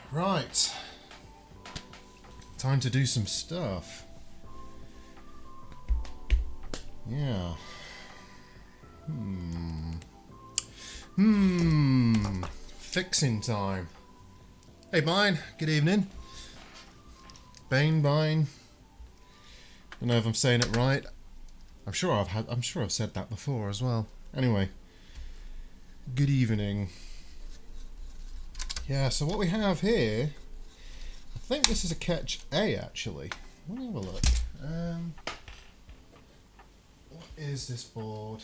Right. Time to do some stuff. Yeah. Fixing time. Hey, Bine. Good evening. Bane. Don't know if I'm saying it right. I'm sure I've said that before as well. Anyway. Good evening. Yeah, so what we have here, I think this is a catch A actually. Let me have a look. What is this board?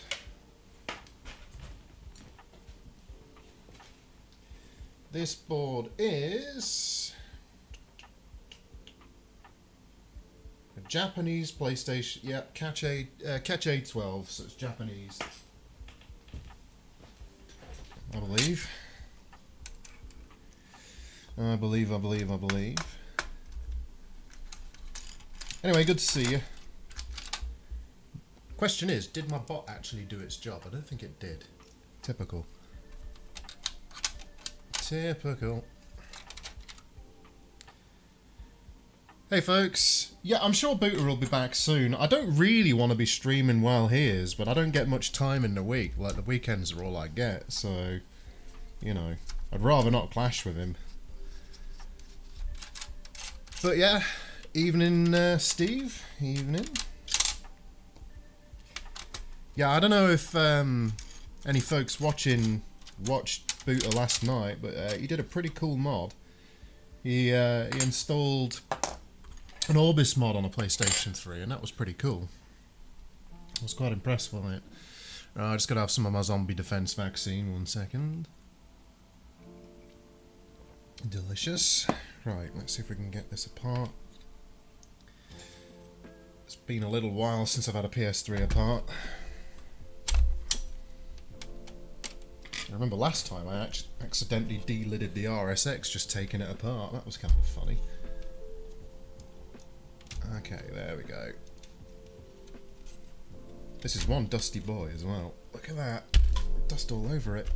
This board is a Japanese PlayStation. Yeah, catch A12, so it's Japanese, I believe. I believe. Anyway, good to see you. Question is, did my bot actually do its job? I don't think it did. Typical. Hey folks. Yeah, I'm sure Booter will be back soon. I don't really want to be streaming while he is, but I don't get much time in the week. Like, the weekends are all I get, so, you know, I'd rather not clash with him. But yeah, evening, Steve. Evening. Yeah, I don't know if any folks watched Booter last night, but he did a pretty cool mod. He installed an Orbis mod on a PlayStation 3, and that was pretty cool. I was quite impressed with it. I just gotta have some of my zombie defense vaccine. 1 second. Delicious. Right, let's see if we can get this apart. It's been a little while since I've had a PS3 apart. I remember last time I accidentally delidded the RSX just taking it apart. That was kind of funny. Okay, there we go. This is one dusty boy as well. Look at that. Dust all over it.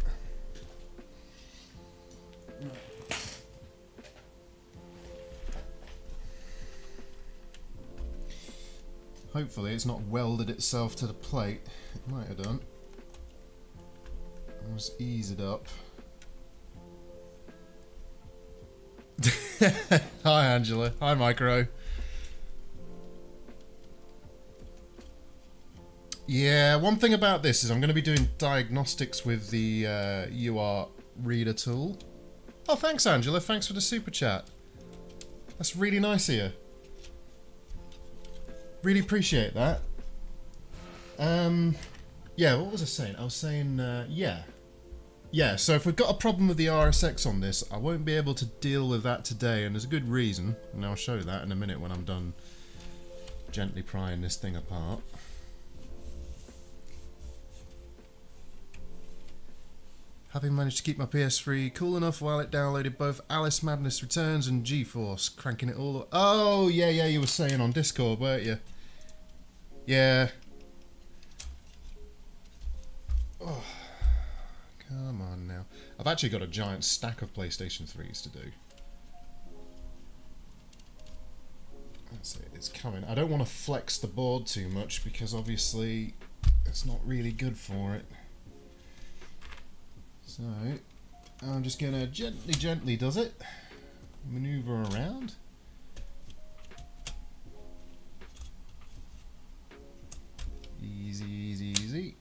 Hopefully it's not welded itself to the plate. It might have done. I'll just ease it up. Hi Angela. Hi Micro. Yeah, one thing about this is I'm going to be doing diagnostics with the UART reader tool. Oh, thanks Angela. Thanks for the super chat. That's really nice of you. Really appreciate that. Yeah, what was I saying? I was saying, yeah, so if we've got a problem with the RSX on this, I won't be able to deal with that today, and there's a good reason, and I'll show that in a minute when I'm done gently prying this thing apart. Having managed to keep my PS3 cool enough while it downloaded both Alice Madness Returns and GeForce, cranking it all up. Oh, yeah, you were saying on Discord, weren't you? Yeah. Oh, come on now. I've actually got a giant stack of PlayStation 3s to do. That's it, it's coming. I don't want to flex the board too much because obviously it's not really good for it. So, I'm just going to gently does it, maneuver around. Easy.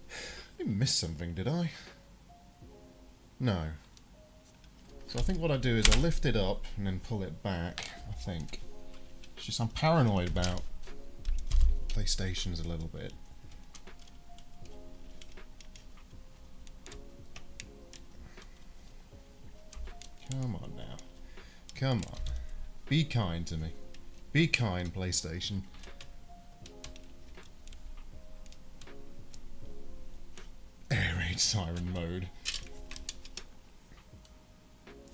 I didn't miss something, did I? No. So I think what I do is I lift it up and then pull it back, I think. It's just I'm paranoid about PlayStations a little bit. Come on now. Come on. Be kind to me. Be kind, PlayStation. Air raid siren mode.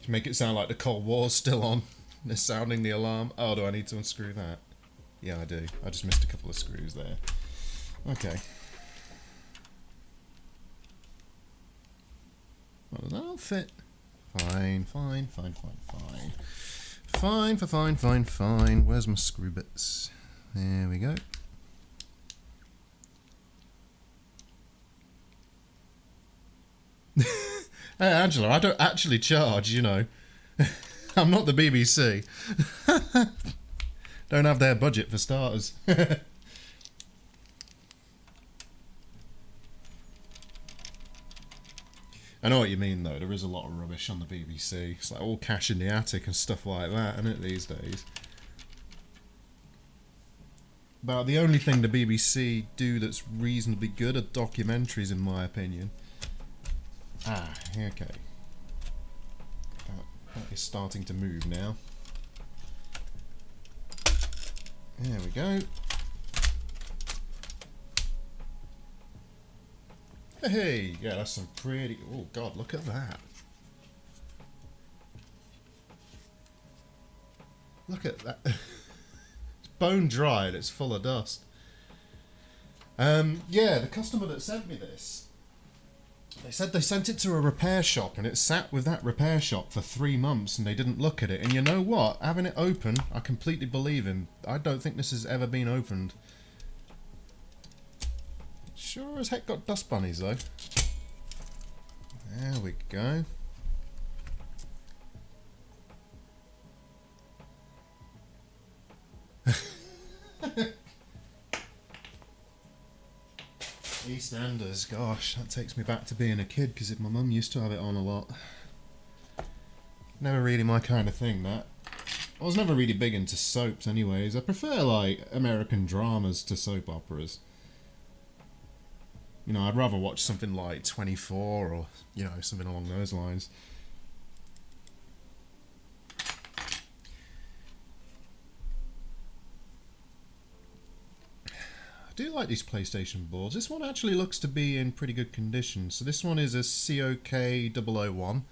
Make it sound like the Cold War's still on. They're sounding the alarm. Oh, do I need to unscrew that? Yeah, I do. I just missed a couple of screws there. Okay. Well, that'll fit. Fine. Fine. Where's my screw bits? There we go. Hey, Angela, I don't actually charge, you know. I'm not the BBC. Don't have their budget for starters. I know what you mean, though. There is a lot of rubbish on the BBC. It's like all cash in the attic and stuff like that, isn't it, these days? But the only thing the BBC do that's reasonably good are documentaries, in my opinion. Ah, okay. That is starting to move now. There we go. Hey, yeah, that's some pretty... Oh, God, look at that. Look at that. It's bone dry and it's full of dust. Yeah, the customer that sent me this, they said they sent it to a repair shop and it sat with that repair shop for 3 months and they didn't look at it. And you know what? Having it open, I completely believe him. I don't think this has ever been opened. Sure as heck got dust bunnies though. There we go. EastEnders, gosh, that takes me back to being a kid because my mum used to have it on a lot. Never really my kind of thing, that. I was never really big into soaps anyways. I prefer like American dramas to soap operas. You know, I'd rather watch something like 24 or, you know, something along those lines. I do like these PlayStation boards. This one actually looks to be in pretty good condition. So this one is a COK 001,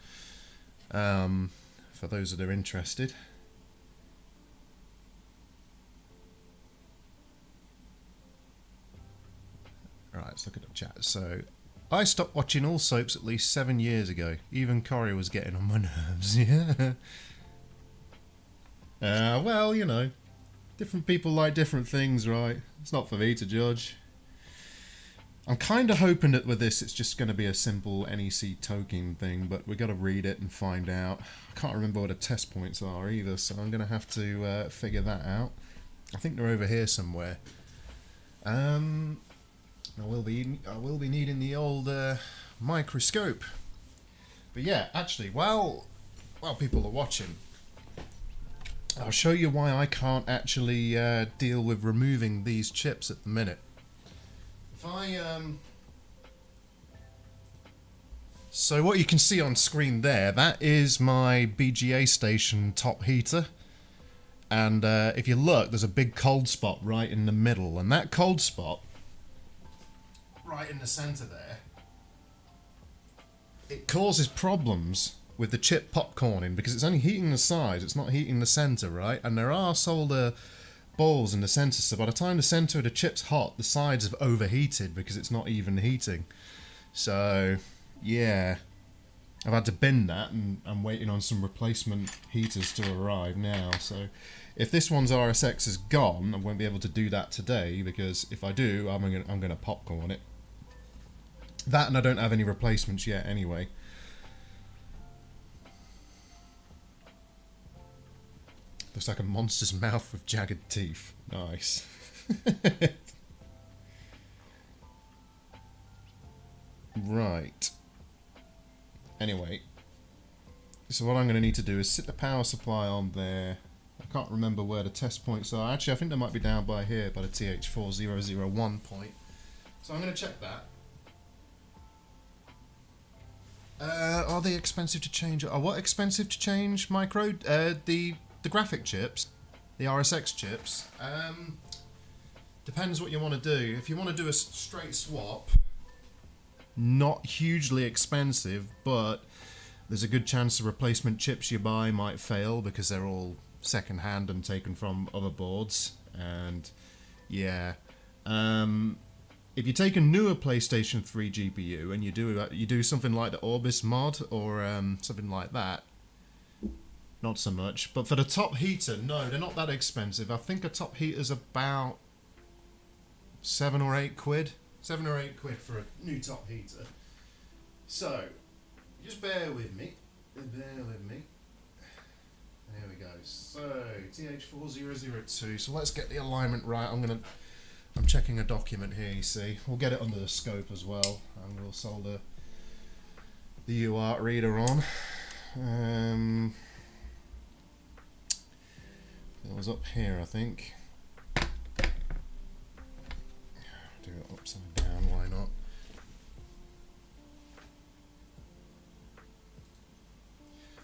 for those that are interested. Right, let's look at the chat. So, I stopped watching all soaps at least 7 years ago. Even Corrie was getting on my nerves, yeah. Well, you know, different people like different things, right? It's not for me to judge. I'm kind of hoping that with this it's just going to be a simple NEC token thing, but we've got to read it and find out. I can't remember what the test points are either, so I'm going to have to figure that out. I think they're over here somewhere. I will be needing the old microscope. But yeah, actually, while people are watching, I'll show you why I can't actually deal with removing these chips at the minute. If I So what you can see on screen there, that is my BGA station top heater. And if you look, there's a big cold spot right in the middle, and that cold spot right in the center there, it causes problems with the chip popcorning because it's only heating the sides, it's not heating the center, right? And there are solder balls in the center, so by the time the center of the chip's hot, the sides have overheated because it's not even heating. So yeah, I've had to bin that, and I'm waiting on some replacement heaters to arrive now. So if this one's RSX is gone, I won't be able to do that today, because if I do, I'm gonna popcorn it. That, and I don't have any replacements yet anyway. Looks like a monster's mouth with jagged teeth. Nice. Right. Anyway, so what I'm going to need to do is sit the power supply on there. I can't remember where the test points are. Actually, I think they might be down by here, by the TH4001 point. So I'm going to check that. Are they expensive to change? Are what expensive to change? Micro? The graphic chips, the RSX chips. Depends what you want to do. If you want to do a straight swap, not hugely expensive, but there's a good chance the replacement chips you buy might fail because they're all second hand and taken from other boards. And yeah, if you take a newer PlayStation 3 GPU and you do something like the Orbis mod or something like that, not so much. But for the top heater, no, they're not that expensive. I think a top heater's about 7 or 8 quid. 7 or 8 quid for a new top heater. So, just bear with me. Bear with me. There we go. So, TH4002. So let's get the alignment right. I'm checking a document here, you see. We'll get it under the scope as well. And we'll solder the UART reader on. It was up here, I think. Do it upside down, why not?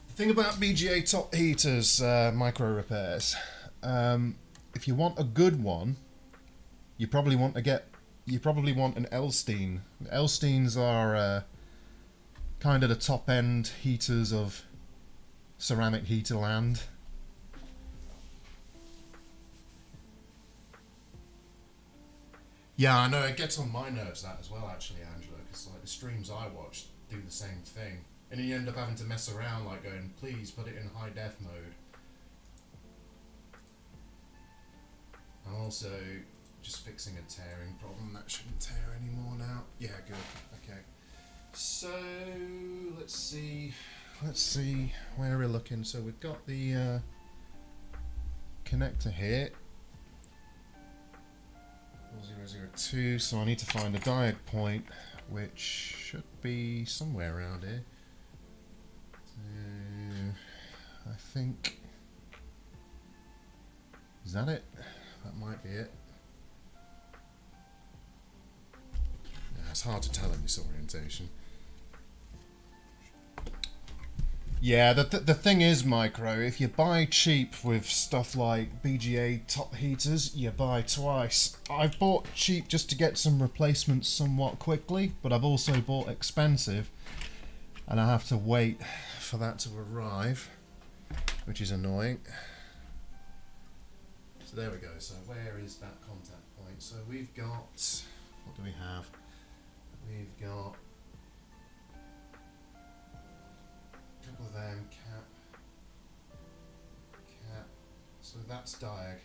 The thing about BGA top heaters, micro repairs, if you want a good one, you probably want an Elstein. Elsteins are kind of the top end heaters of ceramic heater land. Yeah, I know, it gets on my nerves that as well, actually, Angela, because like the streams I watch do the same thing. And you end up having to mess around, like going, please put it in high def mode. I'm also just fixing a tearing problem. That shouldn't tear anymore now. Yeah, good. Okay. So, let's see. Where we're looking. So we've got the connector here. 002, so I need to find a diag point, which should be somewhere around here. So, I think, is that it? That might be it. Yeah, it's hard to tell in this orientation. Yeah, the thing is, Micro, if you buy cheap with stuff like BGA top heaters, you buy twice. I've bought cheap just to get some replacements somewhat quickly, but I've also bought expensive, and I have to wait for that to arrive, which is annoying. So there we go, so where is that contact point? So we've got, what do we have? We've got couple of them, cap, so that's diag.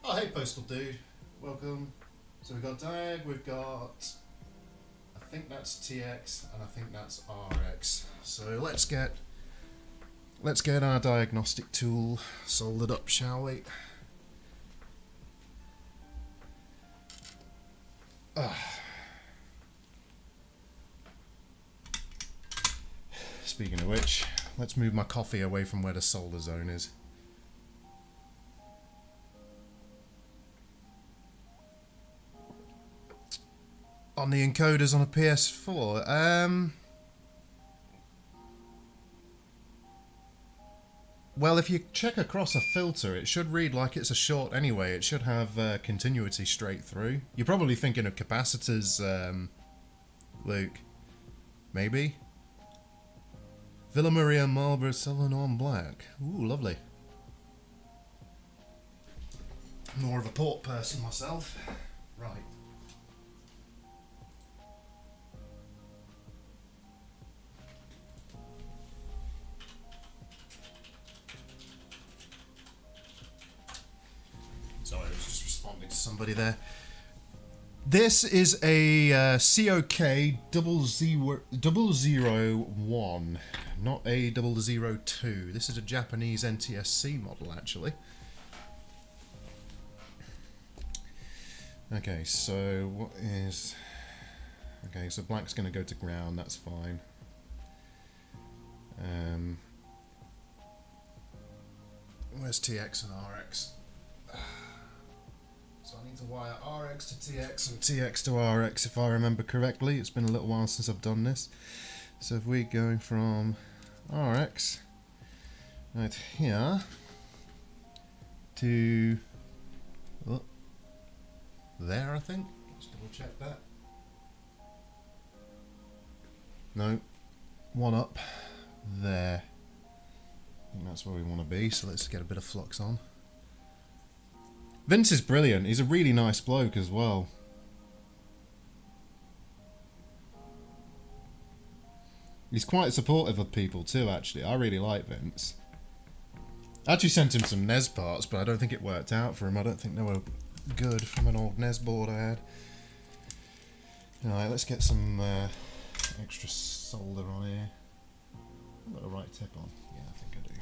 Oh hey postal dude, welcome. So we've got diag, we've got, I think that's TX, and I think that's RX. So let's get our diagnostic tool soldered up, shall we? Speaking of which, let's move my coffee away from where the solder zone is. On the encoders on a PS4, well, if you check across a filter, it should read like it's a short anyway. It should have continuity straight through. You're probably thinking of capacitors, Luke. Maybe? Villa Maria Marlborough Sauvignon Black. Ooh, lovely. More of a port person myself. Right. Sorry, I was just responding to somebody there. This is a COK 001, not a 002. This is a Japanese NTSC model, actually. Okay, so what is... Okay, so black's going to go to ground, that's fine. Where's TX and RX? So I need to wire RX to TX and TX to RX if I remember correctly. It's been a little while since I've done this. So if we go from RX right here to there, I think. Let's double check that. No, one up there. that's where we want to be, so let's get a bit of flux on. Vince is brilliant. He's a really nice bloke as well. He's quite supportive of people too, actually. I really like Vince. I actually sent him some NES parts, but I don't think it worked out for him. I don't think they were good from an old NES board I had. Alright, let's get some extra solder on here. I've got a right tip on. Yeah, I think I do.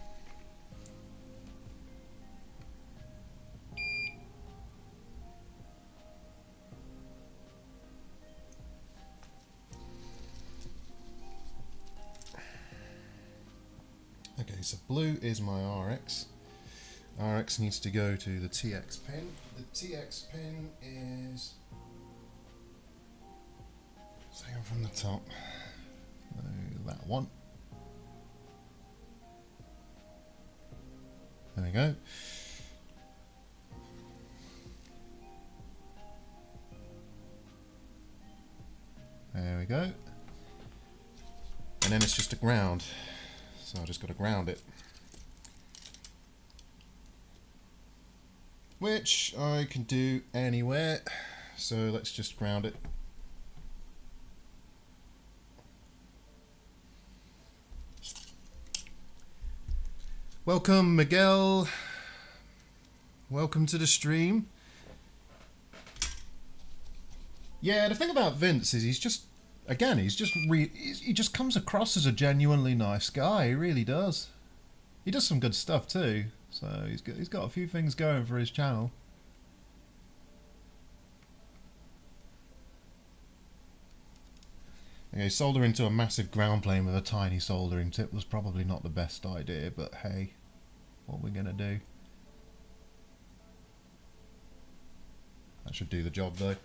Okay, so blue is my RX. RX needs to go to the TX pin. The TX pin is... second from the top. That one. There we go. There we go. And then it's just a ground. So I just got to ground it. Which I can do anywhere. So let's just ground it. Welcome, Miguel. Welcome to the stream. Yeah, the thing about Vince is he's just, again, he just comes across as a genuinely nice guy. He really does. He does some good stuff too. So he's got a few things going for his channel. Okay, soldering to a massive ground plane with a tiny soldering tip was probably not the best idea, but hey, what we're gonna do. That should do the job though.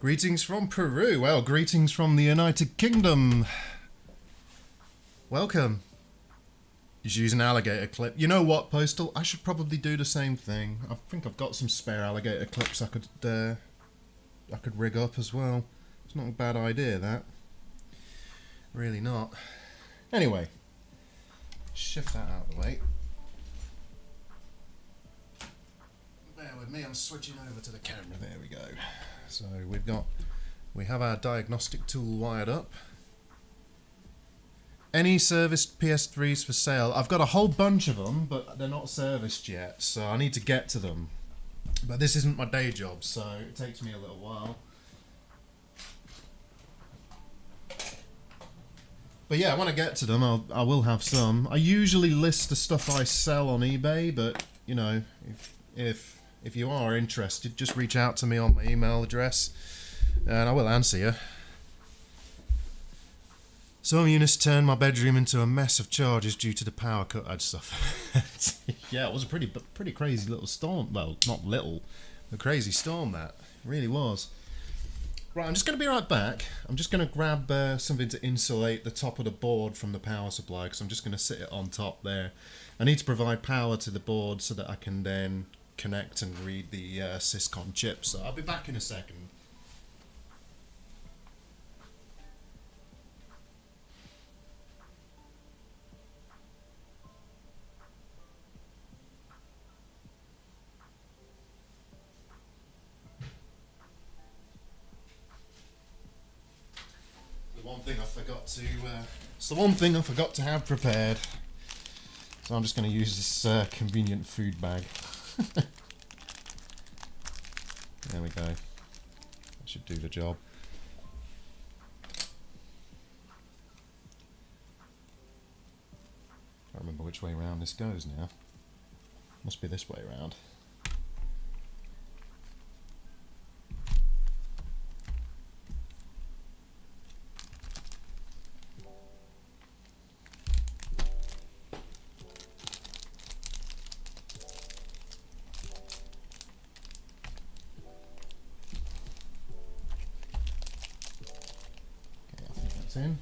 Greetings from Peru. Well, greetings from the United Kingdom. Welcome. You should use an alligator clip. You know what, Postal? I should probably do the same thing. I think I've got some spare alligator clips I could rig up as well. It's not a bad idea, that. Really not. Anyway, shift that out of the way. Bear with me, I'm switching over to the camera. There we go. So we have our diagnostic tool wired up. Any serviced PS3s for sale? I've got a whole bunch of them, but they're not serviced yet, so I need to get to them. But this isn't my day job, so it takes me a little while. But yeah, when I get to them, I will have some. I usually list the stuff I sell on eBay, but you know, if you are interested, just reach out to me on my email address, and I will answer you. Some units turned my bedroom into a mess of charges due to the power cut I'd suffered. Yeah, it was a pretty crazy little storm. Well, not little, a crazy storm that. It really was. Right, I'm just going to be right back. I'm just going to grab something to insulate the top of the board from the power supply, because I'm just going to sit it on top there. I need to provide power to the board so that I can then connect and read the SYSCON chip. So I'll be back in a second. It's the one thing I forgot to have prepared. So I'm just going to use this convenient food bag. There we go. That should do the job. Can't remember which way round this goes now. Must be this way round. In.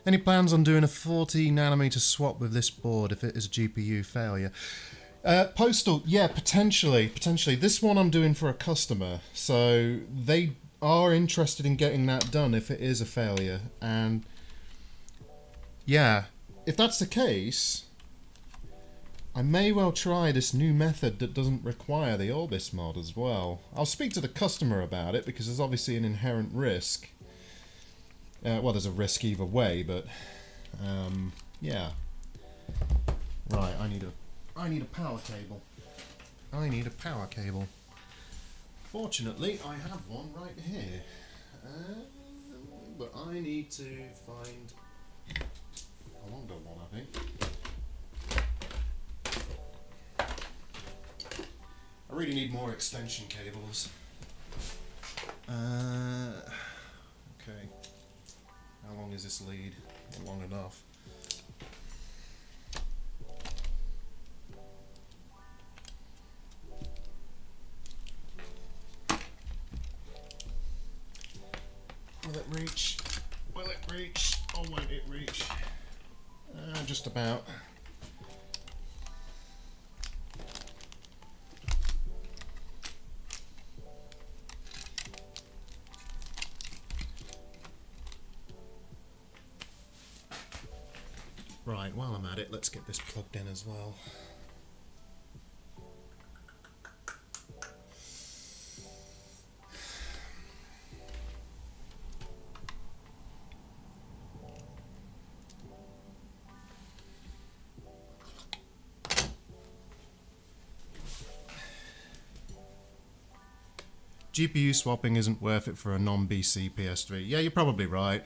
Any plans on doing a 40nm swap with this board if it is a GPU failure? Postal, yeah, potentially. This one I'm doing for a customer, so they are interested in getting that done if it is a failure. And yeah, if that's the case, I may well try this new method that doesn't require the Orbis mod as well. I'll speak to the customer about it because there's obviously an inherent risk. Well, there's a risk either way, but yeah. Right, I need a power cable. Fortunately, I have one right here. But I need to find a longer one, I think. I really need more extension cables. Okay. How long is this lead? Not long enough. Will it reach? Will it reach? Or won't it reach? Just about. Right, while I'm at it, let's get this plugged in as well. GPU swapping isn't worth it for a non-BC PS3. Yeah, you're probably right.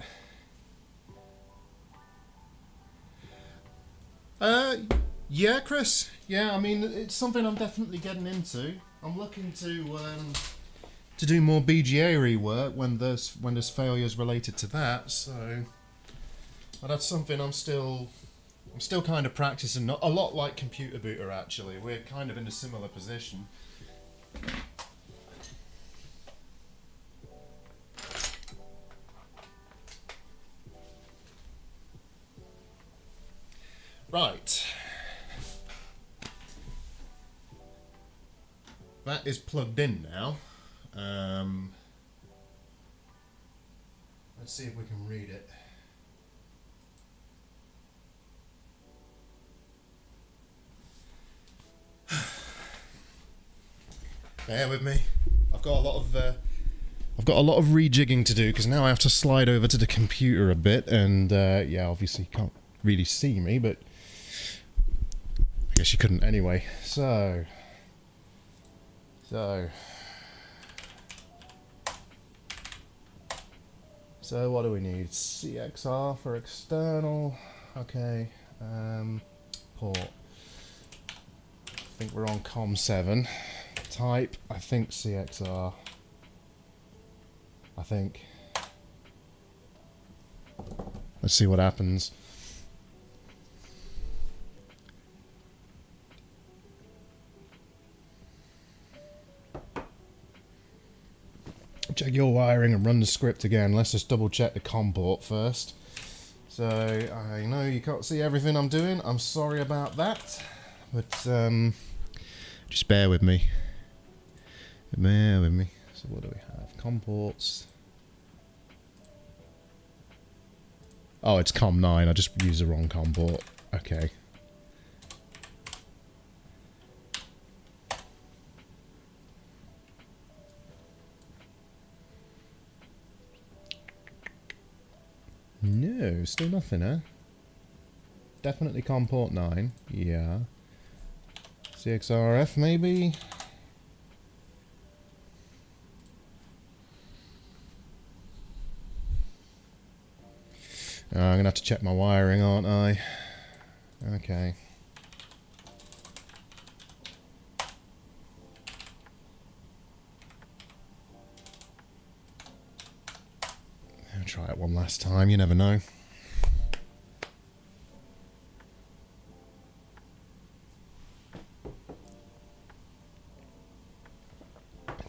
Yeah, Chris. Yeah, I mean, it's something I'm definitely getting into. I'm looking to do more BGA rework when there's failures related to that. So, but that's something I'm still kind of practicing. Not a lot like Computer Booter actually. We're kind of in a similar position. Right. That is plugged in now. Let's see if we can read it. Bear with me. I've got a lot of rejigging to do because now I have to slide over to the computer a bit, and yeah, obviously you can't really see me, but I guess you couldn't anyway. So what do we need? CXR for external. Okay. Port. I think we're on COM7. Type, I think CXR. I think. Let's see what happens. Check your wiring and run the script again. Let's just double check the COM port first. So, I know you can't see everything I'm doing. I'm sorry about that. But, just bear with me. Bear with me. So what do we have? COM ports. Oh, it's COM9. I just used the wrong COM port. Okay. No, still nothing, huh? Definitely COM port 9. Yeah. CXRF, maybe? I'm going to have to check my wiring, aren't I? Okay. I'll try it one last time, you never know.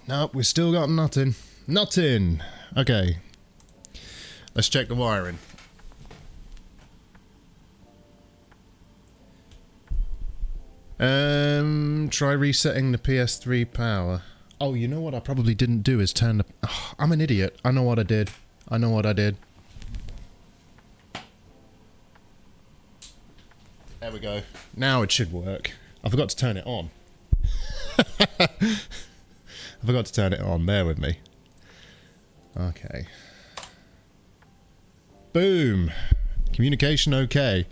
Nope, we've still got nothing. Nothing! Okay. Let's check the wiring. Try resetting the PS3 power. Oh, you know what I probably didn't do is turn the... Oh, I'm an idiot. I know what I did. I know what I did. There we go. Now it should work. I forgot to turn it on. I forgot to turn it on. Bear with me. Okay. Boom. Communication okay.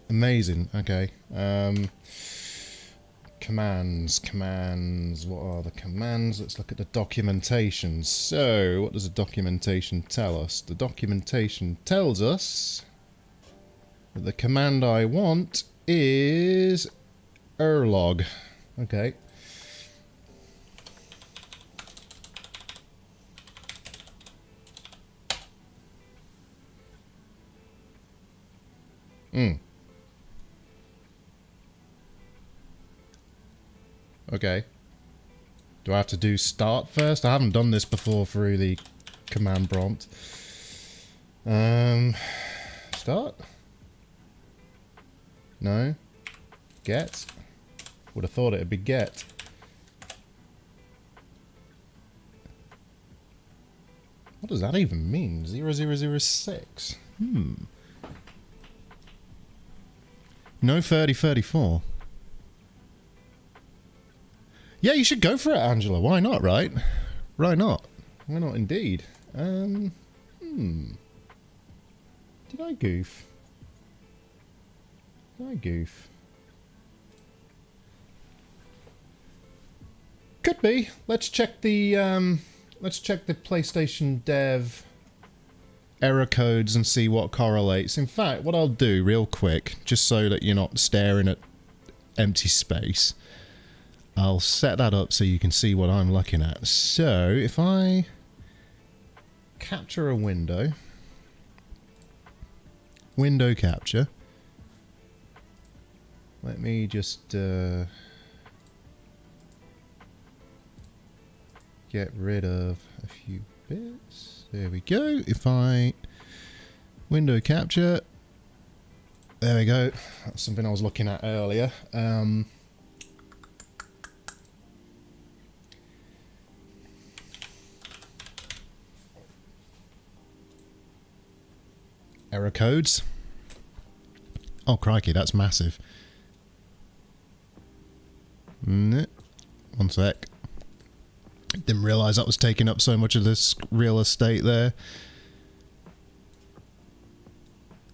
Amazing. Okay. Commands. What are the commands? Let's look at the documentation. So, what does the documentation tell us? The documentation tells us that the command I want is erlog. Okay. Okay. Do I have to do start first? I haven't done this before through the command prompt. Start? No. Get? Would have thought it'd be get. What does that even mean? 0006? No 3034. Yeah, you should go for it, Angela. Why not, right? Why not? Why not, indeed? Did I goof? Did I goof? Could be. Let's check the PlayStation Dev error codes and see what correlates. In fact, what I'll do real quick, just so that you're not staring at empty space, I'll set that up so you can see what I'm looking at. So, if I capture a window, window capture, let me just get rid of a few bits. There we go. If I window capture, there we go. That's something I was looking at earlier. Error codes. Oh, crikey, that's massive. One sec. Didn't realise that was taking up so much of this real estate there.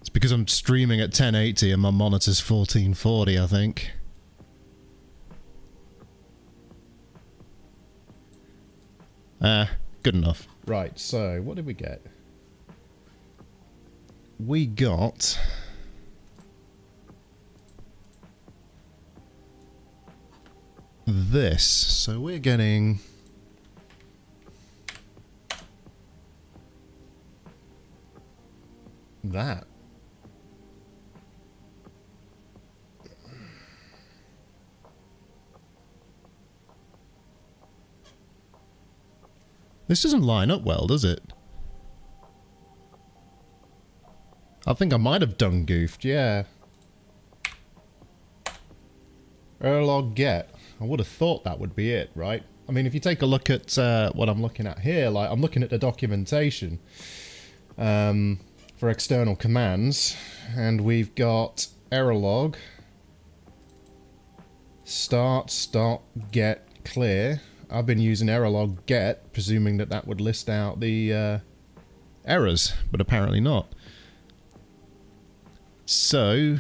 It's because I'm streaming at 1080 and my monitor's 1440, I think. Good enough. Right, so what did we get? We got this. So we're getting that. This doesn't line up well, does it? I think I might have done goofed, yeah. Erlog get. I would have thought that would be it, right? I mean, if you take a look at what I'm looking at here, like I'm looking at the documentation for external commands, and we've got errorlog, start, stop, get, clear. I've been using errorlog get, presuming that that would list out the errors, but apparently not. So,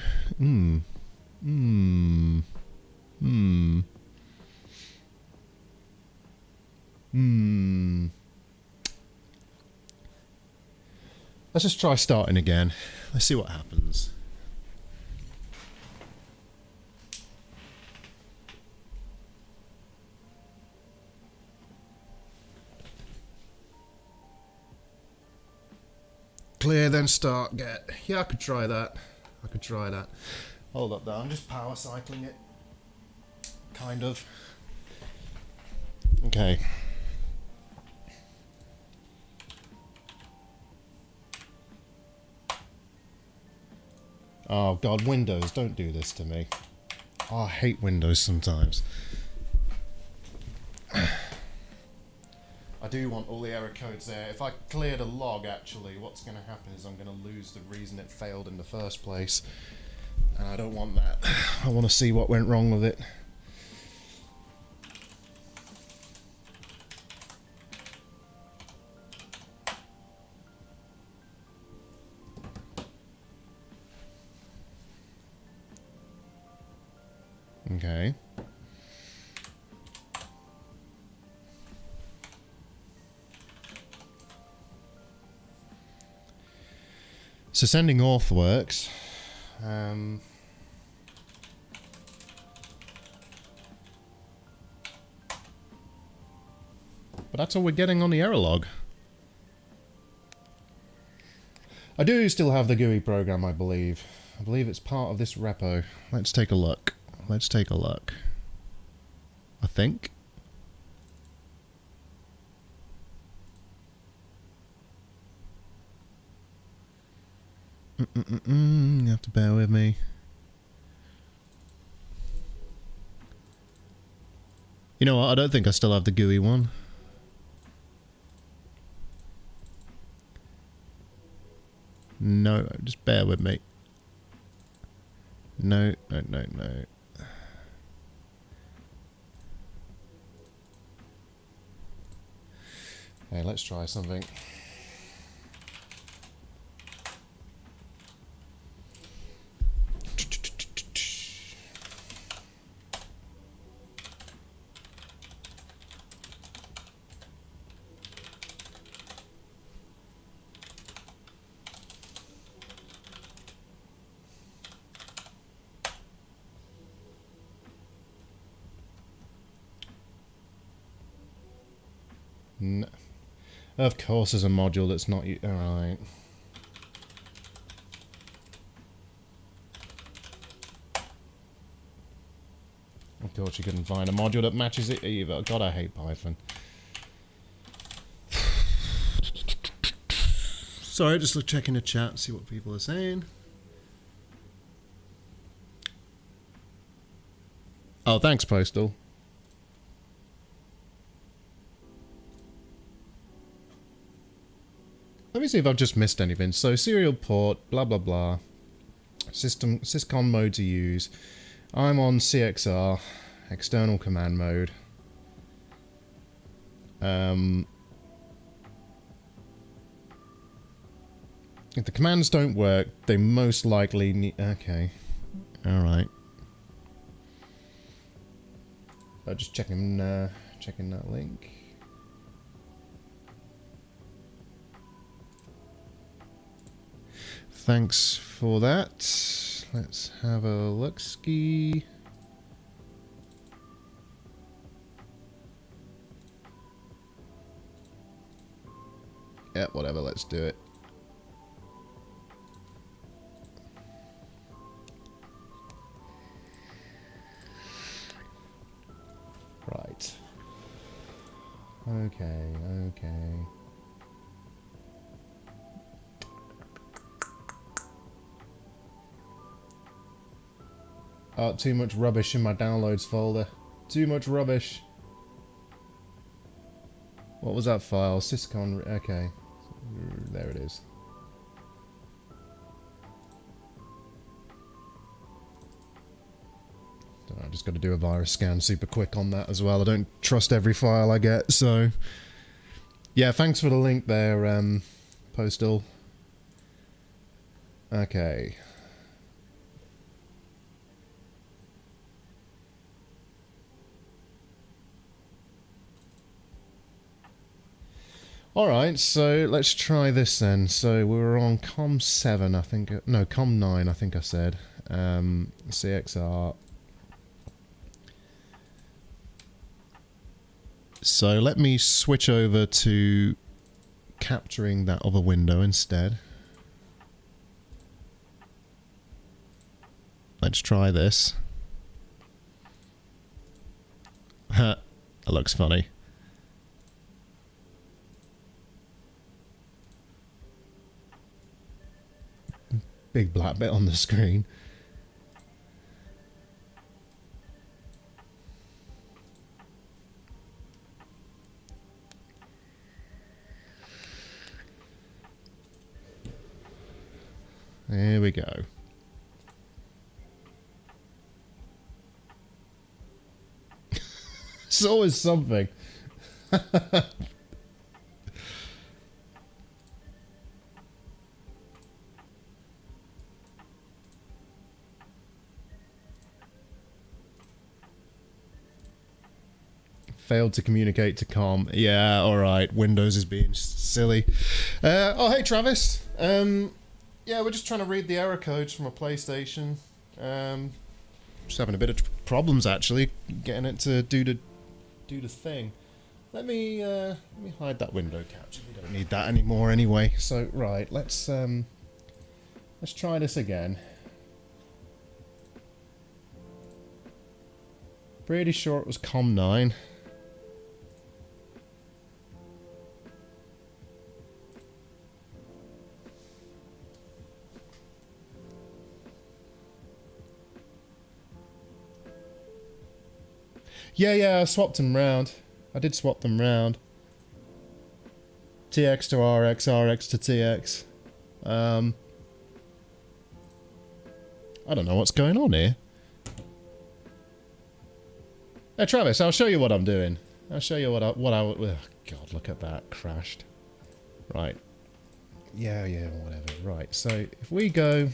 let's just try starting again. Let's see what happens. Clear, then start, get. Yeah, I could try that. I could try that. Hold up though, I'm just power cycling it. Kind of. Okay. Oh god, Windows, don't do this to me. Oh, I hate Windows sometimes. I do want all the error codes there. If I cleared a log, actually, what's going to happen is I'm going to lose the reason it failed in the first place. And I don't want that. I want to see what went wrong with it. Okay. So sending auth works. But that's all we're getting on the error log. I do still have the GUI program, I believe. I believe it's part of this repo. Let's take a look. Let's take a look. I think. You have to bear with me. You know what? I don't think I still have the GUI one. No, just bear with me. No. Hey, let's try something. No. Of course there's a module that's not... Alright. Of course you couldn't find a module that matches it either. God, I hate Python. Sorry, just checking the chat, see what people are saying. Oh, thanks, Postal. Let me see if I've just missed anything. So, serial port, blah blah blah. SYSCON mode to use. I'm on CXR, external command mode. If the commands don't work, they most likely need... Okay. Alright. Just checking that link. Thanks for that. Let's have a look-ski. Yeah, whatever, let's do it. Right. Okay. Oh, too much rubbish in my downloads folder. Too much rubbish. What was that file? SYSCON. Okay. There it is. I just got to do a virus scan super quick on that as well. I don't trust every file I get, so... Yeah, thanks for the link there, Postal. Okay. Alright, so let's try this then. So we were on COM 7, I think... No, COM 9, I think I said. CXR... So let me switch over to capturing that other window instead. Let's try this. That looks funny. big black bit on the screen. There we go. It's always something. Failed to communicate to com. Yeah, alright. Windows is being silly. Oh, hey, Travis. Yeah, we're just trying to read the error codes from a PlayStation. Just having a bit of problems, actually, getting it to do the thing. Let me hide that window capture. We don't need that anymore anyway. So, right, let's try this again. Pretty sure it was COM9. Yeah, I swapped them round. I did swap them round. TX to RX, RX to TX. I don't know what's going on here. Hey Travis, I'll show you what I'm doing. I'll show you what I oh God, look at that. Crashed. Right. Yeah, whatever. Right, so if we go...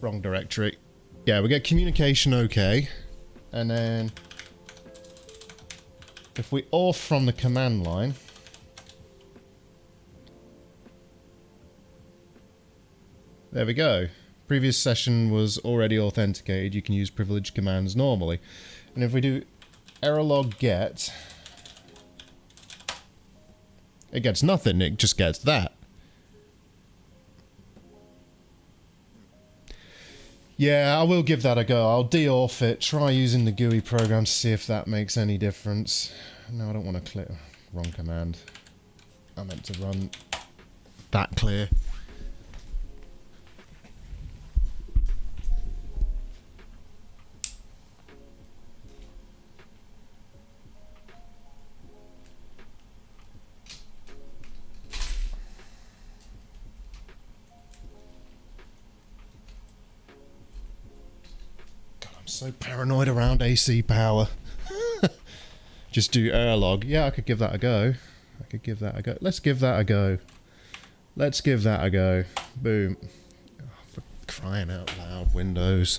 Wrong directory. Yeah, we get communication okay. And then if we off from the command line, there we go. Previous session was already authenticated. You can use privileged commands normally. And if we do error log get, it gets nothing. It just gets that. Yeah, I will give that a go. I'll de-auth it, try using the GUI program to see if that makes any difference. No, I don't want to click... Wrong command. I meant to run that clear. So paranoid around AC power. Just do error log. Yeah, I could give that a go. Let's give that a go. Boom. Oh, for crying out loud, Windows.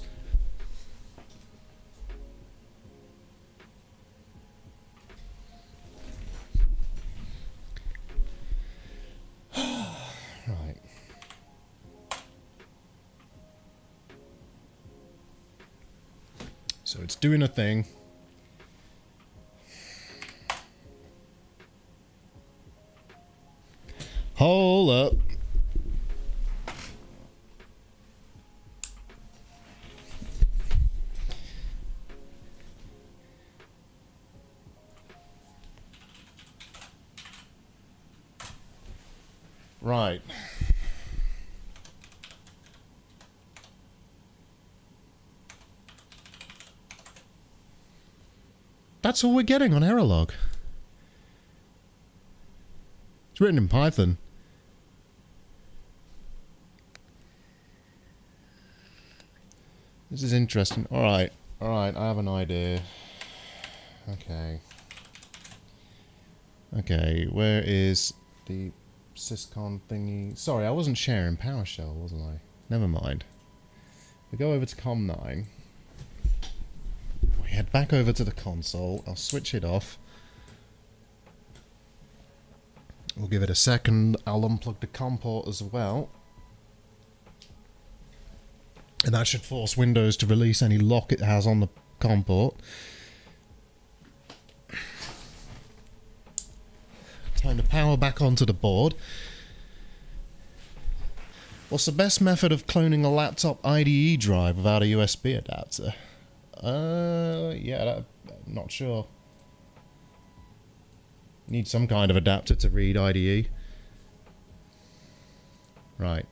Right. So it's doing a thing. Hold up. Right. That's all we're getting on error log. It's written in Python. This is interesting. Alright, I have an idea. Okay, where is the SYSCON thingy? Sorry, I wasn't sharing PowerShell, wasn't I? Never mind. We go over to COM9. We head back over to the console. I'll switch it off. We'll give it a second. I'll unplug the COM port as well. And that should force Windows to release any lock it has on the COM port. Time to power back onto the board. What's the best method of cloning a laptop IDE drive without a USB adapter? Yeah, I'm not sure. Need some kind of adapter to read IDE. Right.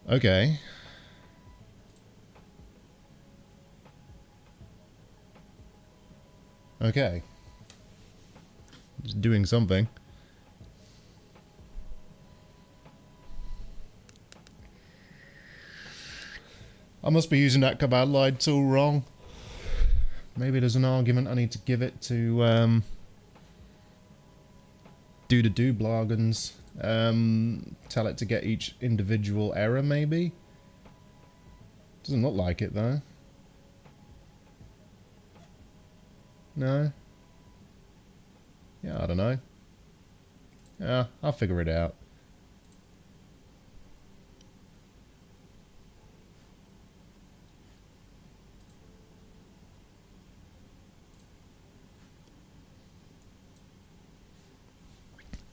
Okay. Okay. Just doing something. I must be using that command line tool wrong. Maybe there's an argument I need to give it to do the do-bloggens. Tell it to get each individual error, maybe? Doesn't look like it, though. No? Yeah, I don't know. Yeah, I'll figure it out.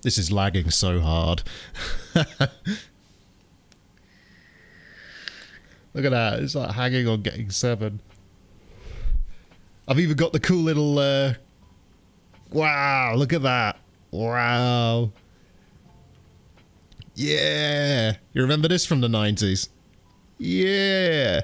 This is lagging so hard. Look at that. It's like hanging on getting 7. I've even got the cool little... wow, look at that. Wow. Yeah. You remember this from the 90s? Yeah.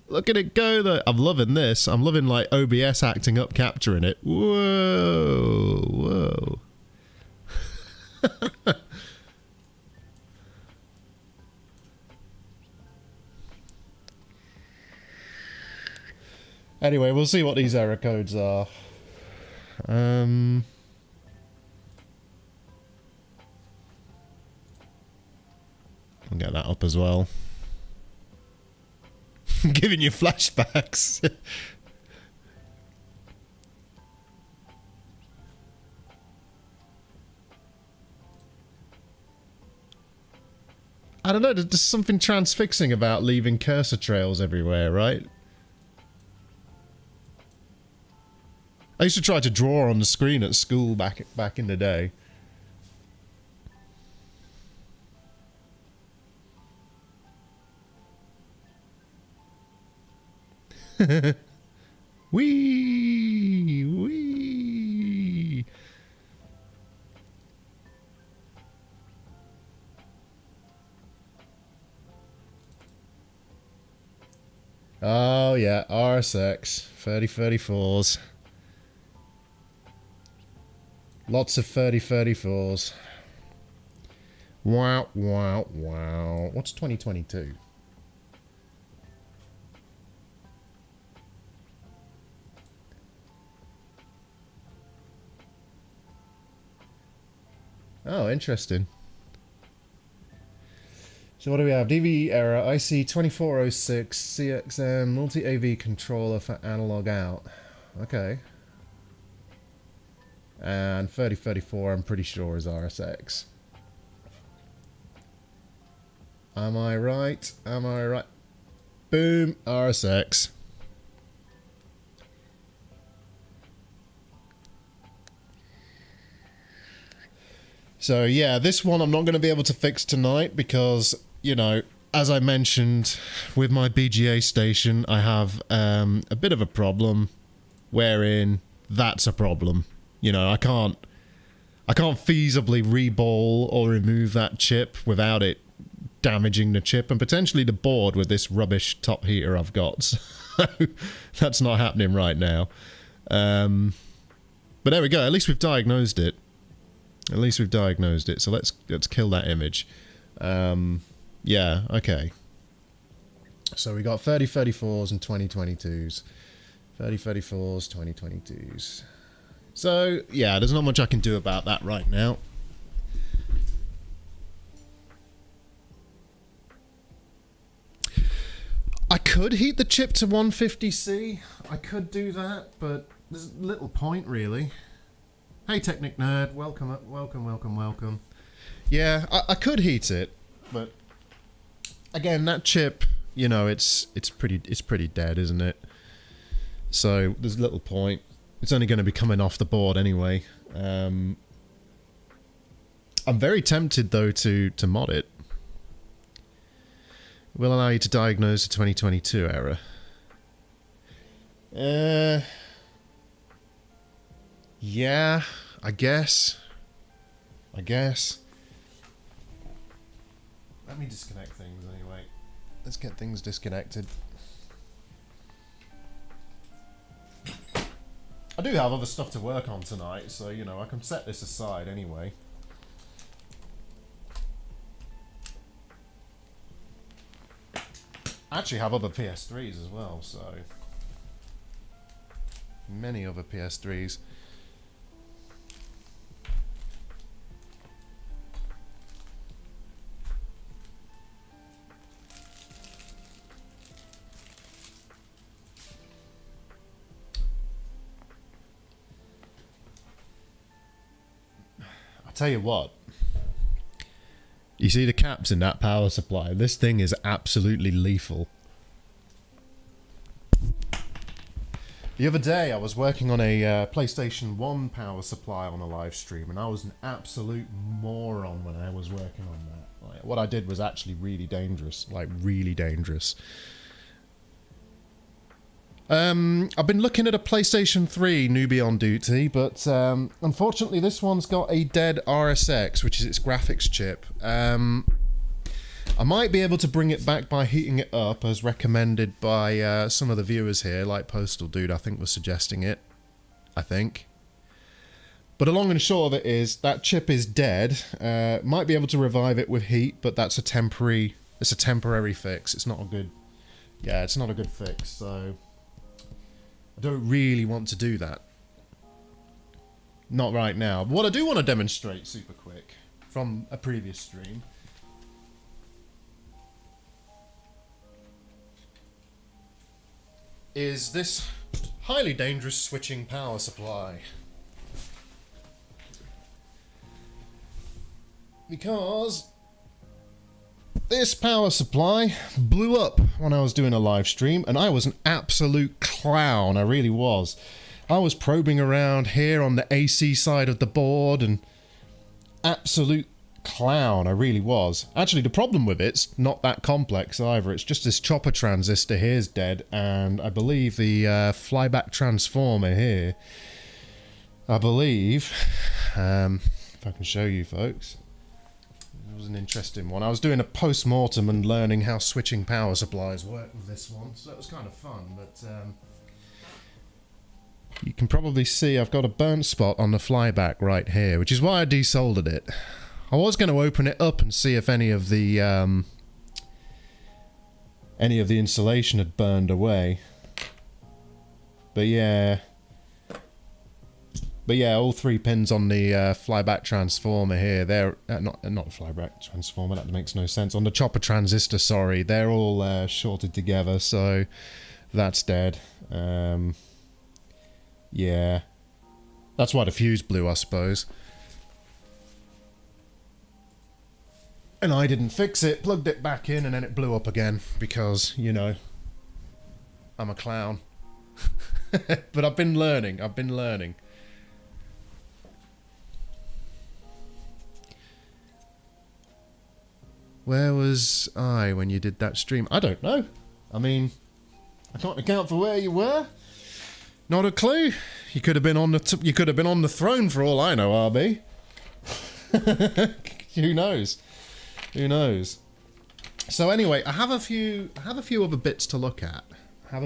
Look at it go, though. I'm loving this. I'm loving, like, OBS acting up, capturing it. Whoa. Whoa. Anyway, we'll see what these error codes are. I'll get that up as well. Giving you flashbacks. I don't know, there's something transfixing about leaving cursor trails everywhere, right? I used to try to draw on the screen at school back in the day. Wee. Oh yeah, RSX 3034s. Lots of 3034s. Wow. What's 2022? Oh, interesting. So what do we have? DV error, IC 2406, CXM, multi-AV controller for analog out. Okay. And 3034, I'm pretty sure, is RSX. Am I right? Am I right? Boom, RSX. So yeah, this one I'm not going to be able to fix tonight because, you know, as I mentioned with my BGA station, I have a bit of a problem wherein that's a problem. You know, I can't feasibly reball or remove that chip without it damaging the chip and potentially the board with this rubbish top heater I've got. So that's not happening right now. But there we go. At least we've diagnosed it. At least we've diagnosed it, so let's kill that image. Yeah, okay. So we got 3034s and 2022s. 3034s, 2022s. So, yeah, there's not much I can do about that right now. I could heat the chip to 150C. I could do that, but there's little point, really. Hey, Technic Nerd, welcome. Yeah, I could heat it, but again, that chip, you know, it's pretty dead, isn't it? So there's little point. It's only going to be coming off the board anyway. I'm very tempted though to mod it. Will allow you to diagnose the 2022 error. Yeah, I guess. Let me disconnect things anyway. Let's get things disconnected. I do have other stuff to work on tonight, so, you know, I can set this aside anyway. I actually have other PS3s as well, so... many other PS3s. I'll tell you what. You see the caps in that power supply? This thing is absolutely lethal. The other day I was working on a PlayStation 1 power supply on a live stream, and I was an absolute moron when I was working on that. Like, what I did was actually really dangerous. Like, really dangerous. I've been looking at a PlayStation 3 newbie on duty, but unfortunately this one's got a dead RSX, which is its graphics chip. I might be able to bring it back by heating it up, as recommended by some of the viewers here, like Postal Dude, I think, was suggesting it. I think. But the long and short of it is, that chip is dead. Might be able to revive it with heat, but that's a temporary fix. It's not a good... yeah, it's not a good fix, so... I don't really want to do that. Not right now. What I do want to demonstrate super quick from a previous stream is this highly dangerous switching power supply. Because this power supply blew up when I was doing a live stream, and I was an absolute clown. I really was. I was probing around here on the AC side of the board, and absolute clown, I really was. Actually, the problem with it's not that complex either. It's just this chopper transistor here's dead, and I believe the flyback transformer here, I believe, if I can show you folks, it was an interesting one. I was doing a post-mortem and learning how switching power supplies work with this one, so it was kind of fun, but you can probably see I've got a burnt spot on the flyback right here, which is why I desoldered it. I was going to open it up and see if any of the insulation had burned away. But yeah, all three pins on the flyback transformer here, they're not flyback transformer, that makes no sense. On the chopper transistor, sorry, they're all shorted together, so that's dead. Yeah, that's why the fuse blew, I suppose. And I didn't fix it, plugged it back in, and then it blew up again, because, you know, I'm a clown. But I've been learning. Where was I when you did that stream? I don't know. I mean, I can't account for where you were. Not a clue. You could have been on the throne for all I know, RB. Who knows? Who knows? So anyway, I have a few other bits to look at. I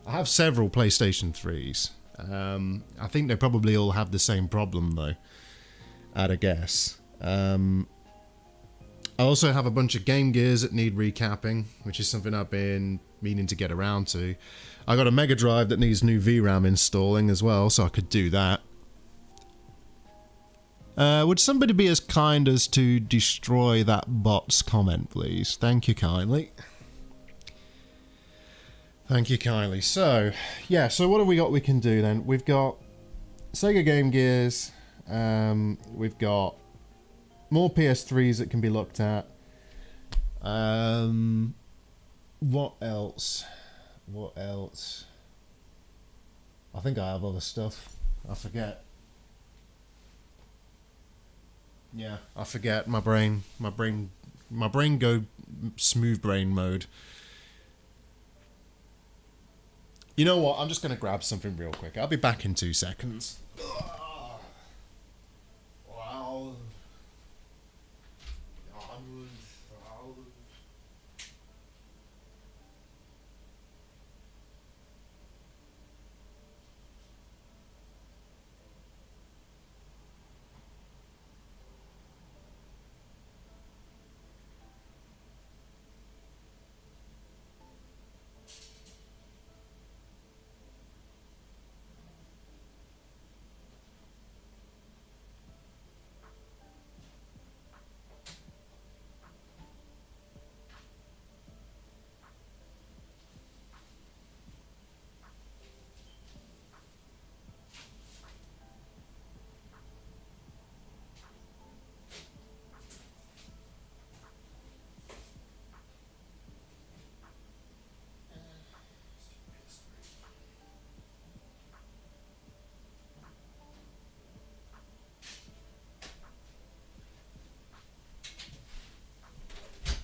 have several PlayStation 3s. I think they probably all have the same problem though, at a guess. I also have a bunch of Game Gears that need recapping, which is something I've been meaning to get around to. I got a Mega Drive that needs new VRAM installing as well, so I could do that. Would somebody be as kind as to destroy that bot's comment, please? Thank you kindly. Thank you kindly. So, yeah, so what have we got we can do then? We've got Sega Game Gears, we've got more PS3s that can be looked at. What else? What else? I think I have other stuff. I forget. Yeah, I forget. My brain go smooth brain mode. You know what? I'm just gonna grab something real quick. I'll be back in 2 seconds. Wow.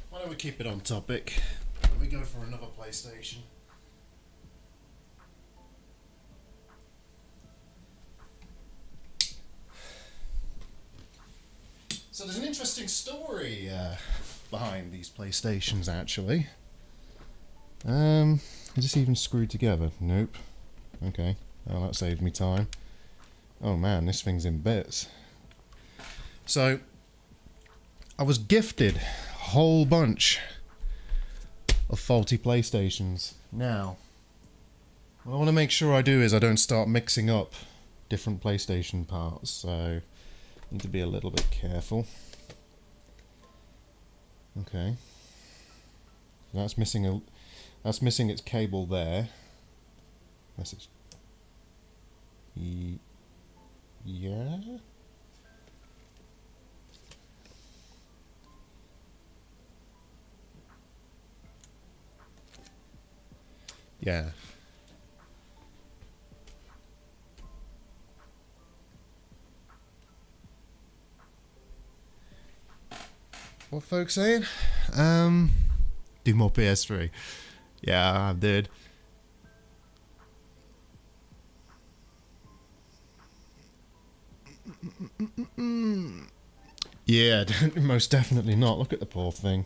Why don't we keep it on topic? We go for another PlayStation. So there's an interesting story behind these PlayStations, actually. Is this even screwed together? Nope. Okay. Oh, that saved me time. Oh man, this thing's in bits. So, I was gifted a whole bunch of faulty PlayStations. Now, what I want to make sure I do is I don't start mixing up different PlayStation parts, so need to be a little bit careful. Okay. That's missing its cable there. Unless it's yeah. Yeah. What folks saying? Do more PS3. Yeah, I did. Yeah, most definitely not. Look at the poor thing.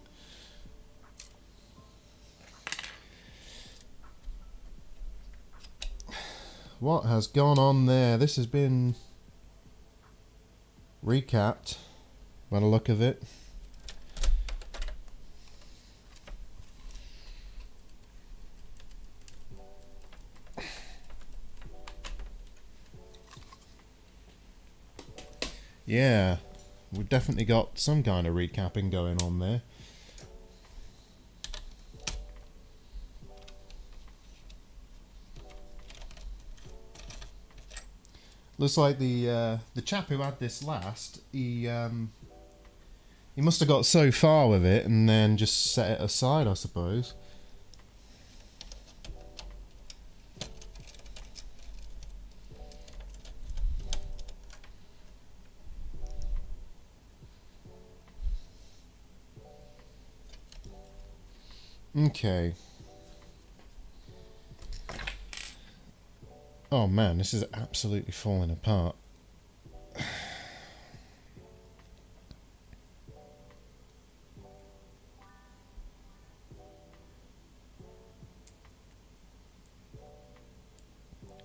What has gone on there? This has been recapped by the look of it. Yeah, we've definitely got some kind of recapping going on there. Looks like the chap who had this last, he must have got so far with it and then just set it aside, I suppose. Okay. Oh man, this is absolutely falling apart.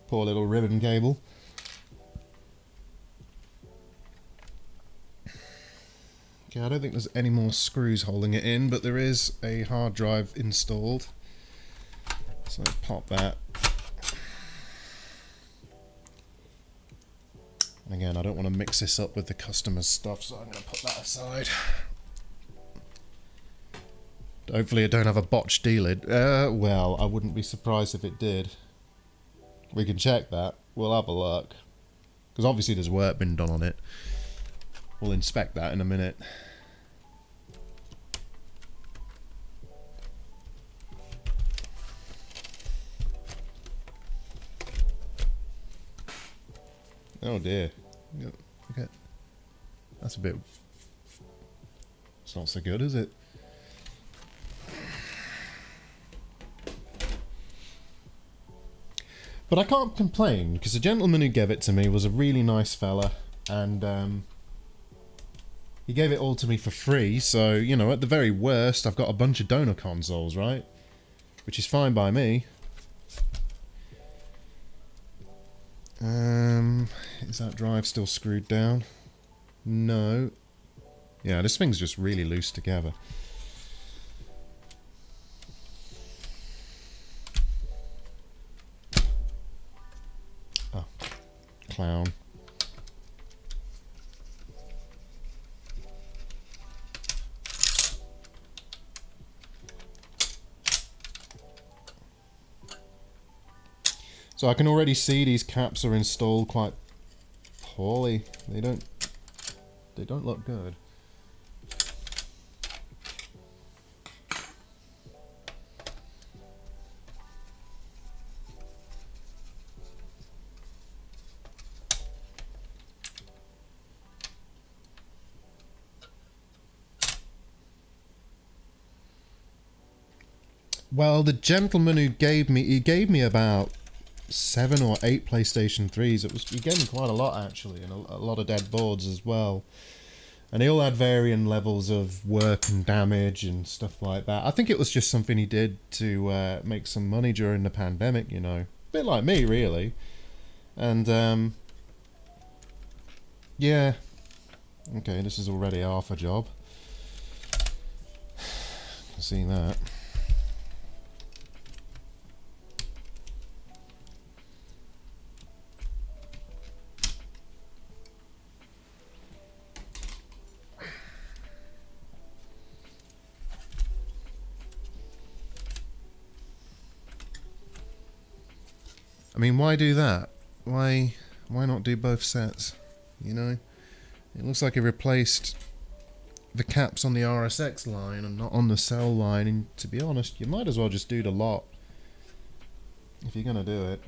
Poor little ribbon cable. Okay, I don't think there's any more screws holding it in, but there is a hard drive installed. So let's pop that. And again, I don't want to mix this up with the customer's stuff, so I'm going to put that aside. Hopefully I don't have a botched D-lid. Well, I wouldn't be surprised if it did. We can check that. We'll have a look. Because obviously there's work been done on it. We'll inspect that in a minute. Oh dear. Okay. That's a bit... It's not so good, is it? But I can't complain, because the gentleman who gave it to me was a really nice fella, and he gave it all to me for free, so, you know, at the very worst, I've got a bunch of donor consoles, right? Which is fine by me. Is that drive still screwed down? No. Yeah, this thing's just really loose together. Oh, clown. So I can already see these caps are installed quite poorly. They don't look good. Well, the gentleman who gave me about 7 or 8 PlayStation 3s. He gave me quite a lot actually, and a lot of dead boards as well. And they all had varying levels of work and damage and stuff like that. I think it was just something he did to make some money during the pandemic, you know. A bit like me, really. And, yeah. Okay, this is already half a job. I can see that. I mean, why do that? Why not do both sets? You know? It looks like it replaced the caps on the RSX line and not on the cell line, and to be honest, you might as well just do the lot if you're going to do it.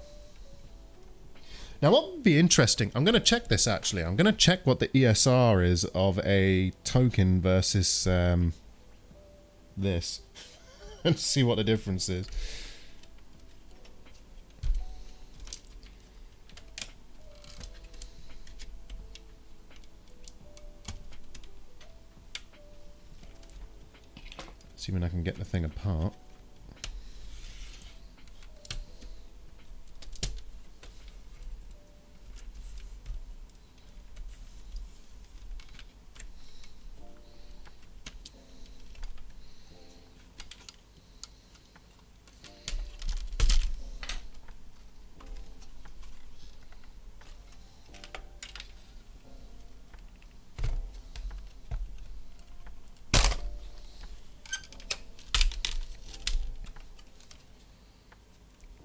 Now, what would be interesting, I'm going to check this actually. I'm going to check what the ESR is of a token versus this and see what the difference is. Assuming I can get the thing apart.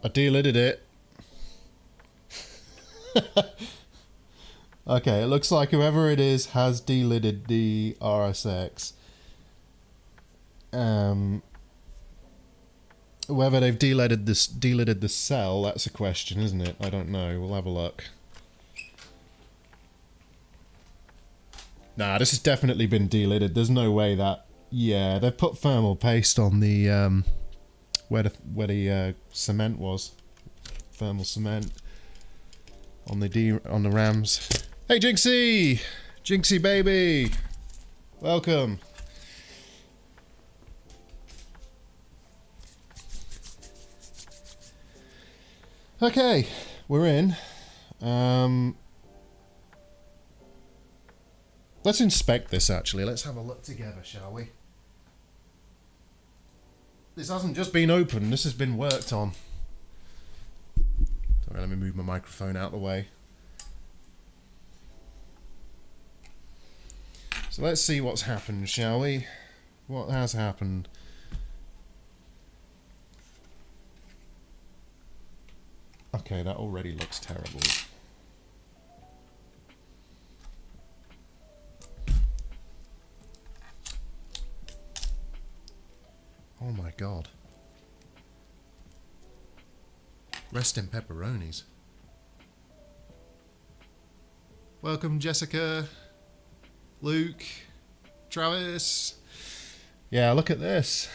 I delidded it. Okay, it looks like whoever it is has delidded the RSX. Whether they've delidded the cell, that's a question, isn't it? I don't know. We'll have a look. Nah, this has definitely been delidded. There's no way that... Yeah, they've put thermal paste on the... where the cement was, thermal cement on the rams. Hey Jinxie baby, welcome. Okay, we're in. Let's inspect this actually. Let's have a look together, shall we? This hasn't just been opened, this has been worked on. Sorry, let me move my microphone out of the way. So let's see what's happened, shall we? What has happened? Okay, that already looks terrible. Oh my god. Rest in pepperonis. Welcome, Jessica, Luke, Travis. Yeah, look at this.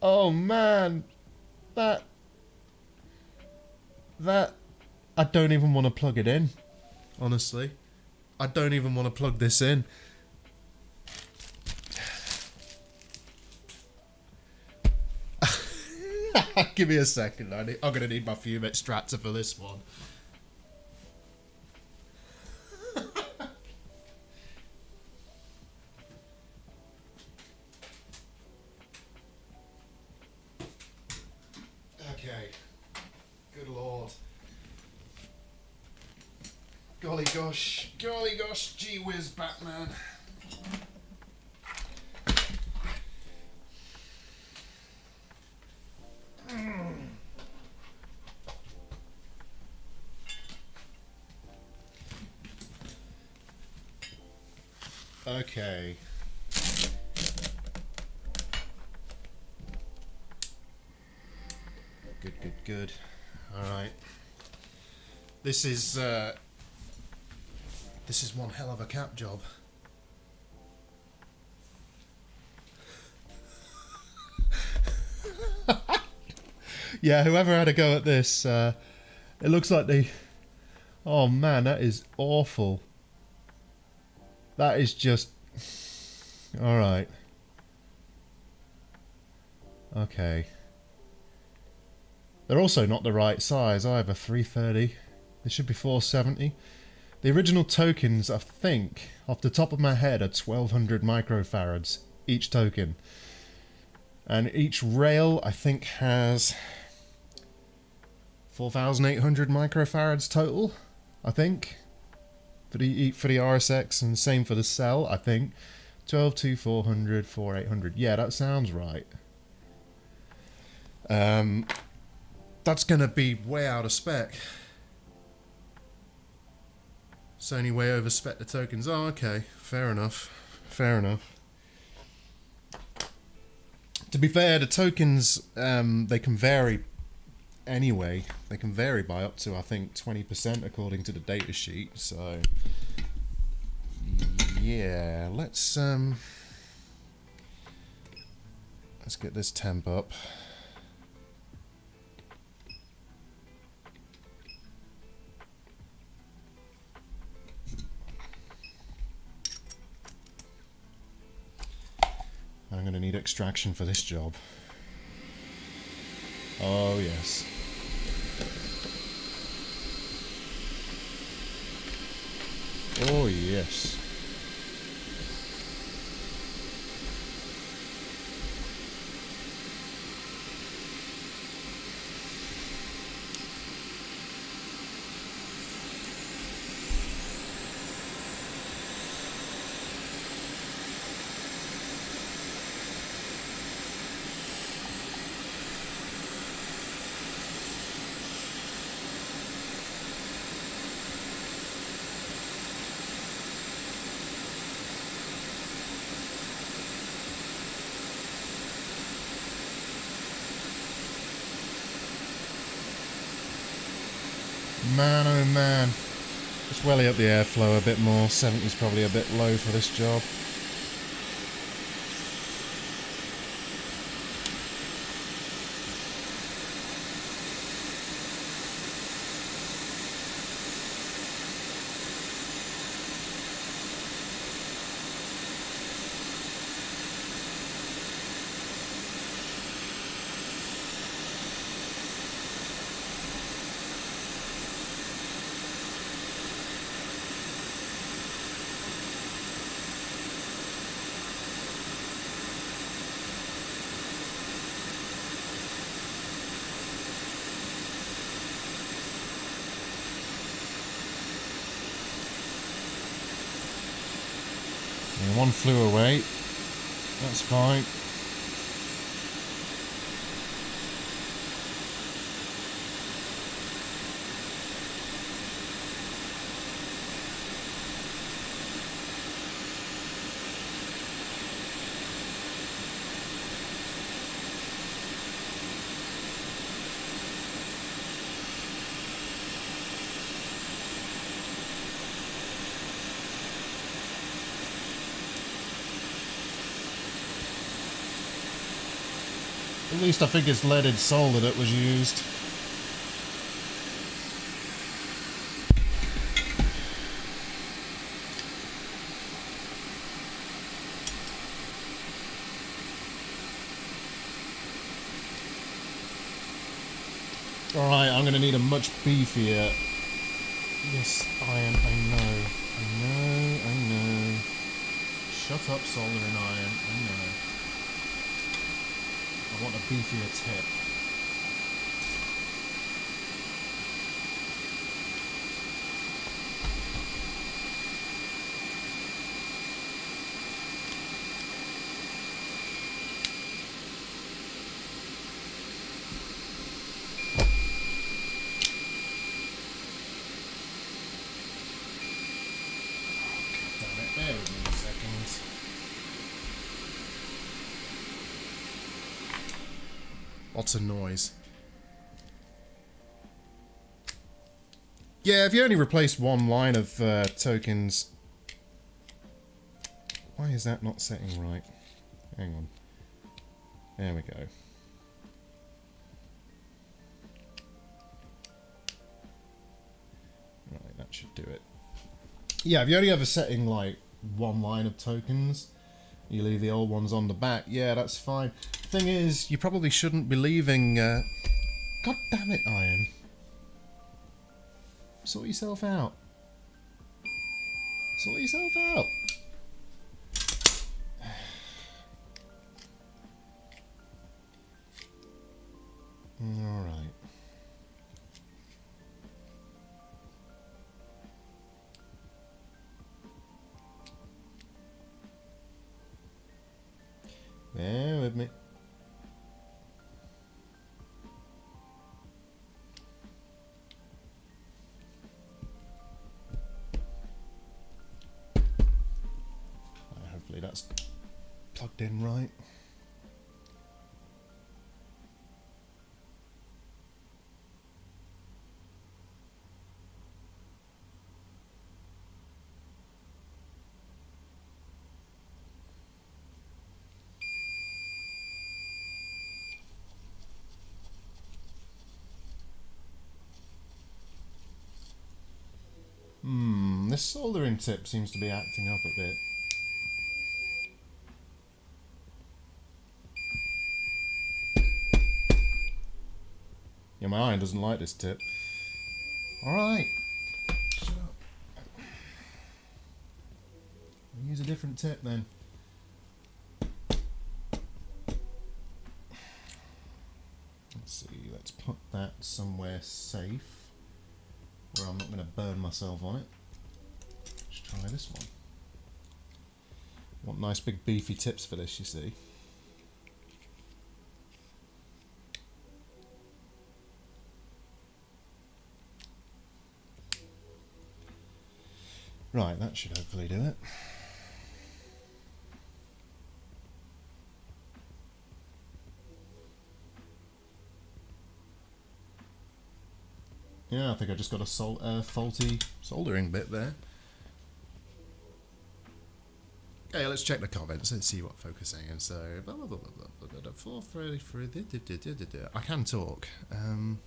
Oh man, that I don't even want to plug it in. Honestly, I don't even want to plug this in. Give me a second. I'm gonna need my fume extractor for this one. Okay. Good lord. Golly gosh, gee whiz, Batman. Okay. Good. Alright. This is one hell of a cap job. Yeah, whoever had a go at this, it looks like they... Oh man, that is awful. That is just... Alright. Okay. They're also not the right size either, 330. They should be 470. The original tokens, I think, off the top of my head, are 1200 microfarads each token. And each rail, I think, has 4800 microfarads total, I think. For the RSX, and same for the cell, I think. 12, 2, 400, 4, 800. Yeah, that sounds right. That's going to be way out of spec. Sony way over spec the tokens. Oh, okay. Fair enough. To be fair, the tokens, they can vary anyway. They can vary by up to, I think, 20% according to the data sheet. So, yeah. Let's get this temp up. I'm going to need extraction for this job. Oh, yes. Oh, yes. Man, oh man. Let's welly up the airflow a bit more. 70's probably a bit low for this job. And one flew away. That's fine. At least I think it's leaded solder that was used. Alright, I'm going to need a much beefier... Yes, iron, I know. I know. Shut up, solder and iron, I know. I want a beefier tip. Bear with me a second. Lots of noise. Yeah, if you only replace one line of tokens... Why is that not setting right? Hang on. There we go. Right, that should do it. Yeah, if you only have a setting like one line of tokens, you leave the old ones on the back, yeah, that's fine. Thing is, you probably shouldn't be leaving... God damn it, Iron. Sort yourself out. Sort yourself out. Alright. Bear with me. Hopefully that's plugged in right. This soldering tip seems to be acting up a bit. Yeah, my iron doesn't like this tip. Alright. Shut up. I'll use a different tip then. Let's see, let's put that somewhere safe where I'm not going to burn myself on it. Let's try this one. Want nice big beefy tips for this, you see. Right, that should hopefully do it. Yeah, I think I just got a faulty soldering bit there. Okay, let's check the comments and see what folk are saying. So, blah, blah, blah, blah, blah, blah, 433, I can talk. Didn't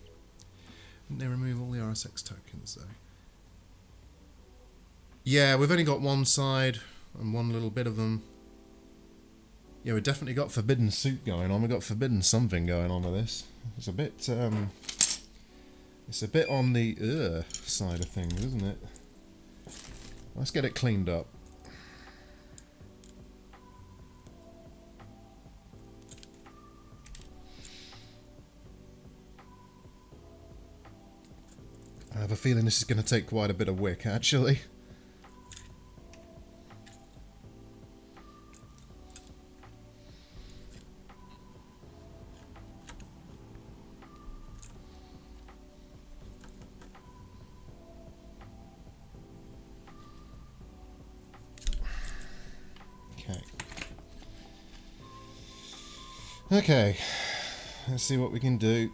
they remove all the RSX tokens though? Yeah, we've only got one side and one little bit of them. Yeah, we've definitely got forbidden soup going on. We've got forbidden something going on with this. It's a bit on the side of things, isn't it? Let's get it cleaned up. I have a feeling this is going to take quite a bit of wick, actually. Okay, let's see what we can do.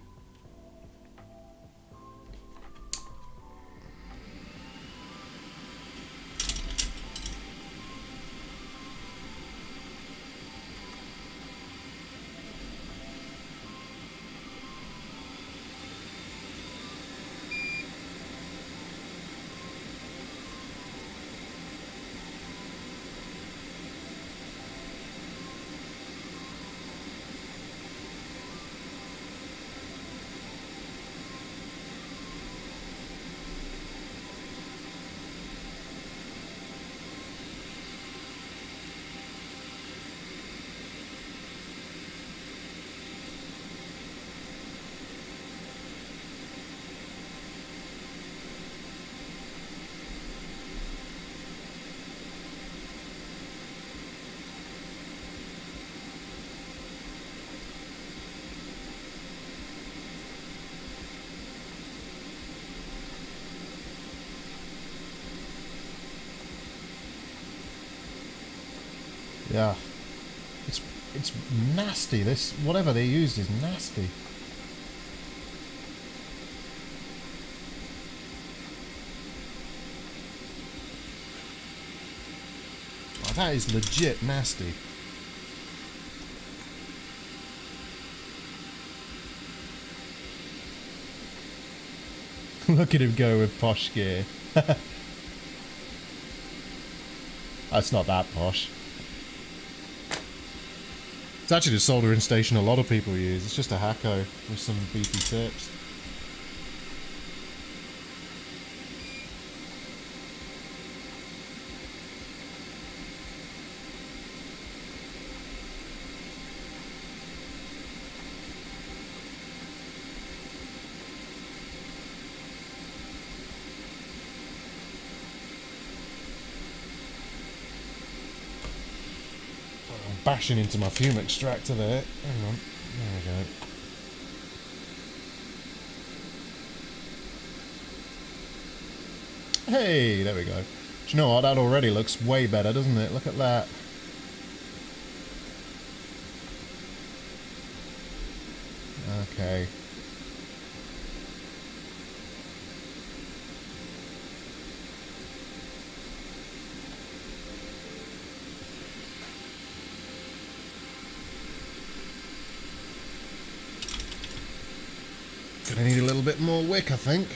Yeah. It's nasty. This, whatever they used is nasty. Oh, that is legit nasty. Look at him go with posh gear. That's not that posh. It's actually the soldering station a lot of people use. It's just a Hacko with some beefy tips. Bashing into my fume extractor there. Hang on. There we go. Hey, there we go. Do you know what? That already looks way better, doesn't it? Look at that. Okay. Gonna need a little bit more wick, I think.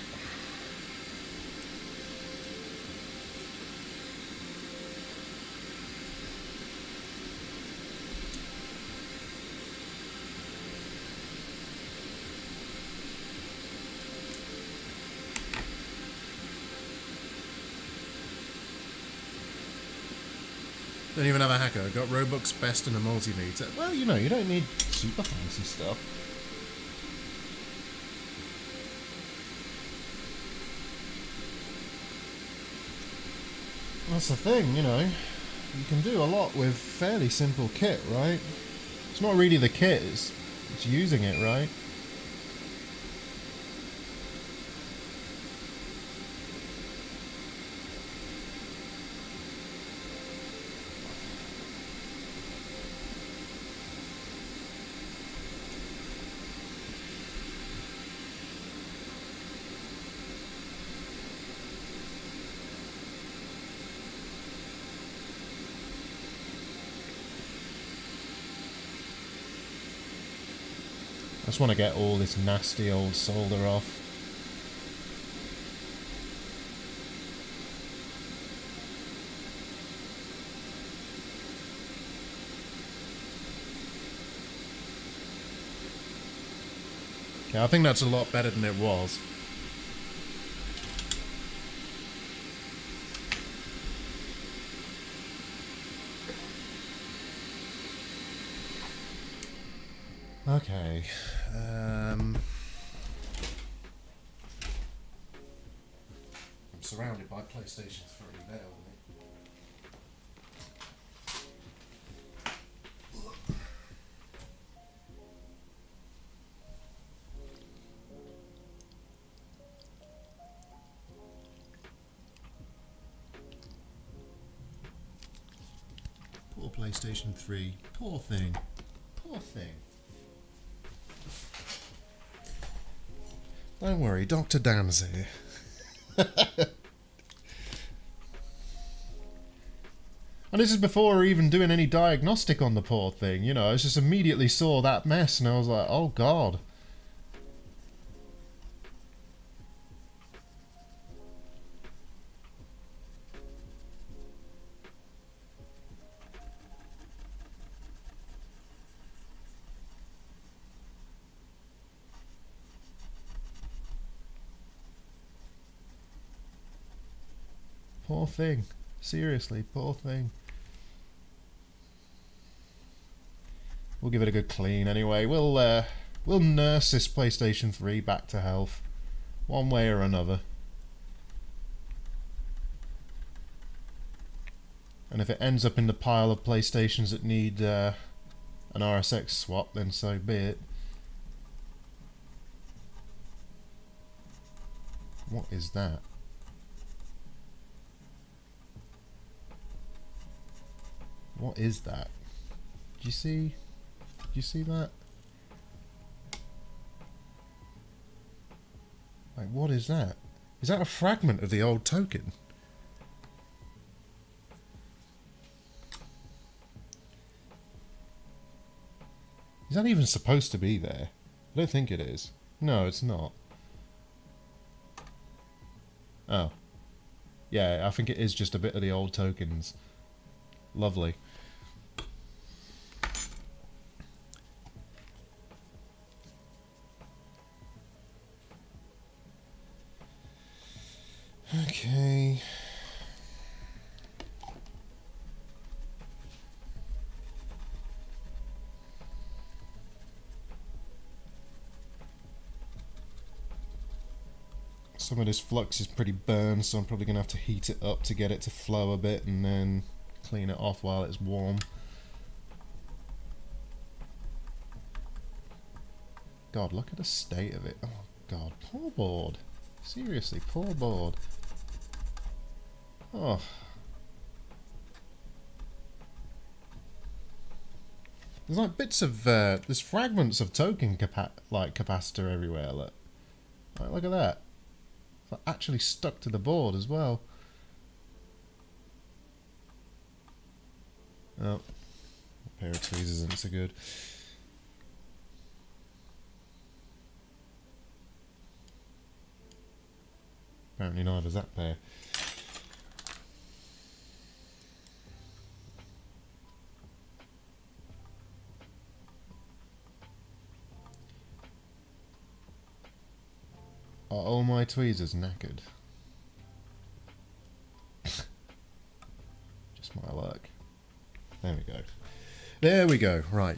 Don't even have a hacker. Got Robux best and a multimeter. Well, you know, you don't need super fancy stuff. That's the thing, you know. You can do a lot with fairly simple kit, right? It's not really the kit, it's using it, right? I just want to get all this nasty old solder off. Okay, I think that's a lot better than it was. Okay. I'm surrounded by PlayStation 3 there with me. Poor PlayStation 3. Poor thing. Poor thing. Don't worry, Dr. Dan's here. And this is before even doing any diagnostic on the poor thing, you know, I just immediately saw that mess and I was like, oh god. Poor thing. Seriously, poor thing. We'll give it a good clean anyway. We'll nurse this PlayStation 3 back to health, one way or another. And if it ends up in the pile of PlayStations that need an RSX swap, then so be it. What is that? What is that? Do you see? Do you see that? Like, what is that? Is that a fragment of the old token? Is that even supposed to be there? I don't think it is. No, it's not. Oh. Yeah, I think it is just a bit of the old tokens. Lovely. Okay. Some of this flux is pretty burned, so I'm probably going to have to heat it up to get it to flow a bit and then clean it off while it's warm. God, look at the state of it. Oh God, poor board. Seriously, poor board. Oh. There's like bits of, there's fragments of token capacitor everywhere, look. Like, look at that. It's like actually stuck to the board as well. Oh. A pair of tweezers isn't so good. Apparently neither does that pair. Are all my tweezers knackered? Just my luck. There we go. There we go. Right.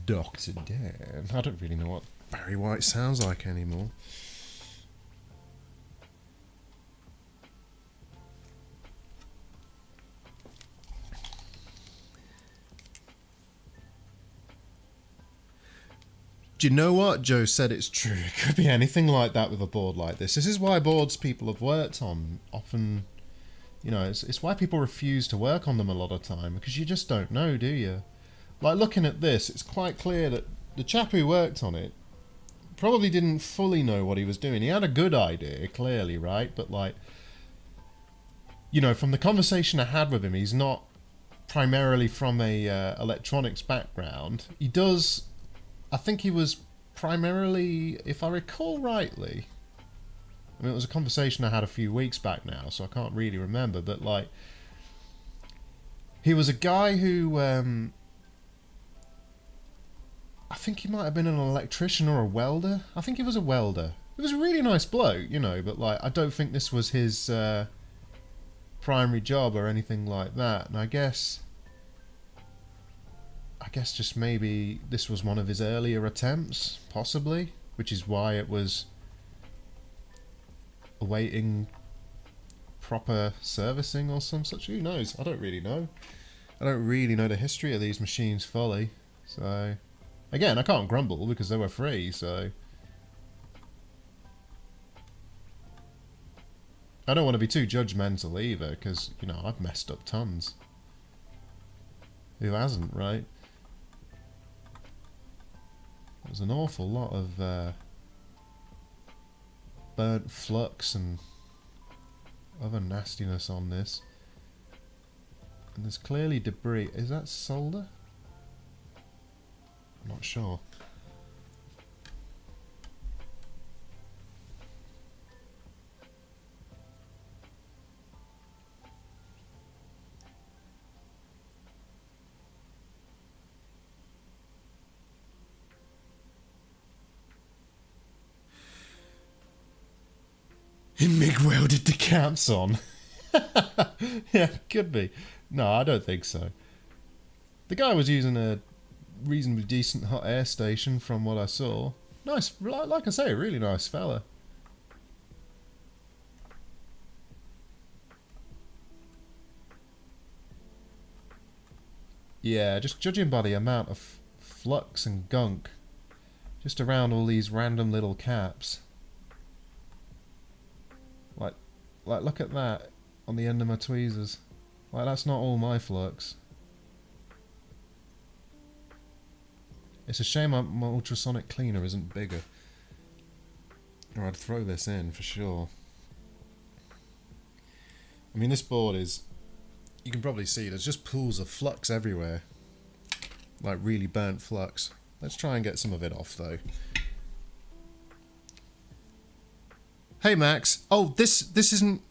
Dr. Dan. I don't really know what Barry White sounds like anymore. Do you know what? Joe said it's true. It could be anything like that with a board like this. This is why boards people have worked on often, you know, it's why people refuse to work on them a lot of time, because you just don't know, do you? Like, looking at this, it's quite clear that the chap who worked on it probably didn't fully know what he was doing. He had a good idea, clearly, right? But, like, you know, from the conversation I had with him, he's not primarily from a electronics background. He does... I think he was primarily, if I recall rightly, I mean, it was a conversation I had a few weeks back now, so I can't really remember, but, like, he was a guy who, I think he might have been an electrician or a welder. I think he was a welder. He was a really nice bloke, you know, but, like, I don't think this was his primary job or anything like that, and I guess just maybe this was one of his earlier attempts, possibly, which is why it was awaiting proper servicing or some such. Who knows? I don't really know. I don't really know the history of these machines fully. So, again, I can't grumble because they were free, so... I don't want to be too judgmental either, because, you know, I've messed up tons. Who hasn't, right? There's an awful lot of burnt flux and other nastiness on this. And there's clearly debris. Is that solder? I'm not sure. He MIG welded the caps on. Yeah, could be. No, I don't think so. The guy was using a reasonably decent hot air station from what I saw. Nice, like I say, a really nice fella. Yeah, just judging by the amount of flux and gunk just around all these random little caps. Like, look at that. on the end of my tweezers. Like, that's not all my flux. It's a shame my ultrasonic cleaner isn't bigger. Or I'd throw this in for sure. I mean, this board is... You can probably see there's just pools of flux everywhere. Like really burnt flux. Let's try and get some of it off though. Hey Max. Oh, this isn't...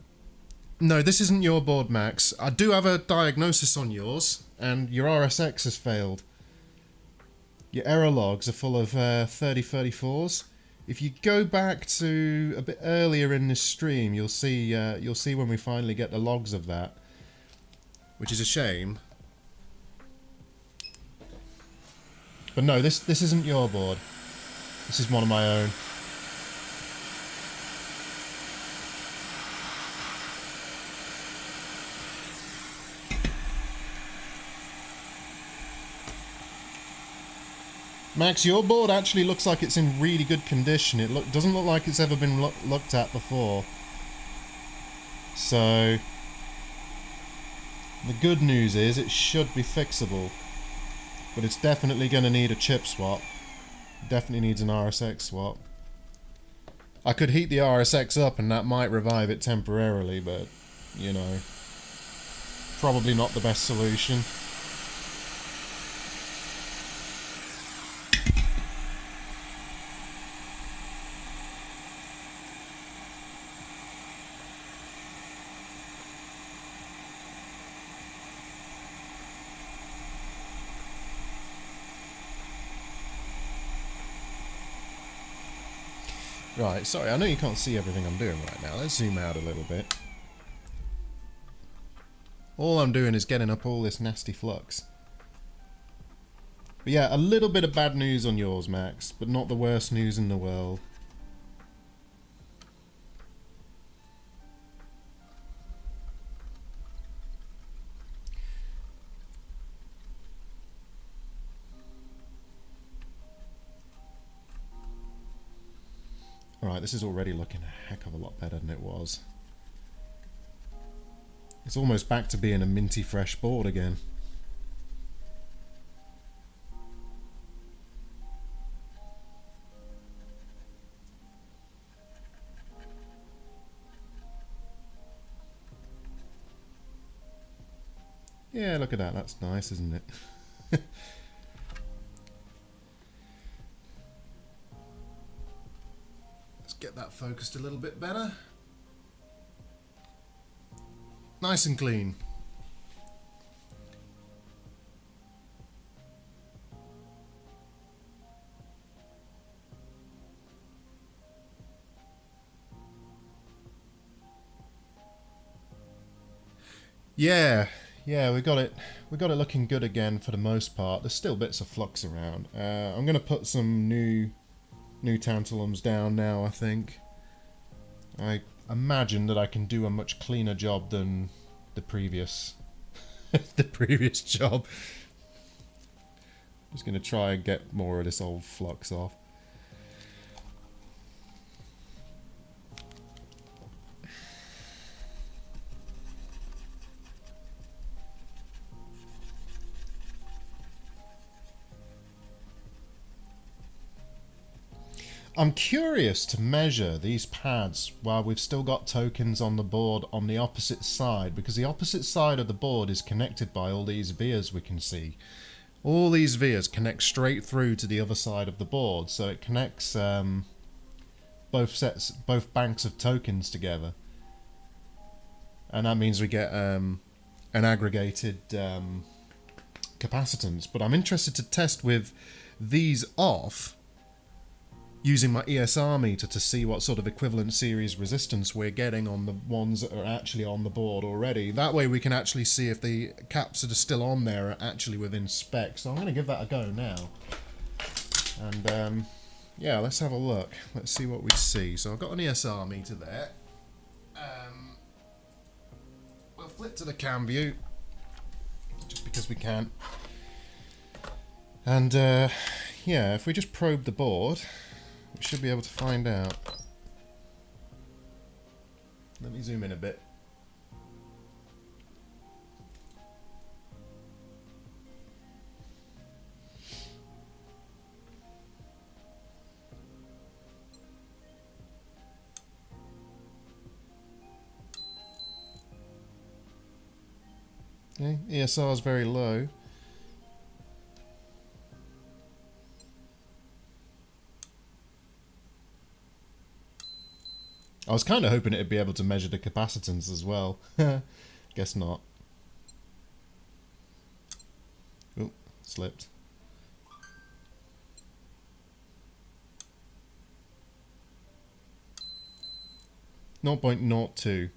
No, this isn't your board, Max. I do have a diagnosis on yours, and your RSX has failed. Your error logs are full of 3034s. If you go back to a bit earlier in this stream, you'll see when we finally get the logs of that, which is a shame. But no, this isn't your board. This is one of my own. Max, your board actually looks like it's in really good condition. It doesn't look like it's ever been looked at before. So, the good news is it should be fixable. But it's definitely going to need a chip swap. Definitely needs an RSX swap. I could heat the RSX up and that might revive it temporarily, but, you know, probably not the best solution. Right, sorry, I know you can't see everything I'm doing right now. Let's zoom out a little bit. All I'm doing is getting up all this nasty flux. But yeah, a little bit of bad news on yours, Max, but not the worst news in the world. Alright, this is already looking a heck of a lot better than it was. It's almost back to being a minty fresh board again. Yeah, look at that, that's nice, isn't it? Get that focused a little bit better. Nice and clean. Yeah, we got it looking good again for the most part. There's still bits of flux around. I'm gonna put some new tantalums down now, I think. I imagine that I can do a much cleaner job than the previous the previous job. Just gonna try and get more of this old flux off. I'm curious to measure these pads while we've still got tokens on the board on the opposite side, because the opposite side of the board is connected by all these vias we can see. All these vias connect straight through to the other side of the board, so it connects both banks of tokens together. And that means we get an aggregated capacitance. But I'm interested to test with these off, using my ESR meter to see what sort of equivalent series resistance we're getting on the ones that are actually on the board already. That way we can actually see if the caps that are still on there are actually within spec. So I'm going to give that a go now. And yeah, let's have a look. Let's see what we see. So I've got an ESR meter there. We'll flip to the cam view, just because we can. And yeah, if we just probe the board, we should be able to find out. Let me zoom in a bit. Okay, ESR is very low. I was kind of hoping it'd be able to measure the capacitance as well. Guess not. Oh, slipped. Zero point zero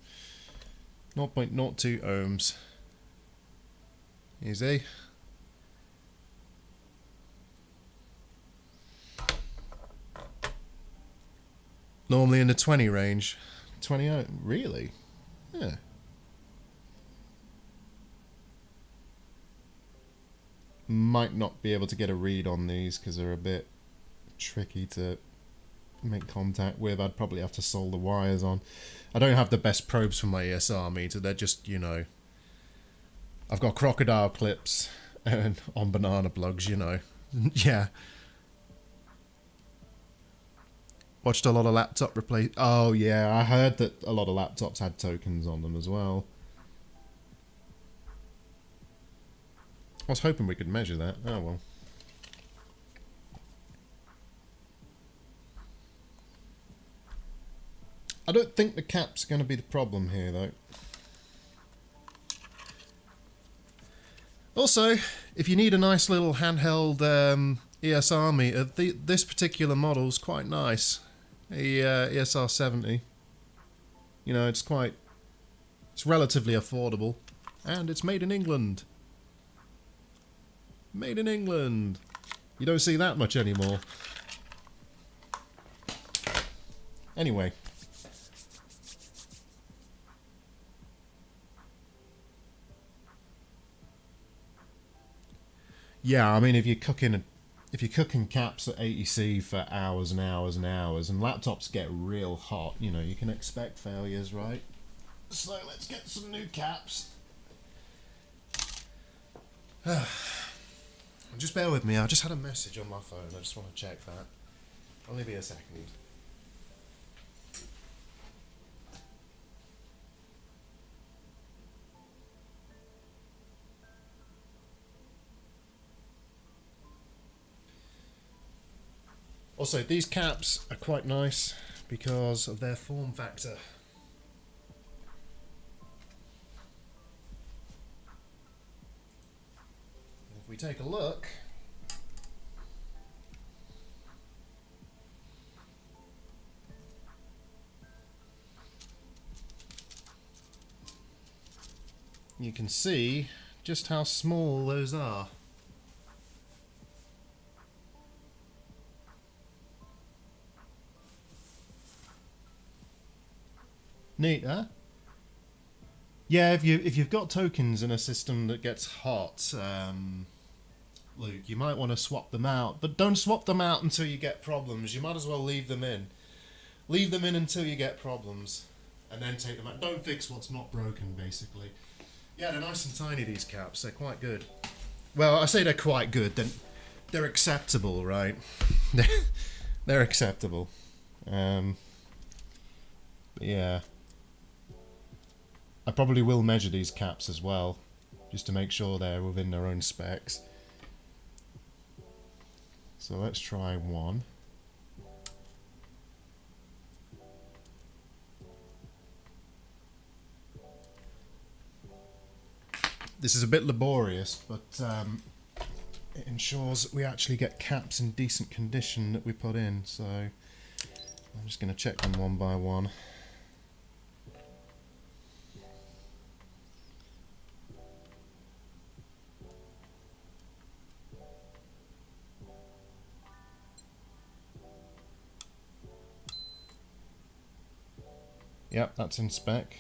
0.02 ohms. Easy. Normally in the 20 range. 20 ohm, really? Yeah. Might not be able to get a read on these because they're a bit tricky to make contact with. I'd probably have to solder wires on. I don't have the best probes for my ESR meter. They're just, you know, I've got crocodile clips and on banana plugs, you know. Yeah. Watched a lot of laptop replace. Oh yeah, I heard that a lot of laptops had tokens on them as well. I was hoping we could measure that. Oh well. I don't think the cap's going to be the problem here though. Also, if you need a nice little handheld ESR meter, this particular model is quite nice. The ESR 70. You know, it's relatively affordable, and it's made in England. Made in England. You don't see that much anymore. Anyway. Yeah, I mean, if you're cooking caps at 80C for hours and hours and hours, and laptops get real hot, you know, you can expect failures, right? So let's get some new caps. Just bear with me, I just had a message on my phone, I just want to check that. Only be a second. Also, these caps are quite nice because of their form factor. If we take a look, you can see just how small those are. Neat, huh? Yeah, if you've got tokens in a system that gets hot, Luke, you might want to swap them out. But don't swap them out until you get problems. You might as well leave them in. Leave them in until you get problems, and then take them out. Don't fix what's not broken, basically. Yeah, they're nice and tiny, these caps. They're quite good. Well, I say they're quite good. They're acceptable, right? They're acceptable. Yeah. I probably will measure these caps as well, just to make sure they're within their own specs. So let's try one. This is a bit laborious, but it ensures that we actually get caps in decent condition that we put in. So I'm just going to check them one by one. Yep, that's in spec.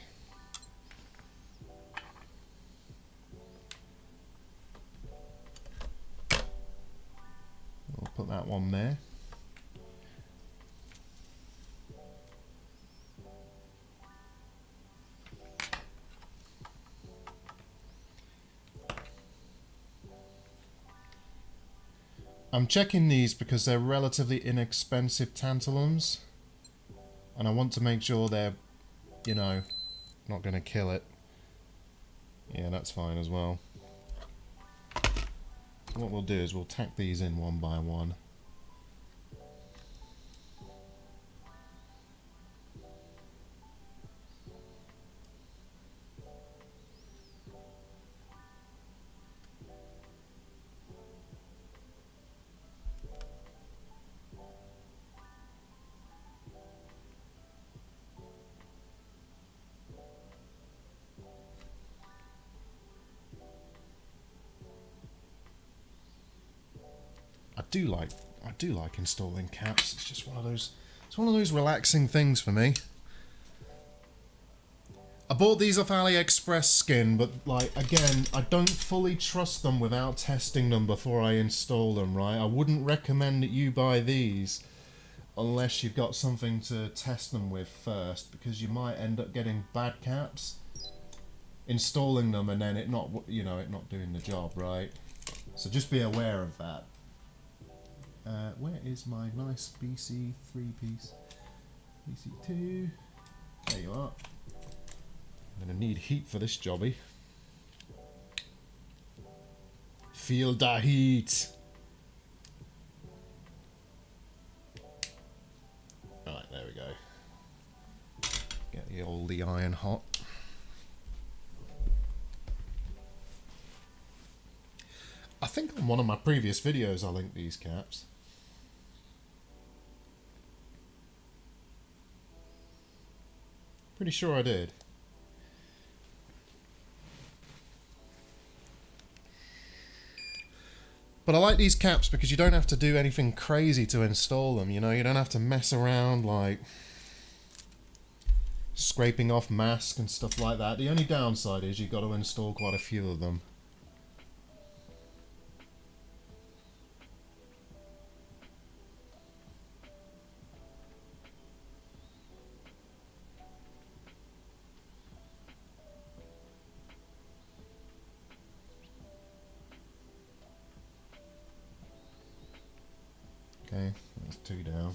We'll put that one there. I'm checking these because they're relatively inexpensive tantalums, and I want to make sure they're, you know, not going to kill it. Yeah, that's fine as well. So what we'll do is we'll tack these in one by one. I do like installing caps. It's just one of those relaxing things for me. I bought these off AliExpress Skin, but like again, I don't fully trust them without testing them before I install them, right? I wouldn't recommend that you buy these unless you've got something to test them with first, because you might end up getting bad caps, installing them and then it not doing the job, right? So just be aware of that. Where is my nice BC3 piece? BC2. There you are. I'm gonna need heat for this jobby. Feel the heat. Right, there we go. Get the oldie iron hot. I think on one of my previous videos I linked these caps. Pretty sure I did. But I like these caps because you don't have to do anything crazy to install them, you know? You don't have to mess around like scraping off mask and stuff like that. The only downside is you've got to install quite a few of them. Okay, that's 2 down.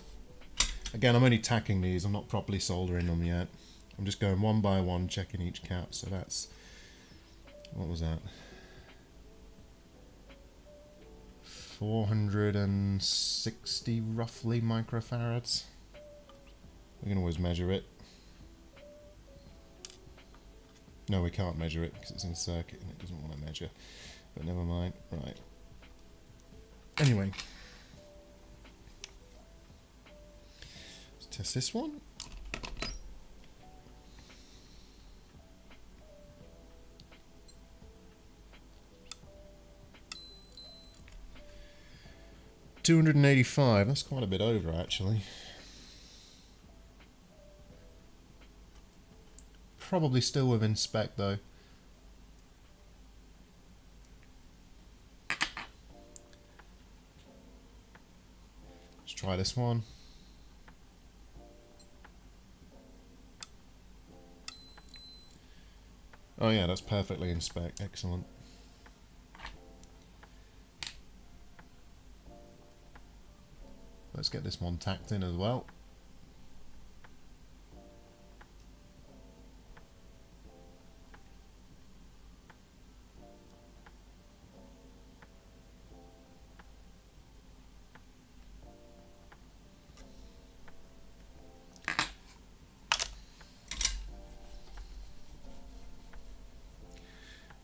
Again, I'm only tacking these, I'm not properly soldering them yet. I'm just going one by one, checking each cap, so that's... what was that? 460 roughly microfarads. We can always measure it. No, we can't measure it because it's in a circuit and it doesn't want to measure. But never mind. Right. Anyway. Let's test this one. $285. That's quite a bit over, actually. Probably still within spec, though. Let's try this one. Oh yeah, that's perfectly in spec. Excellent. Let's get this one tacked in as well.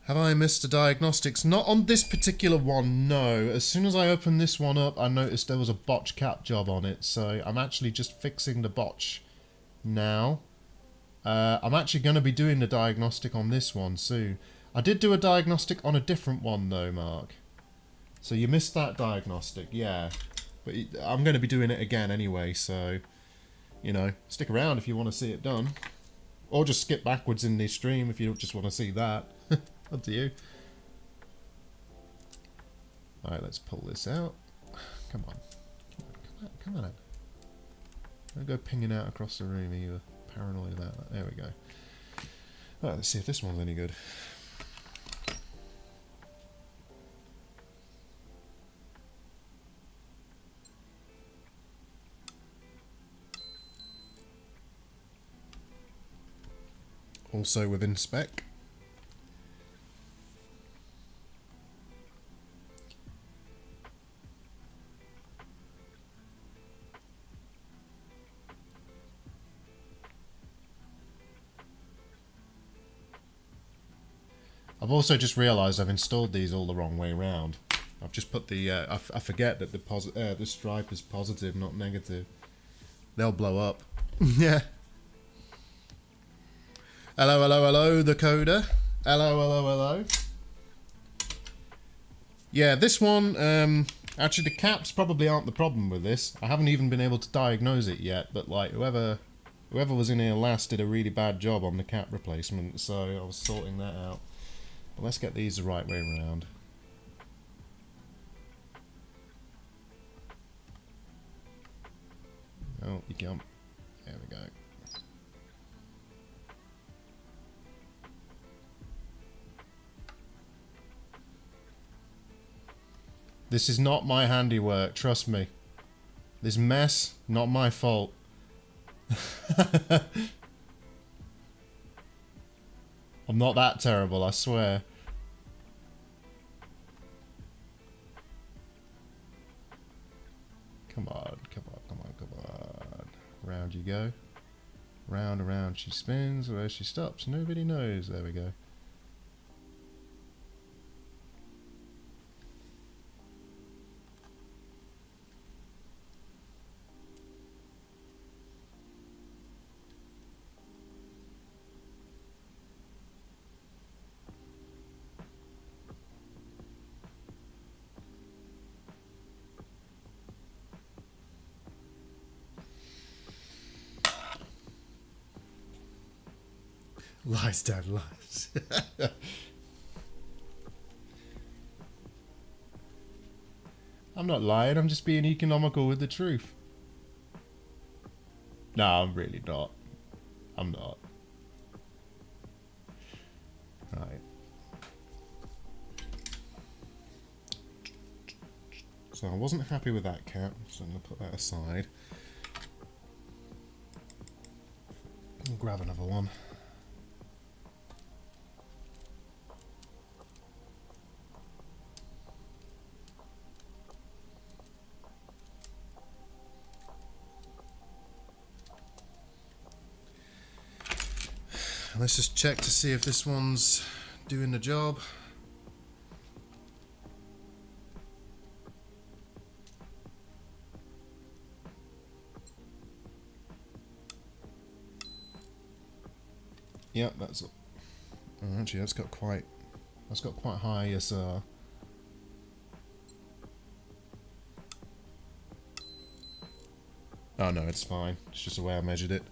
Have I missed a diagnostics? Not on this particular one, no. As soon as I opened this one up, I noticed there was a botch cap job on it, so I'm actually just fixing the botch now. I'm actually going to be doing the diagnostic on this one soon. I did do a diagnostic on a different one though, Mark. So you missed that diagnostic, yeah. But I'm going to be doing it again anyway, so, you know, stick around if you want to see it done. Or just skip backwards in the stream if you just want to see that. Up to you. Alright, let's pull this out. Come on. Come on. Don't go pinging out across the room. Are you paranoid about that? There we go. Alright, let's see if this one's any good. Also within spec. I've also just realised I've installed these all the wrong way round. I've just put the... I forget that the stripe is positive, not negative. They'll blow up. Yeah. Hello, hello, hello, the coder. Hello, hello, hello. Yeah, this one... actually, the caps probably aren't the problem with this. I haven't even been able to diagnose it yet, but like whoever was in here last did a really bad job on the cap replacement, so I was sorting that out. But let's get these the right way around. Oh, you can't. There we go. This is not my handiwork, trust me. This mess, not my fault. I'm not that terrible, I swear. Come on, come on, come on, come on. Round you go. Round and round she spins, where she stops, nobody knows. There we go. Lies, Dad, lies. I'm not lying, I'm just being economical with the truth. No, I'm really not. I'm not. Right. So I wasn't happy with that cap, so I'm going to put that aside. I'll grab another one. Let's just check to see if this one's doing the job. Yep, that's... Oh, actually, that's got quite high SR. Oh no, it's fine. It's just the way I measured it.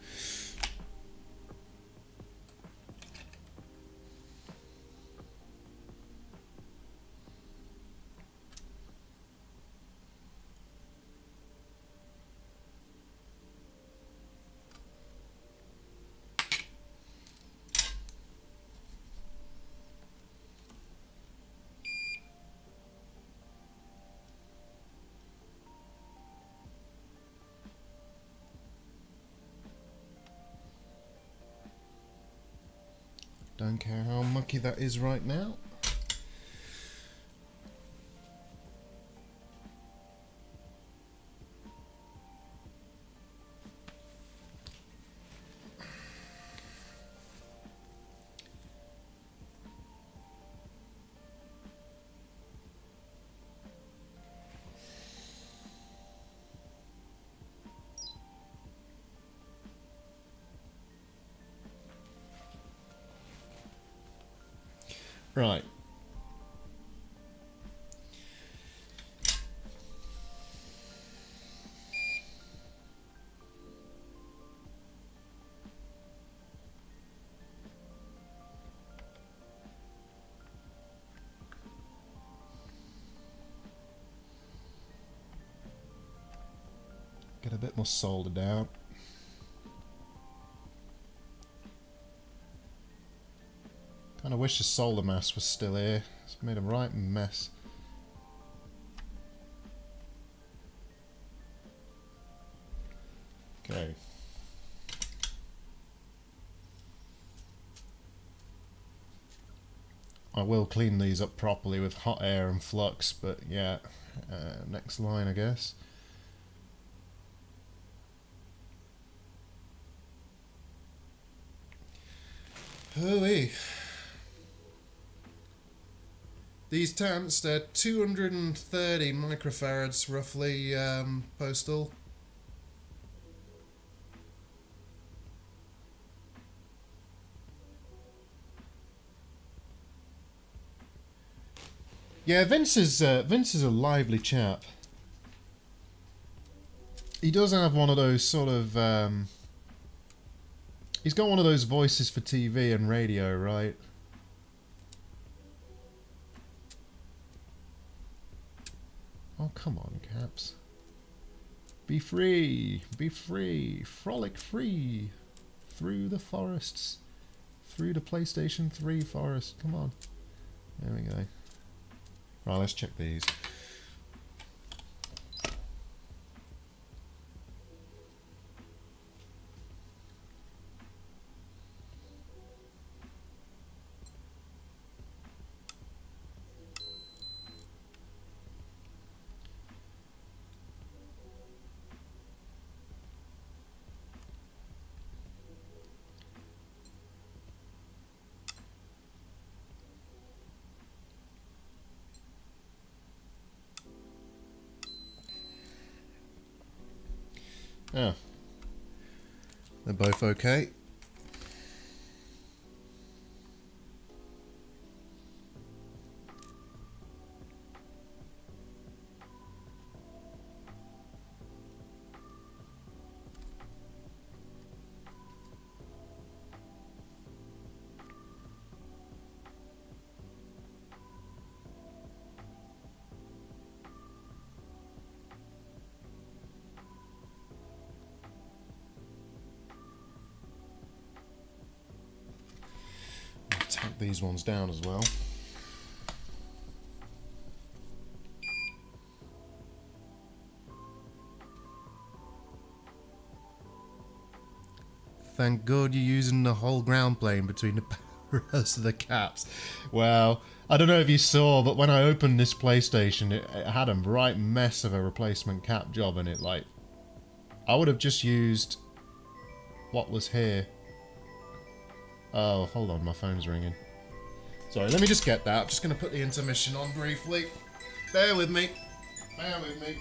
Don't care how mucky that is right now. Right. Get a bit more soldered out. Kinda wish the solder mask was still here. It's made a right mess. Okay. I will clean these up properly with hot air and flux, but yeah, next line I guess. Hooey. These tanks, they're 230 microfarads roughly, postal. Yeah, Vince is a lively chap. He does have one of those sort of he's got one of those voices for TV and radio, right? Oh, come on, Caps. Be free, frolic free, through the forests, through the PlayStation 3 forest. Come on. There we go. Right, let's check these. Yeah. They're both okay. Take these ones down as well. Thank God you're using the whole ground plane between the rest of the caps. Well, I don't know if you saw, but when I opened this PlayStation, it had a right mess of a replacement cap job in it. Like, I would have just used what was here. Oh, hold on, my phone's ringing. Sorry, let me just get that. I'm just going to put the intermission on briefly. Bear with me. Bear with me.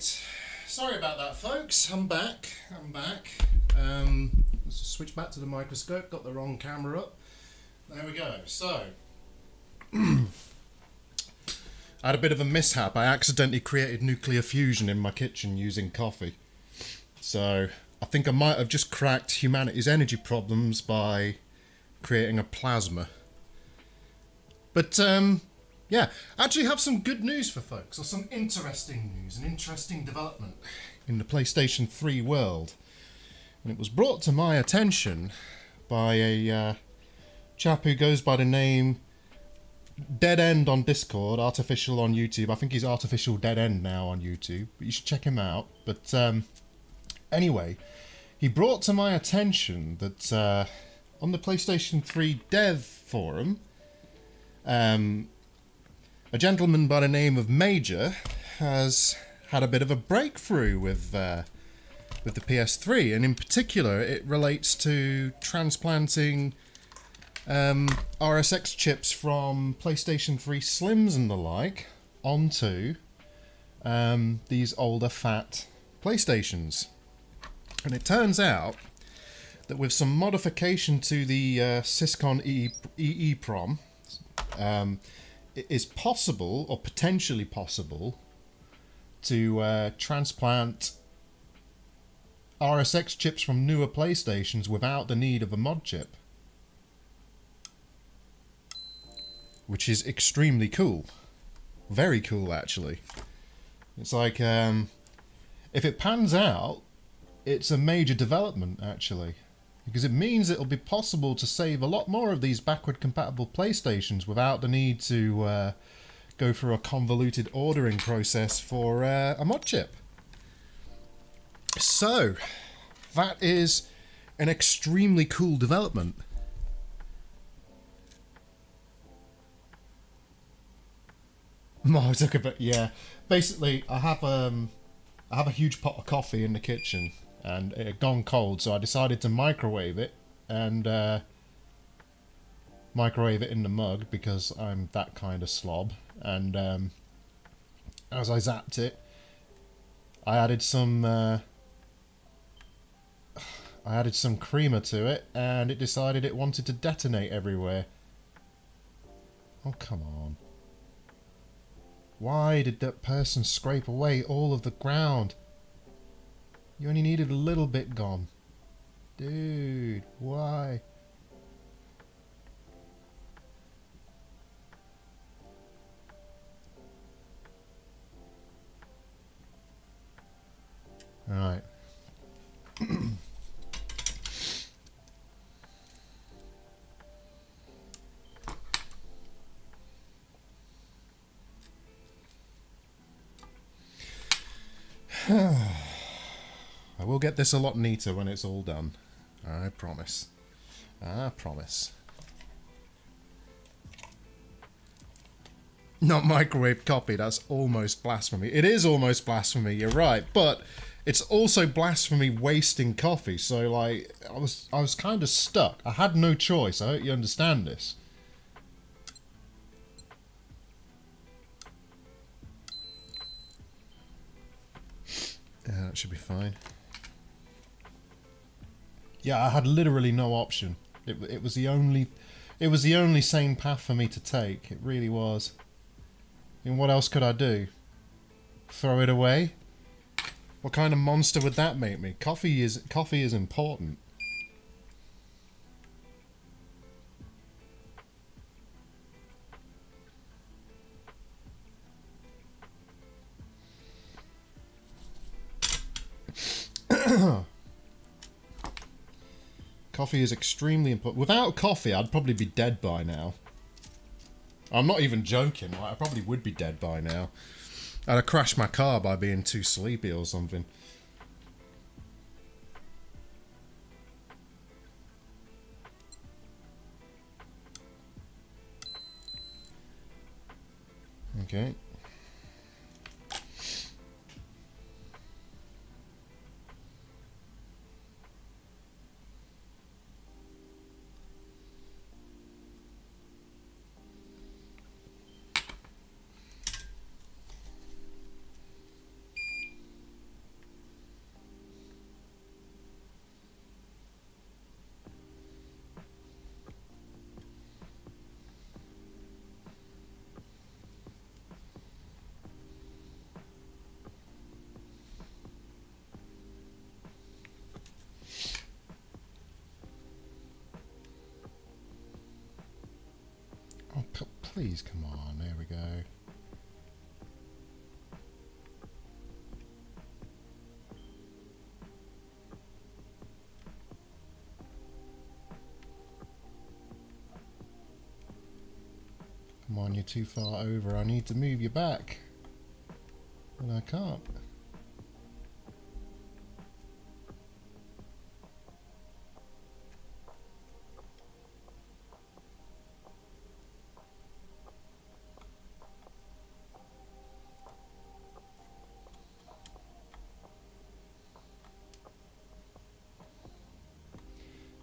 Right, sorry about that, folks. I'm back. Let's just switch back to the microscope. Got the wrong camera up. There we go. So, I had a bit of a mishap. I accidentally created nuclear fusion in my kitchen using coffee. So, I think I might have just cracked humanity's energy problems by creating a plasma. But, yeah, I actually have some good news for folks, or some interesting news, an interesting development in the PlayStation 3 world. And it was brought to my attention by a chap who goes by the name Dead End on Discord, Artificial on YouTube. I think he's Artificial Dead End now on YouTube, but you should check him out. But anyway, he brought to my attention that on the PlayStation 3 dev forum, a gentleman by the name of Major has had a bit of a breakthrough with the PS3, and in particular it relates to transplanting RSX chips from PlayStation 3 Slims and the like onto these older fat PlayStations. And it turns out that with some modification to the SYSCON EEPROM, it is possible, or potentially possible, to transplant RSX chips from newer PlayStations without the need of a mod chip. Which is extremely cool. Very cool, actually. It's like, if it pans out, it's a major development, actually. Because it means it'll be possible to save a lot more of these backward compatible PlayStations without the need to go through a convoluted ordering process for a mod chip. So, that is an extremely cool development. Oh, took a bit, yeah. Basically, I have a huge pot of coffee in the kitchen, and it had gone cold, so I decided to microwave it, and microwave it in the mug because I'm that kind of slob. And as I zapped it, I added some creamer to it, and it decided it wanted to detonate everywhere. Oh, come on. Why did that person scrape away all of the ground? You only needed a little bit gone. Dude, why? Alright. I will get this a lot neater when it's all done. I promise. I promise. Not microwave copy, that's almost blasphemy. It is almost blasphemy, you're right, but it's also blasphemy wasting coffee, so like, I was kind of stuck. I had no choice, I hope you understand this. Yeah, that should be fine. Yeah, I had literally no option. It was the only sane path for me to take. It really was. And what else could I do? Throw it away? What kind of monster would that make me? Coffee is important. Coffee is extremely important. Without coffee, I'd probably be dead by now. I'm not even joking. Like, I probably would be dead by now. I'd have crashed my car by being too sleepy or something. Okay. Please, come on. There we go. Come on, you're too far over. I need to move you back. And I can't.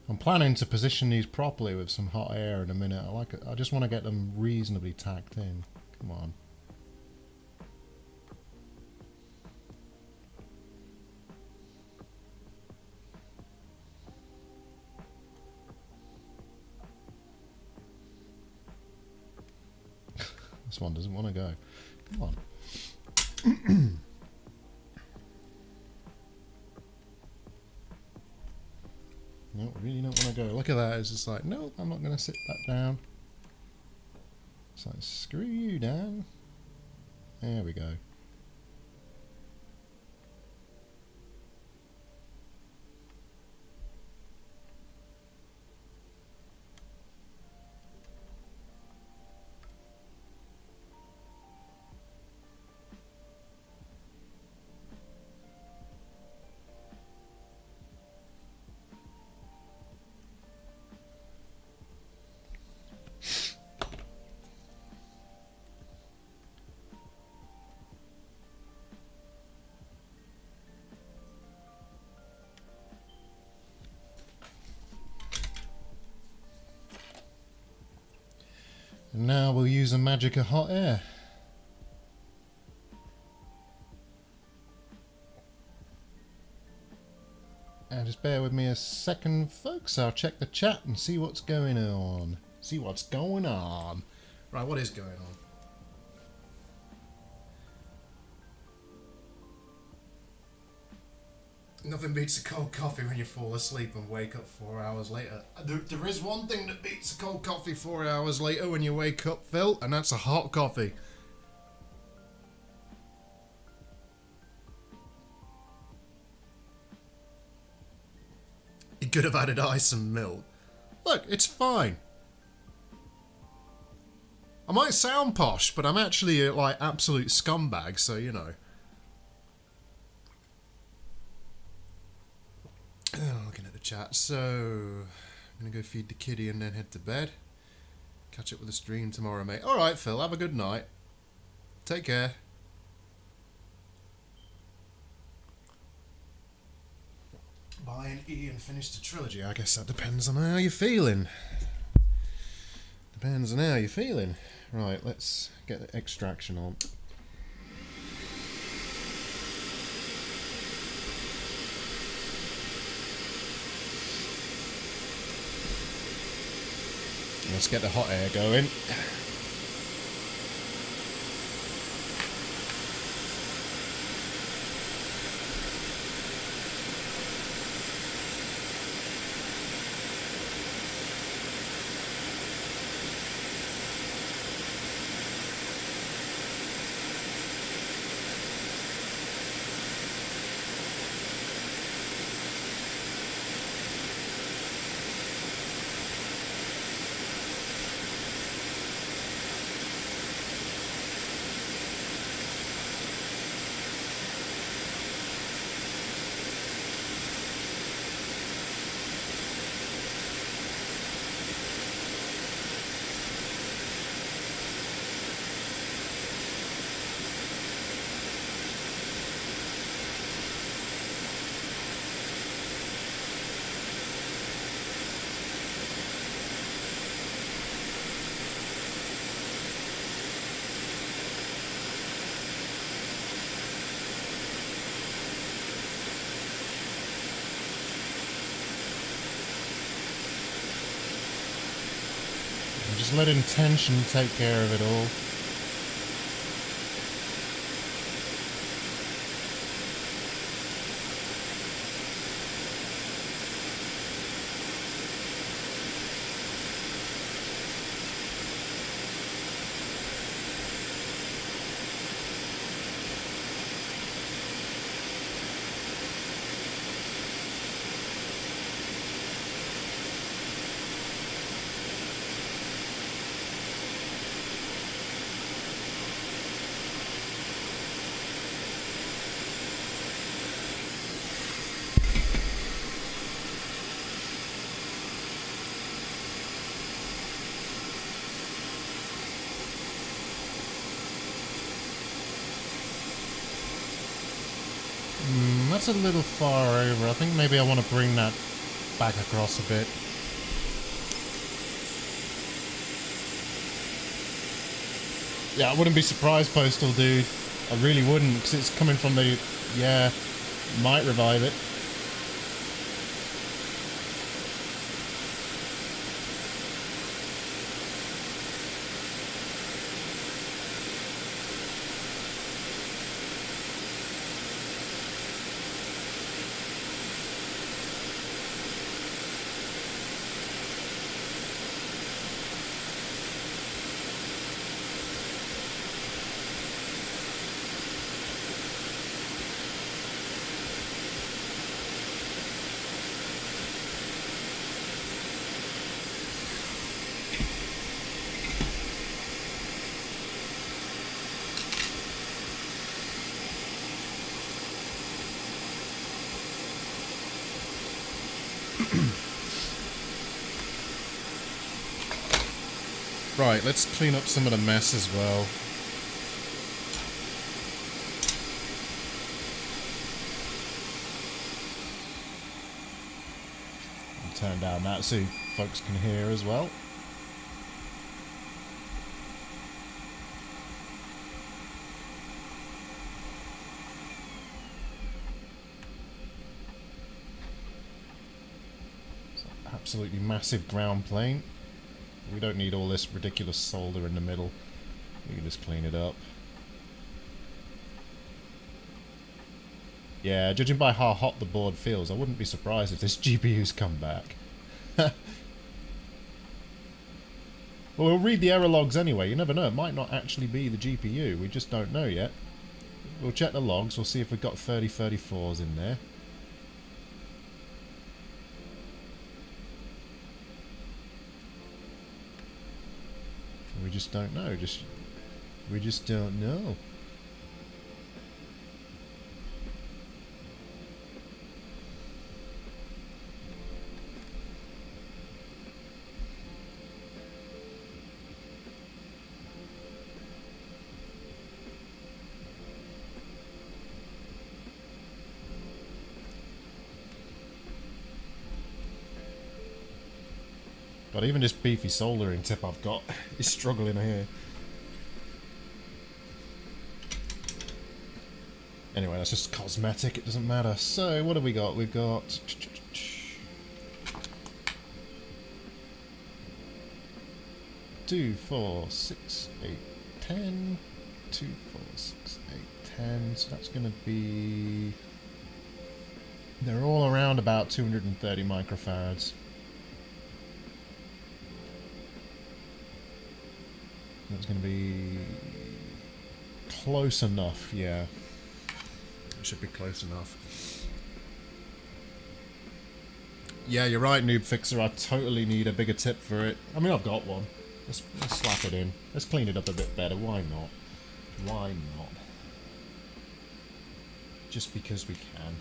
I'm planning to position these properly with some hot air in a minute. I just want to get them reasonably tacked in. Come on. This one doesn't want to go. Come on. No, really don't want to go. Look at that. It's just like, no, I'm not going to sit back down. It's like, screw you, Dan. There we go. And now we'll use the magic of hot air. And just bear with me a second, folks. I'll check the chat and see what's going on. See what's going on. Right, what is going on? Nothing beats a cold coffee when you fall asleep and wake up 4 hours later. There is one thing that beats a cold coffee 4 hours later when you wake up, Phil, and that's a hot coffee. You could have added ice and milk. Look, it's fine. I might sound posh, but I'm actually a, like, absolute scumbag, so you know. Looking at the chat, so I'm gonna go feed the kitty and then head to bed. Catch up with the stream tomorrow, mate. Alright, Phil, have a good night. Take care. Buy an E and finish the trilogy. I guess that depends on how you're feeling. Depends on how you're feeling. Right, let's get the extraction on. Let's get the hot air going. Just let intention take care of it all. That's a little far over. I think maybe I want to bring that back across a bit. Yeah, I wouldn't be surprised, Postal Dude. I really wouldn't, because it's coming from the... Yeah, might revive it. Right, let's clean up some of the mess as well. And turn down that so folks can hear as well. Absolutely massive ground plane. We don't need all this ridiculous solder in the middle. We can just clean it up. Yeah, judging by how hot the board feels, I wouldn't be surprised if this GPU's come back. Well, we'll read the error logs anyway. You never know. It might not actually be the GPU. We just don't know yet. We'll check the logs. We'll see if we've got 3034s in there. We just don't know. We just don't know. But even this beefy soldering tip I've got is struggling here. Anyway, that's just cosmetic, it doesn't matter. So, what have we got? We've got... 2, 4, 6, 8, 10. 2, 4, 6, 8, 10. So that's going to be... They're all around about 230 microfarads. That's going to be close enough, yeah. It should be close enough. Yeah, you're right, Noob Fixer. I totally need a bigger tip for it. I mean, I've got one. Let's slap it in. Let's clean it up a bit better. Why not? Why not? Just because we can.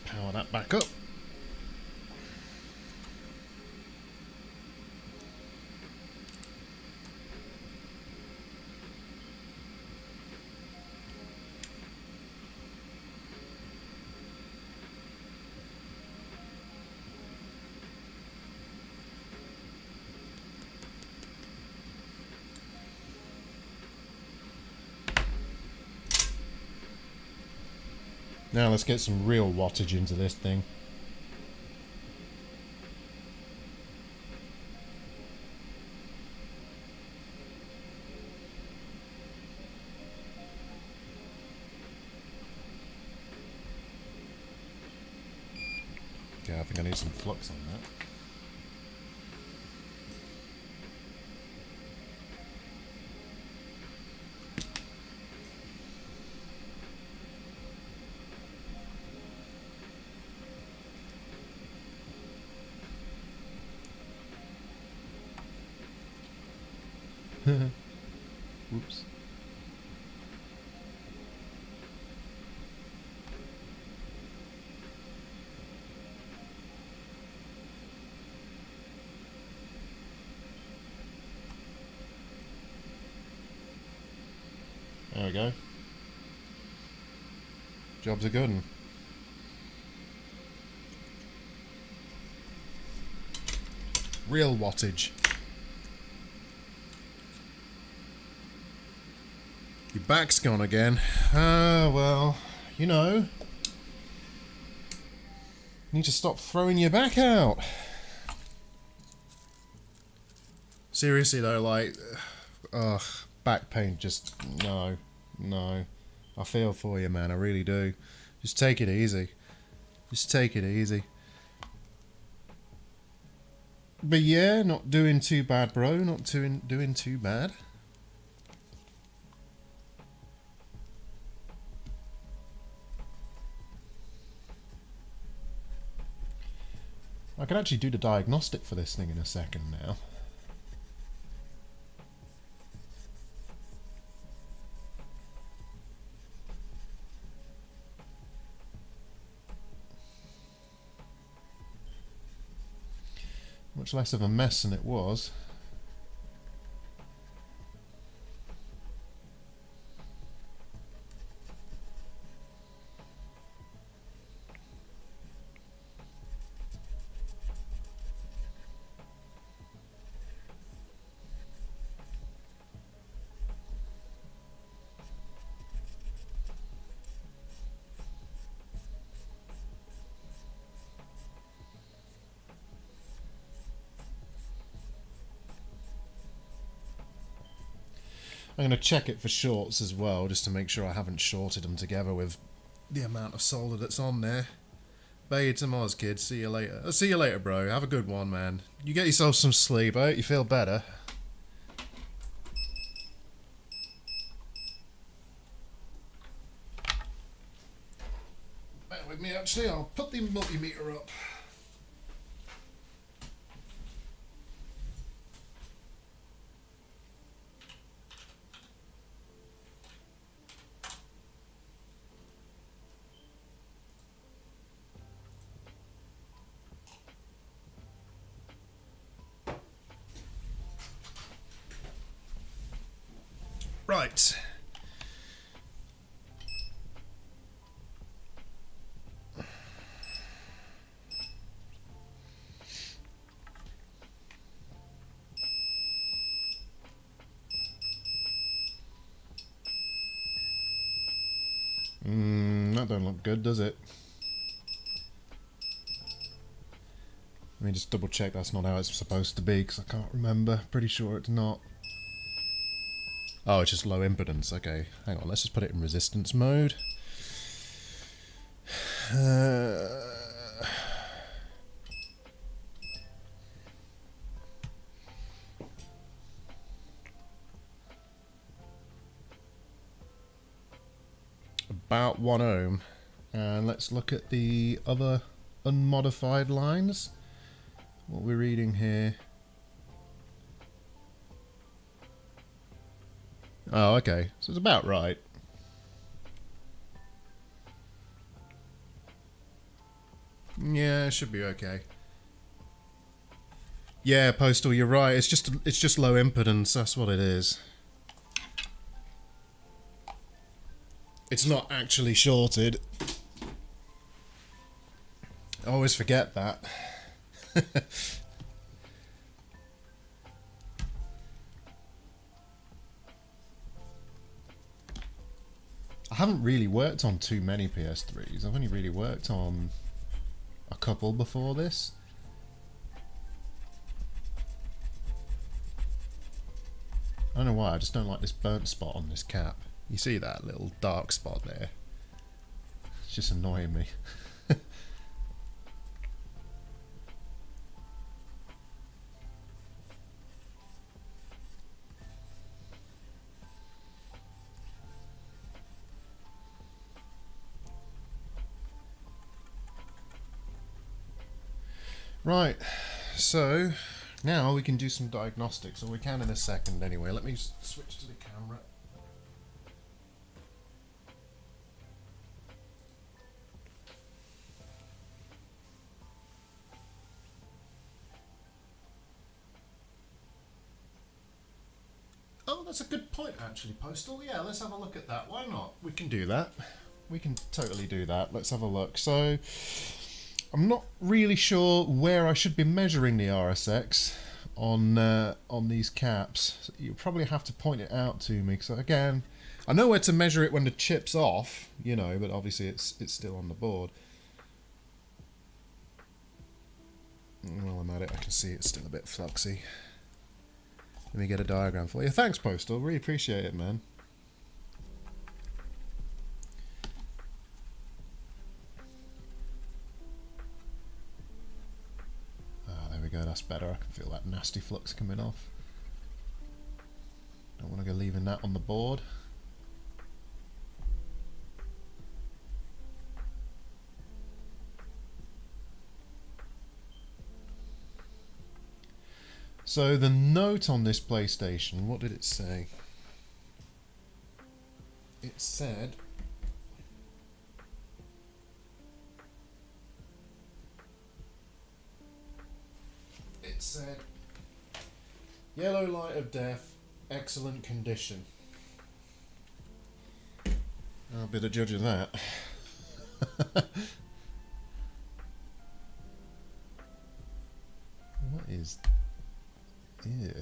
Power that back up. Now let's get some real wattage into this thing. Okay, I think I need some flux on that. Whoops. There we go. Job's a good one. Real wattage. Your back's gone again. Well, you know. Need to stop throwing your back out. Seriously though, like, ugh, back pain just, no. I feel for you, man, I really do. Just take it easy. Just take it easy. But yeah, not doing too bad, bro. Not doing too bad. I can actually do the diagnostic for this thing in a second now. Much less of a mess than it was. I'm going to check it for shorts as well, just to make sure I haven't shorted them together with the amount of solder that's on there. Bay to Moz, kid. See you later. I'll see you later, bro. Have a good one, man. You get yourself some sleep. I hope you feel better. Bear with me, actually. I'll put the multimeter up. Right. That don't look good, does it? Let me just double check that's not how it's supposed to be, because I can't remember. Pretty sure it's not. Oh, it's just low impedance. Okay, hang on. Let's just put it in resistance mode. About 1 ohm. And let's look at the other unmodified lines. What we're reading here. Oh, okay. So it's about right. Yeah, it should be okay. Yeah, Postal, you're right. It's just low impedance. That's what it is. It's not actually shorted. I always forget that. I haven't really worked on too many PS3s. I've only really worked on a couple before this. I don't know why, I just don't like this burnt spot on this cap. You see that little dark spot there? It's just annoying me. Right, so Now we can do some diagnostics, or we can in a second anyway. Let me switch to the camera. Oh, that's a good point actually, Postal. Yeah, let's have a look at that. Why not? We can do that. We can totally do that. Let's have a look. So, I'm not really sure where I should be measuring the RSX on these caps. So you'll probably have to point it out to me, because again, I know where to measure it when the chip's off, you know, but obviously it's still on the board. While I'm at it, I can see it's still a bit fluxy. Let me get a diagram for you. Thanks, Postal. Really appreciate it, man. There we go, that's better. I can feel that nasty flux coming off. Don't want to go leaving that on the board. So the note on this PlayStation, what did it say? It said... It said, yellow light of death, excellent condition. I'll be the judge of that. What is... Ew.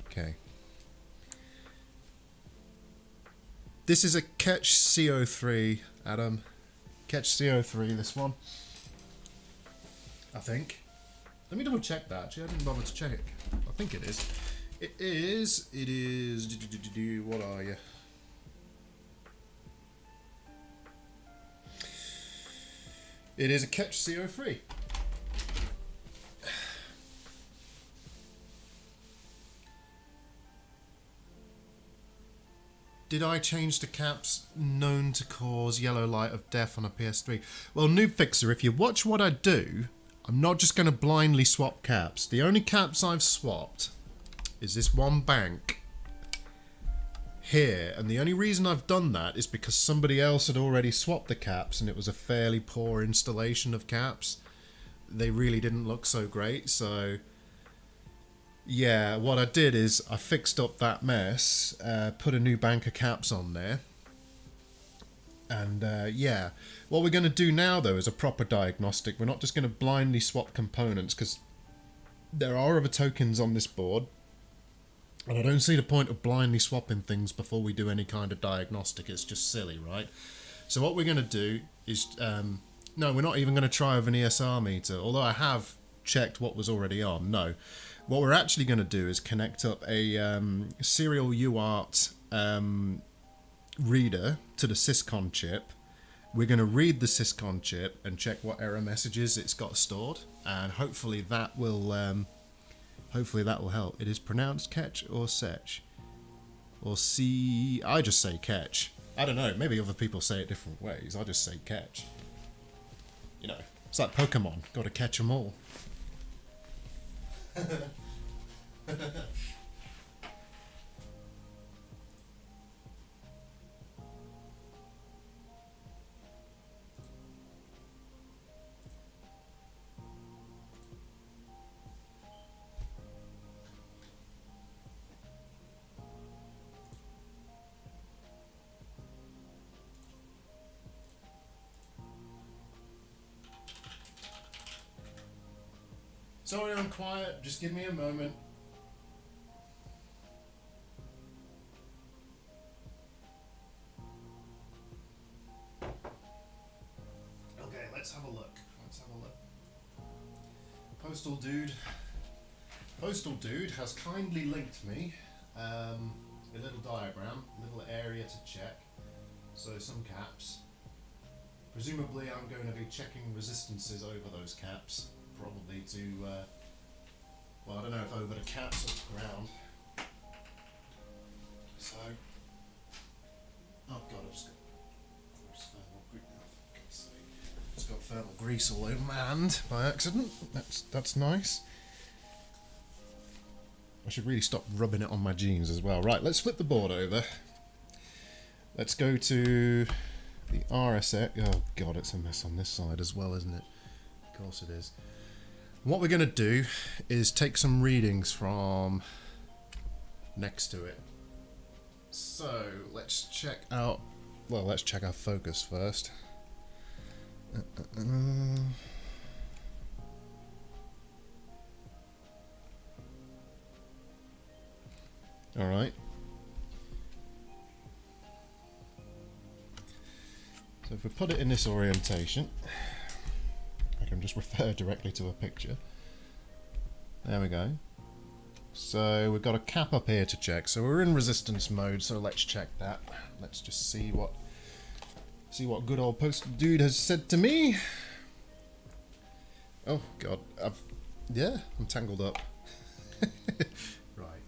Okay. This is a Catch CO3, Adam. Catch CO3, this one. I think. Let me double check that. Actually, I didn't bother to check. I think it is. It is. What are you? It is a Catch CO3. Did I change the caps known to cause yellow light of death on a PS3? Well, Noob Fixer, if you watch what I do, I'm not just going to blindly swap caps. The only caps I've swapped is this one bank here, and the only reason I've done that is because somebody else had already swapped the caps and it was a fairly poor installation of caps. They really didn't look so great, so... Yeah, what I did is I fixed up that mess, put a new bank of caps on there, and yeah. What we're going to do now, though, is a proper diagnostic. We're not just going to blindly swap components, because there are other tokens on this board, and I don't see the point of blindly swapping things before we do any kind of diagnostic. It's just silly, right? So what we're going to do is... no, we're not even going to try with an ESR meter, although I have checked what was already on. No. What we're actually going to do is connect up a serial UART reader to the SYSCON chip. We're going to read the SYSCON chip and check what error messages it's got stored, and hopefully that will help. It is pronounced catch or setch or see. I just say catch. I don't know. Maybe other people say it different ways. I just say catch. You know, it's like Pokemon. Got to catch 'em all. Sorry I'm quiet, just give me a moment. Okay, let's have a look. Postal Dude has kindly linked me a little diagram, a little area to check. So some caps. Presumably I'm going to be checking resistances over those caps. Probably to, well, I don't know if over the caps or the ground. So, oh god, I just got thermal grease. Just got thermal grease all over my hand by accident. That's nice. I should really stop rubbing it on my jeans as well. Right, let's flip the board over. Let's go to the RSX. Oh god, it's a mess on this side as well, isn't it? Of course it is. What we're going to do is take some readings from next to it. So, let's check out... Well, let's check our focus first. Alright. So if we put it in this orientation, I can just refer directly to a picture. There we go. So we've got a cap up here to check. So we're in resistance mode, so let's check that. Let's just see what good old poster dude has said to me. Oh god, I'm tangled up. Right.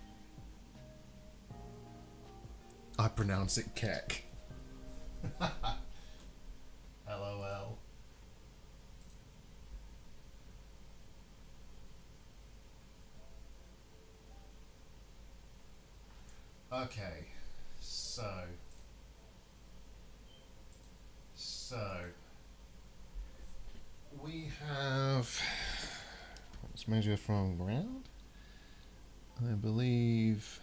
I pronounce it kek. LOL. Okay, so we have, let's measure from ground, I believe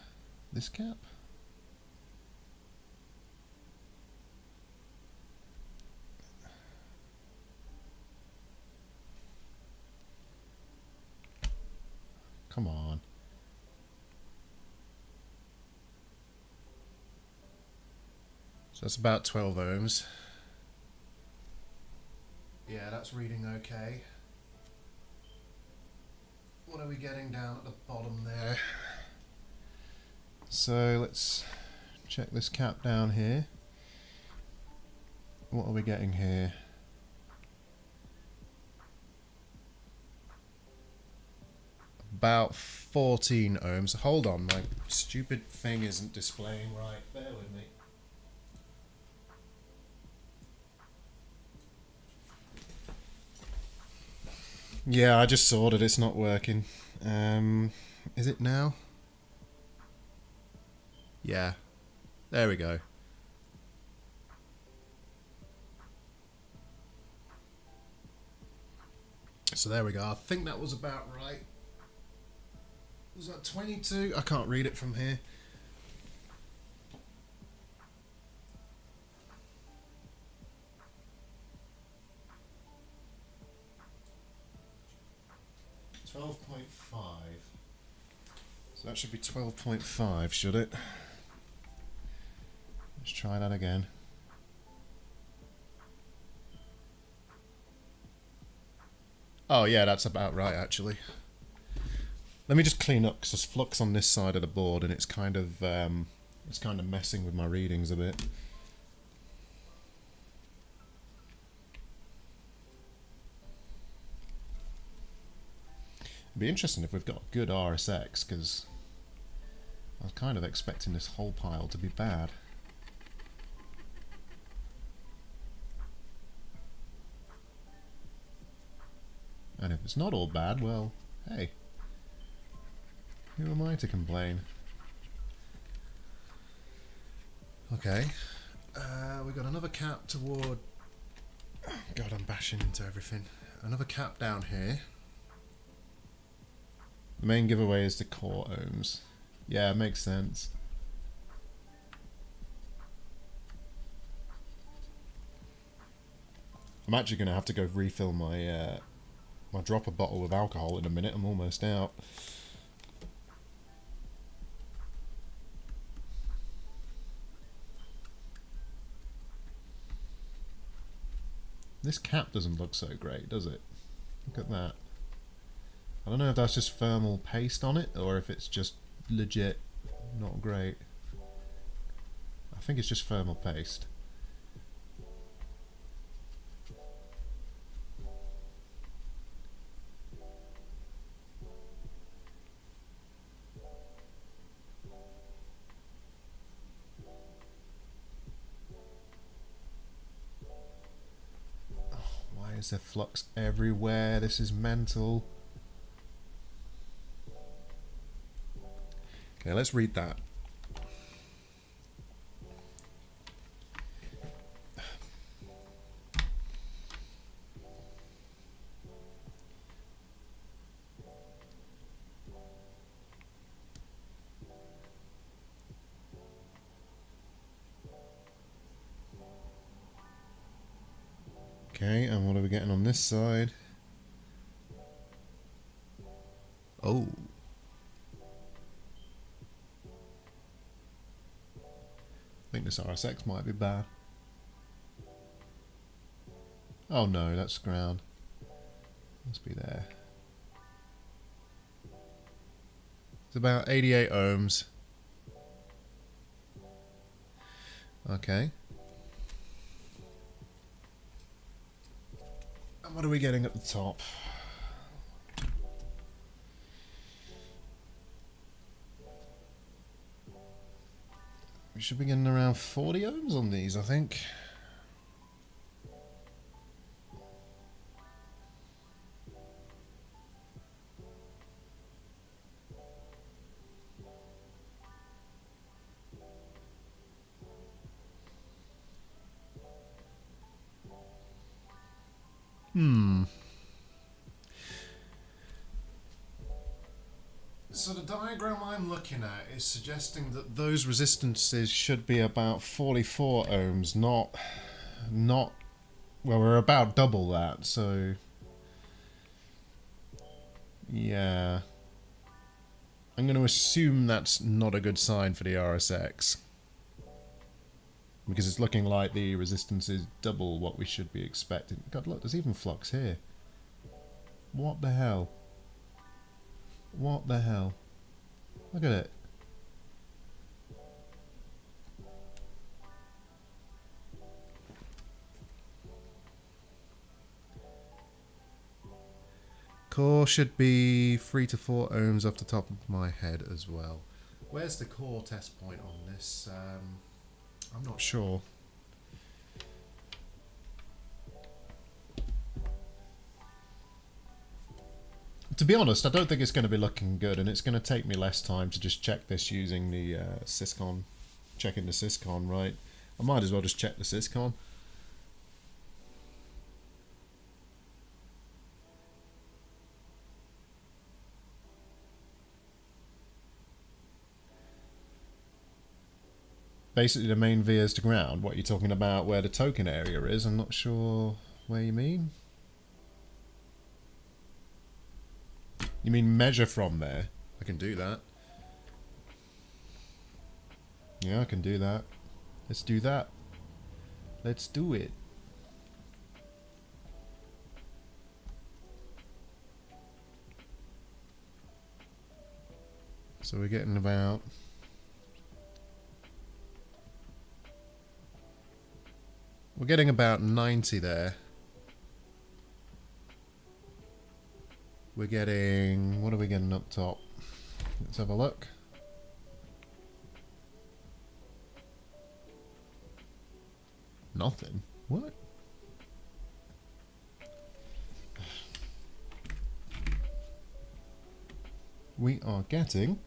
this cap. Come on. So that's about 12 ohms. Yeah, that's reading okay. What are we getting down at the bottom there? So let's check this cap down here. What are we getting here? About 14 ohms. Hold on, my stupid thing isn't displaying right. Bear with me. Yeah, I just saw that it's not working. Is it now? Yeah. There we go. So there we go. I think that was about right. Was that 22? I can't read it from here. .5. So that should be 12.5, should it? Let's try that again. Oh yeah, that's about right actually. Let me just clean up because there's flux on this side of the board and it's kind of messing with my readings a bit. It'd be interesting if we've got good RSX, because I was kind of expecting this whole pile to be bad. And if it's not all bad, well, hey, who am I to complain? Okay, we've got another cap toward... Oh, God, I'm bashing into everything. Another cap down here. The main giveaway is the core ohms. Yeah, it makes sense. I'm actually going to have to go refill my my dropper bottle with alcohol in a minute. I'm almost out. This cap doesn't look so great, does it? Look at that. I don't know if that's just thermal paste on it or if it's just legit not great. I think it's just thermal paste. is there flux everywhere? This is mental. Okay, let's read that. Okay, and what are we getting on this side? Oh. I think this RSX might be bad. Oh no, that's ground. Must be there. It's about 88 ohms. Okay. And what are we getting at the top? We should be getting around 40 ohms on these, I think. So the diagram I'm looking at is suggesting that those resistances should be about 44 ohms, not well, we're about double that, so yeah. I'm going to assume that's not a good sign for the RSX. Because it's looking like the resistance is double what we should be expecting. God, look, there's even flux here. What the hell? What the hell? Look at it. Core should be 3 to 4 ohms off the top of my head as well. Where's the core test point on this? I'm not sure. To be honest, I don't think it's going to be looking good, and it's going to take me less time to just check this using the SYSCON, checking the SYSCON, right? I might as well just check the SYSCON. Basically the main vias to ground. What you're talking about where the token area is, I'm not sure where you mean. You mean measure from there? I can do that. Yeah, I can do that. Let's do that. Let's do it. So we're getting about... We're getting about 90 there. We're getting... What are we getting up top? Let's have a look. Nothing. What? We are getting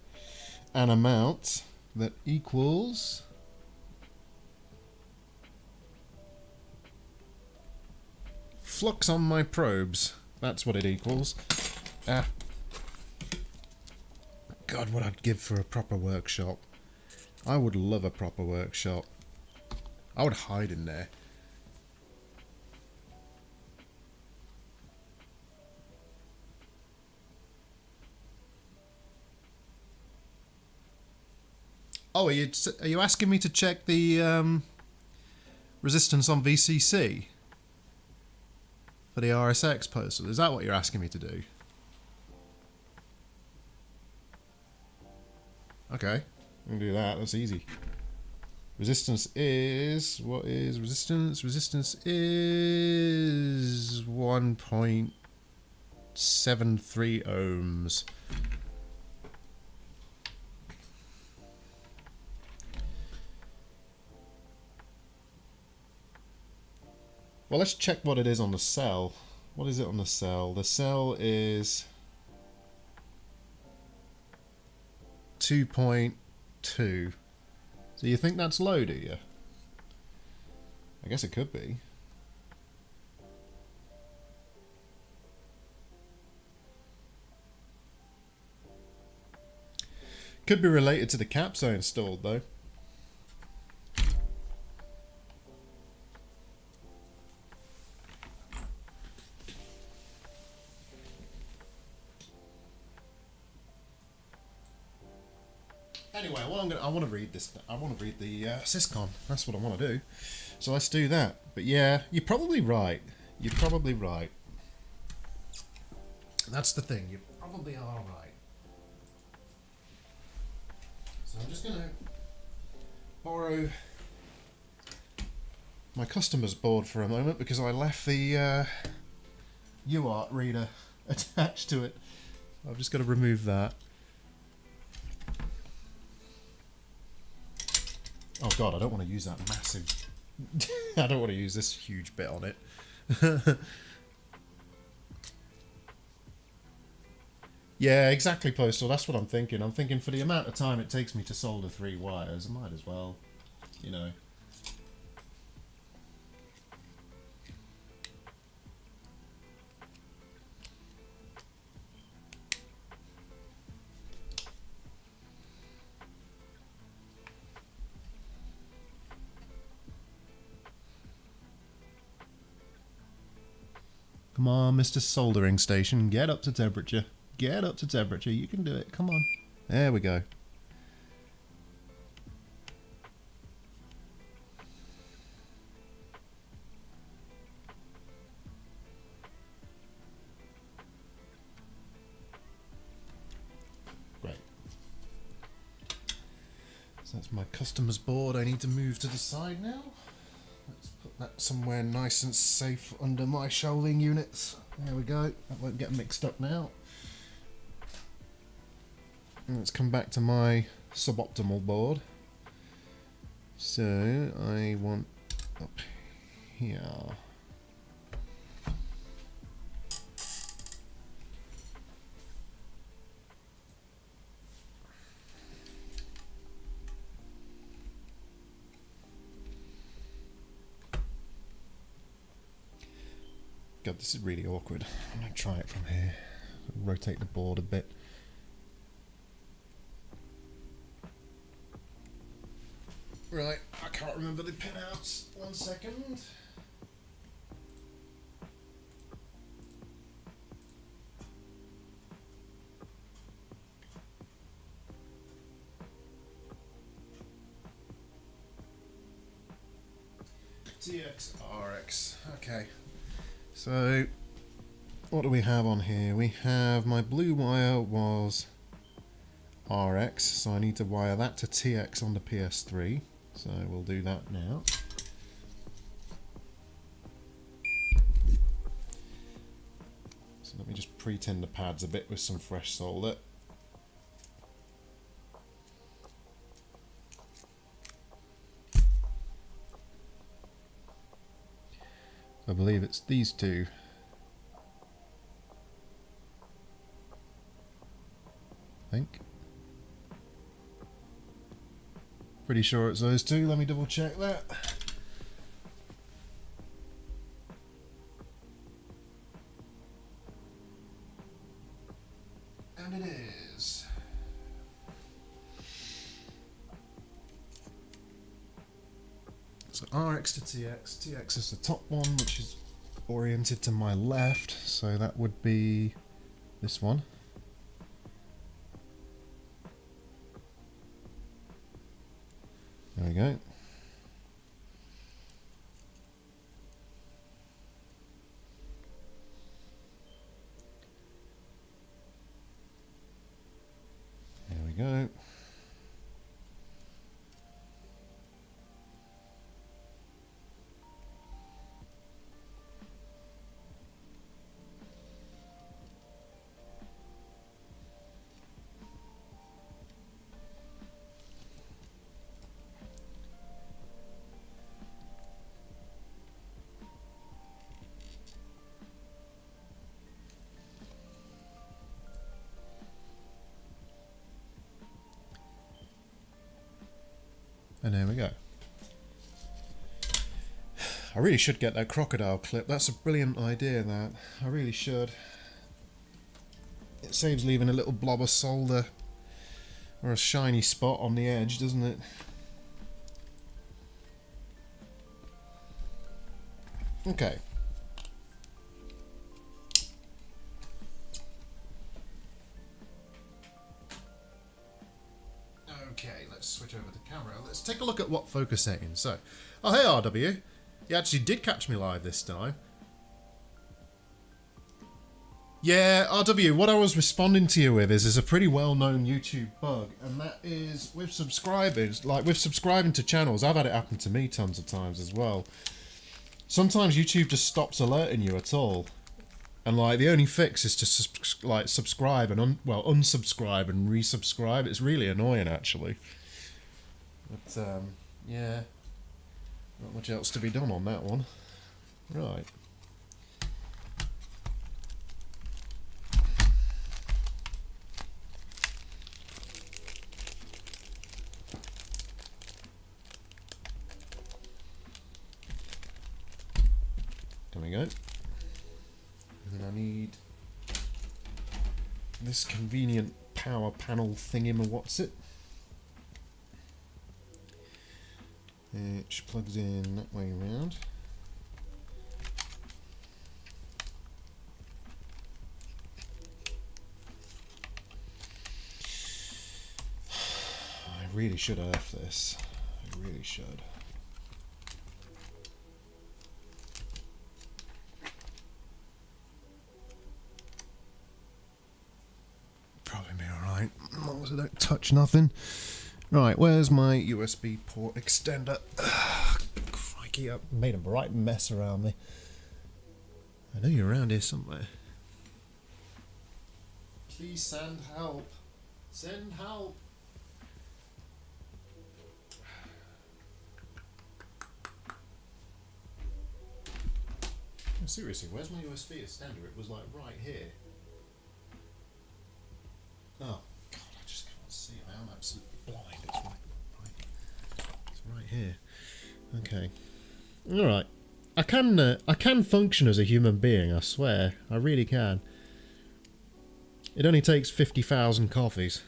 an amount that equals... flux on my probes. That's what it equals. God, what I'd give for a proper workshop. I would love a proper workshop. I would hide in there. Oh, are you asking me to check the resistance on VCC for the RSX postal? Is that what you're asking me to do? Okay, we can do that. That's easy. Resistance is... What is resistance? Resistance is 1.73 ohms. Well, let's check what it is on the cell. What is it on the cell? The cell is 2.2. So you think that's low, do you? I guess it could be. Could be related to the caps I installed, though. Anyway, I want to read this. I want to read the SYSCON. That's what I want to do. So let's do that. But yeah, you're probably right. You're probably right. That's the thing. You probably are right. So I'm just gonna borrow my customer's board for a moment because I left the UART reader attached to it. I've just got to remove that. Oh god, I don't want to use that massive... I don't want to use this huge bit on it. Yeah, exactly, Postal. That's what I'm thinking. I'm thinking for the amount of time it takes me to solder 3 wires, I might as well, you know. Come on, Mr. Soldering Station, get up to temperature. Get up to temperature, you can do it, come on. There we go. Great. So that's my customer's board. I need to move to the side now. Let's put that somewhere nice and safe under my shelving units. There we go. That won't get mixed up now. And let's come back to my suboptimal board. So I want up here. God, this is really awkward. I'm going to try it from here. Rotate the board a bit. Right, I can't remember the pinouts. 1 second. TX, RX. Okay. So, what do we have on here? We have my blue wire was RX, so I need to wire that to TX on the PS3. So we'll do that now. So let me just pre-tin the pads a bit with some fresh solder. I believe it's these two. I think. Pretty sure it's those two. Let me double check that. And it is. So RX to TX. TX is the top one, which is oriented to my left. So that would be this one. There we go. There we go. And there we go. I really should get that crocodile clip. That's a brilliant idea, that. I really should. It saves leaving a little blob of solder or a shiny spot on the edge, doesn't it? Okay. Okay, let's switch over the camera. Let's take a look at what focus settings. So, oh hey RW, you actually did catch me live this time. Yeah, RW, what I was responding to you with is a pretty well-known YouTube bug, and that is with subscribers, like with subscribing to channels. I've had it happen to me tons of times as well. Sometimes YouTube just stops alerting you at all, and like the only fix is to subscribe and unsubscribe and resubscribe. It's really annoying actually. But yeah, not much else to be done on that one. Right. There we go. And then I need this convenient power panel thingy-ma-what's-it, which plugs in that way around. I really should earth this. I really should. Probably be alright, as long as I don't touch nothing. Right, where's my USB port extender? Crikey, I've made a right mess around me. I know you're around here somewhere. Please send help. Send help. No, seriously, where's my USB extender? It was like right here. Oh, God, I just can't see it. I'm absolutely blind. It's right here. Okay. Alright. I can function as a human being, I swear. I really can. It only takes 50,000 coffees.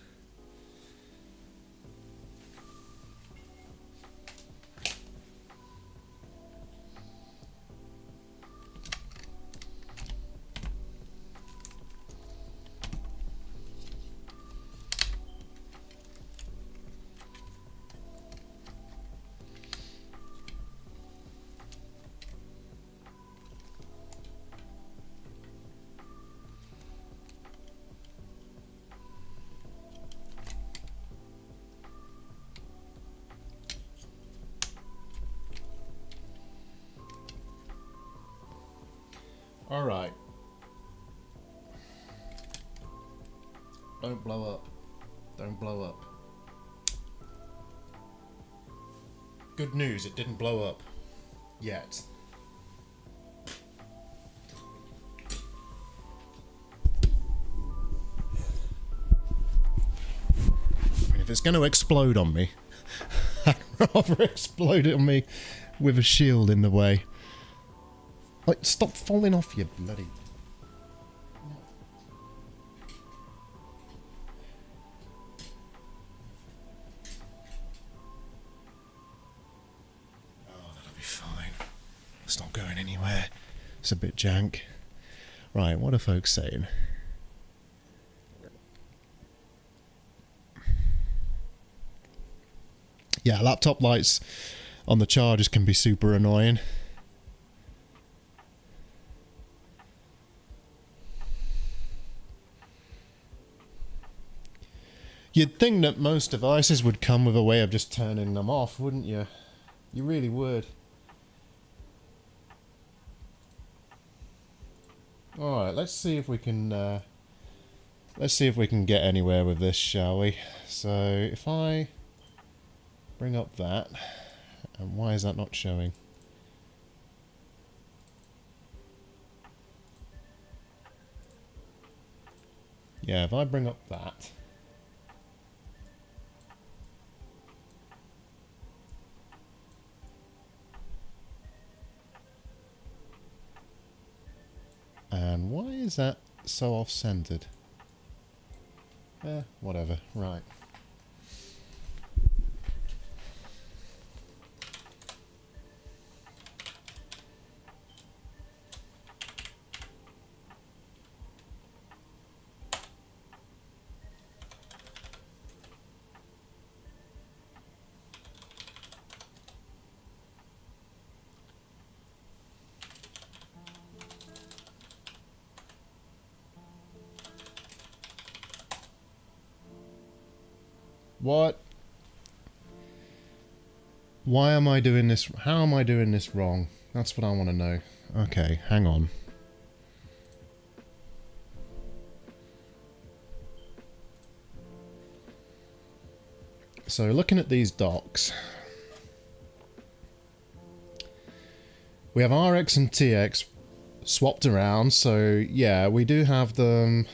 Alright. Don't blow up. Don't blow up. Good news, it didn't blow up. Yet. If it's going to explode on me, I'd rather explode it on me with a shield in the way. Like, stop falling off, you bloody... Oh, that'll be fine. It's not going anywhere. It's a bit jank. Right, what are folks saying? Yeah, laptop lights on the chargers can be super annoying. You'd think that most devices would come with a way of just turning them off, wouldn't you? You really would. Alright, let's see if we can get anywhere with this, shall we? So if I bring up that, and why is that not showing? Yeah, if I bring up that. And why is that so off-centered? Whatever. Right. What? Why am I doing this? How am I doing this wrong? That's what I want to know. Okay, hang on. So looking at these docks, we have RX and TX swapped around, so yeah, we do have them.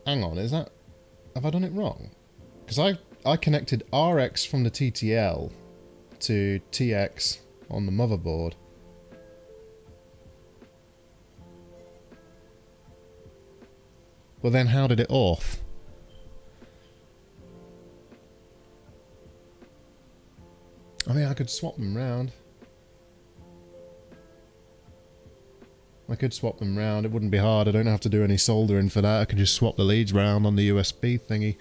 Hang on, is that... Have I done it wrong? Because I connected RX from the TTL to TX on the motherboard. Well then how did it off? I mean, I could swap them round. I could swap them round, it wouldn't be hard, I don't have to do any soldering for that, I can just swap the leads round on the USB thingy.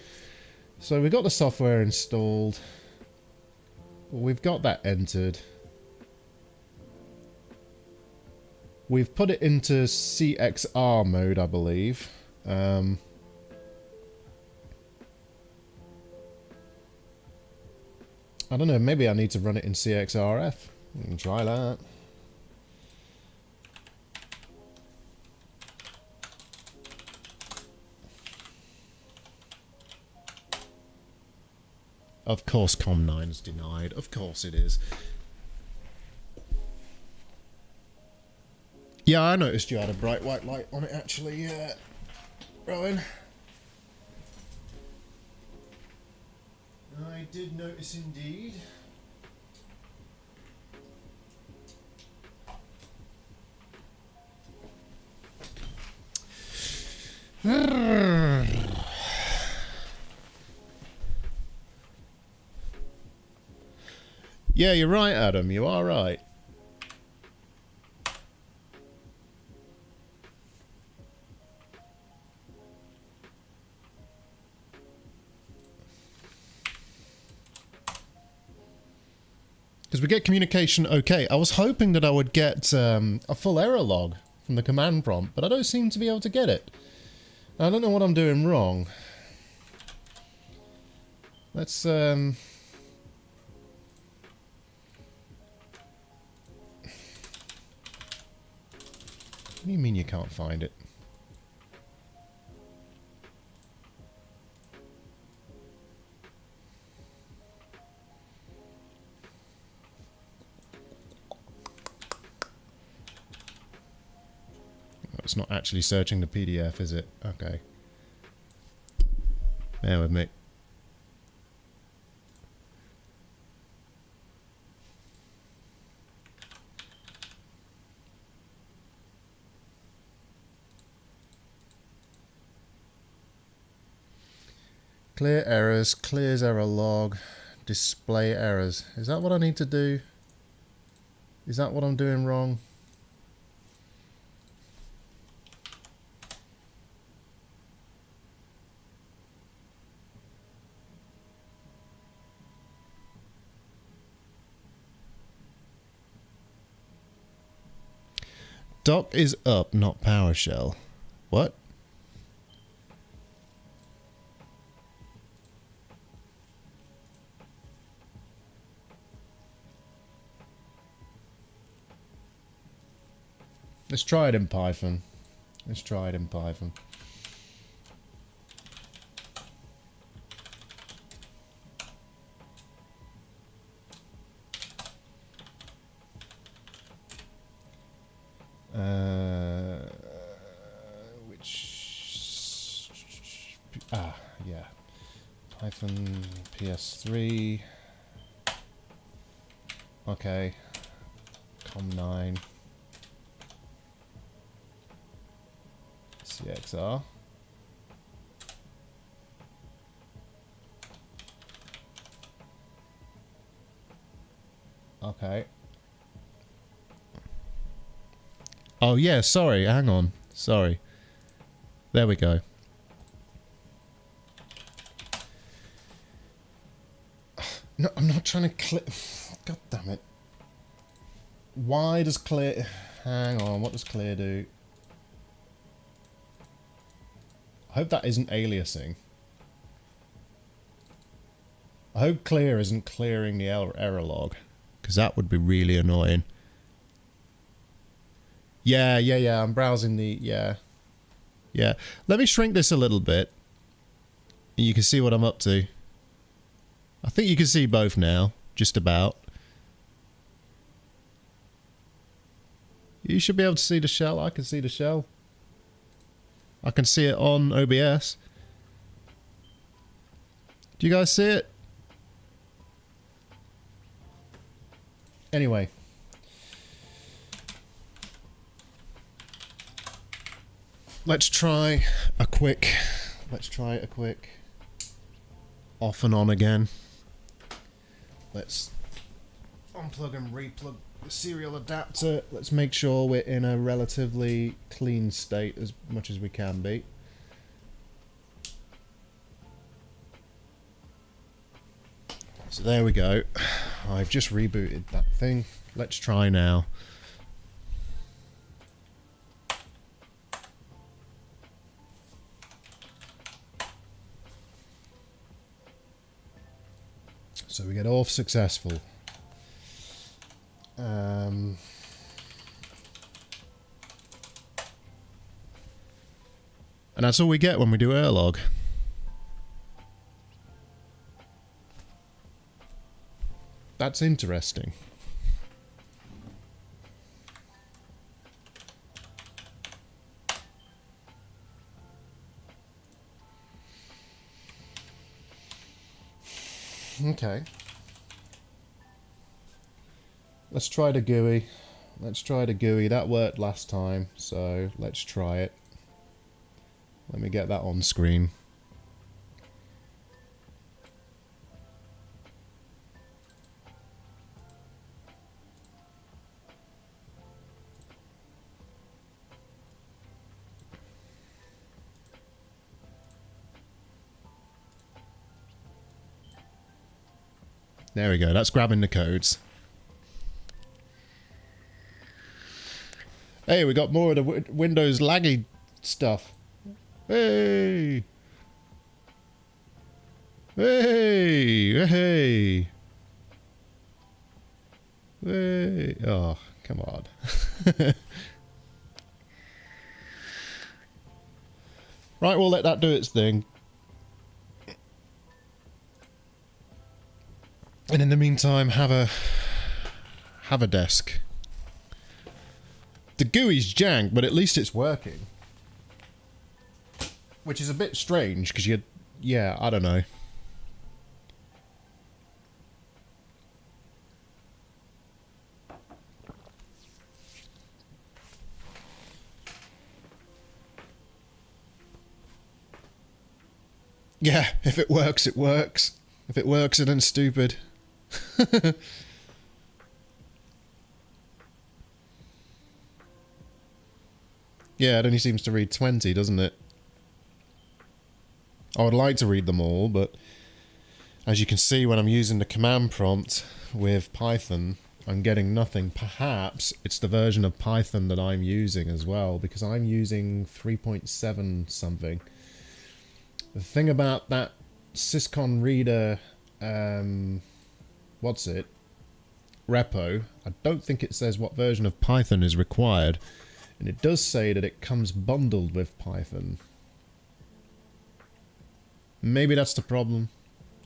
So we've got the software installed. We've got that entered. We've put it into CXR mode, I believe. I don't know, maybe I need to run it in CXRF. We can try that. Of course Com9's denied. Of course it is. Yeah, I noticed you had a bright white light on it actually, Rowan. I did notice indeed. Yeah, you're right, Adam. You are right. Because we get communication okay. I was hoping that I would get a full error log from the command prompt, but I don't seem to be able to get it. I don't know what I'm doing wrong. Let's What do you mean you can't find it? It's not actually searching the PDF, is it? Okay. Bear with me. Clear errors, clears error log, display errors. Is that what I need to do? Is that what I'm doing wrong? Dock is up, not PowerShell. What? Let's try it in Python. Let's try it in Python. Yeah. Python PS3. Okay. Com9. CXR. Okay. Oh yeah, sorry, hang on. Sorry. There we go. No, I'm not trying to clear... God damn it. Why does clear... Hang on, what does clear do? I hope that isn't aliasing. I hope clear isn't clearing the error log. Because that would be really annoying. Yeah, I'm browsing the... Yeah. Let me shrink this a little bit. And you can see what I'm up to. I think you can see both now. Just about. You should be able to see the shell. I can see the shell. I can see it on OBS. Do you guys see it? Anyway. Let's try a quick off and on again. Let's unplug and replug the serial adapter. Let's make sure we're in a relatively clean state as much as we can be. So there we go. I've just rebooted that thing. Let's try now. So we get off successful. And that's all we get when we do air log. That's interesting. Okay. Let's try the GUI. Let's try the GUI. That worked last time, so let's try it. Let me get that on screen. There we go. That's grabbing the codes. Hey, we got more of the Windows laggy stuff. Hey! Hey! Hey! Hey! Oh, come on. Right, we'll let that do its thing. And in the meantime, have a desk. The GUI's jank, but at least it's working. Which is a bit strange, because yeah, I don't know. Yeah, if it works, it works. If it works, it ain't stupid. Yeah, it only seems to read 20, doesn't it? I would like to read them all, but as you can see when I'm using the command prompt with Python, I'm getting nothing. Perhaps it's the version of Python that I'm using as well, because I'm using 3.7 something. The thing about that SYSCON reader, what's it? Repo, I don't think it says what version of Python is required. And it does say that it comes bundled with Python. Maybe that's the problem.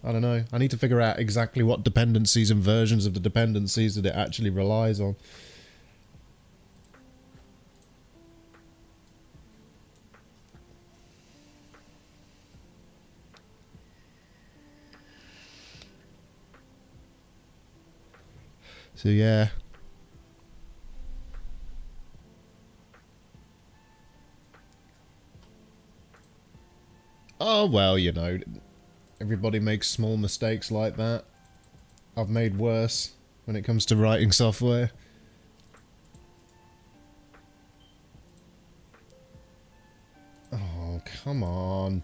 I don't know. I need to figure out exactly what dependencies and versions of the dependencies that it actually relies on. So yeah. Oh well, you know, everybody makes small mistakes like that. I've made worse when it comes to writing software. Oh, come on.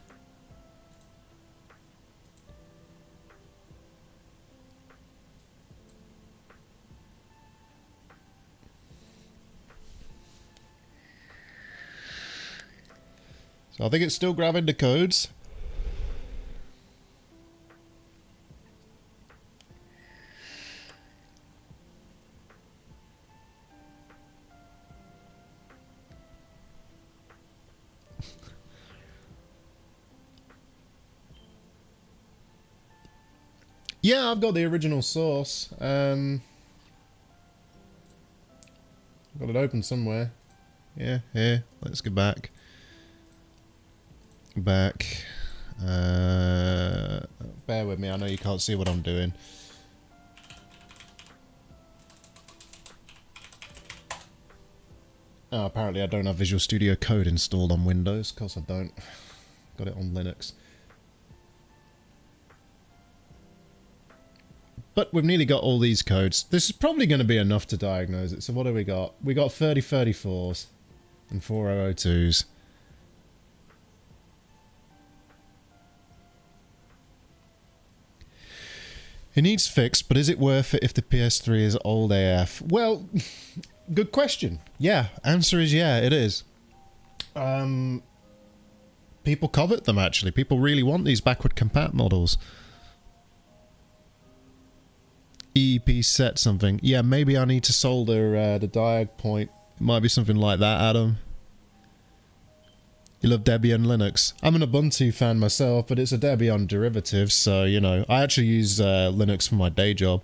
So I think it's still grabbing the codes. Yeah, I've got the original source. Got it open somewhere. Yeah, here. Let's go back. Back. Bear with me, I know you can't see what I'm doing. Oh, apparently I don't have Visual Studio Code installed on Windows. Of course I don't. Got it on Linux. But we've nearly got all these codes. This is probably going to be enough to diagnose it. So what do we got? We got 3034s and 4002s. It needs fixed, but is it worth it if the PS3 is old AF? Well, good question. Yeah, answer is yeah, it is. People covet them, actually. People really want these backward compat models. EEP set something. Yeah, maybe I need to solder the diag point. It might be something like that, Adam. You love Debian Linux. I'm an Ubuntu fan myself, but it's a Debian derivative, so, you know, I actually use Linux for my day job.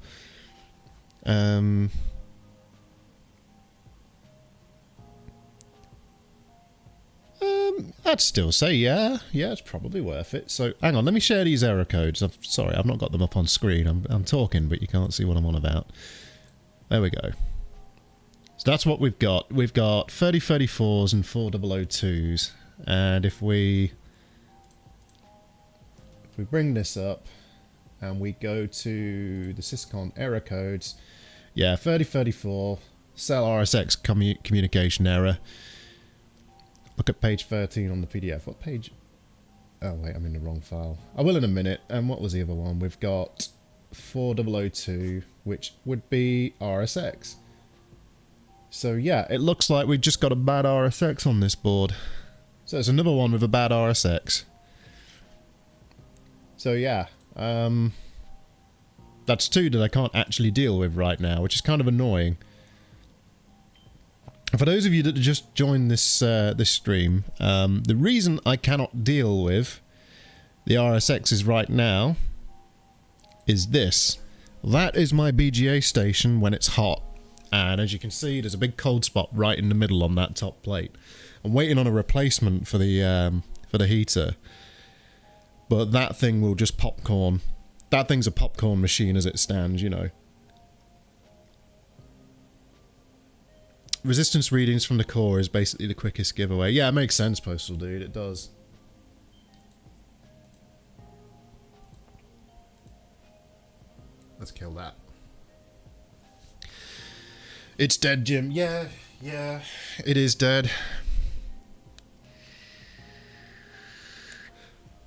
I'd still say yeah, it's probably worth it. So, hang on, let me share these error codes. I'm sorry, I've not got them up on screen. I'm talking, but you can't see what I'm on about. There we go. So that's what we've got. We've got 3034s and 4002s. And if we bring this up and we go to the SYSCON error codes, yeah, 3034, cell RSX communication error. Look at page 13 on the PDF. What page? Oh wait, I'm in the wrong file. I will in a minute. And what was the other one? We've got 4002, which would be RSX. So yeah, it looks like we've just got a bad RSX on this board. So it's another one with a bad RSX. So yeah, that's two that I can't actually deal with right now, which is kind of annoying. For those of you that just joined this this stream, the reason I cannot deal with the RSXs right now is this. That is my BGA station when it's hot. And as you can see, there's a big cold spot right in the middle on that top plate. I'm waiting on a replacement for the heater, but that thing will just popcorn. That thing's a popcorn machine as it stands, you know. Resistance readings from the core is basically the quickest giveaway. Yeah, it makes sense, Postal Dude. It does. Let's kill that. It's dead, Jim. Yeah, it is dead.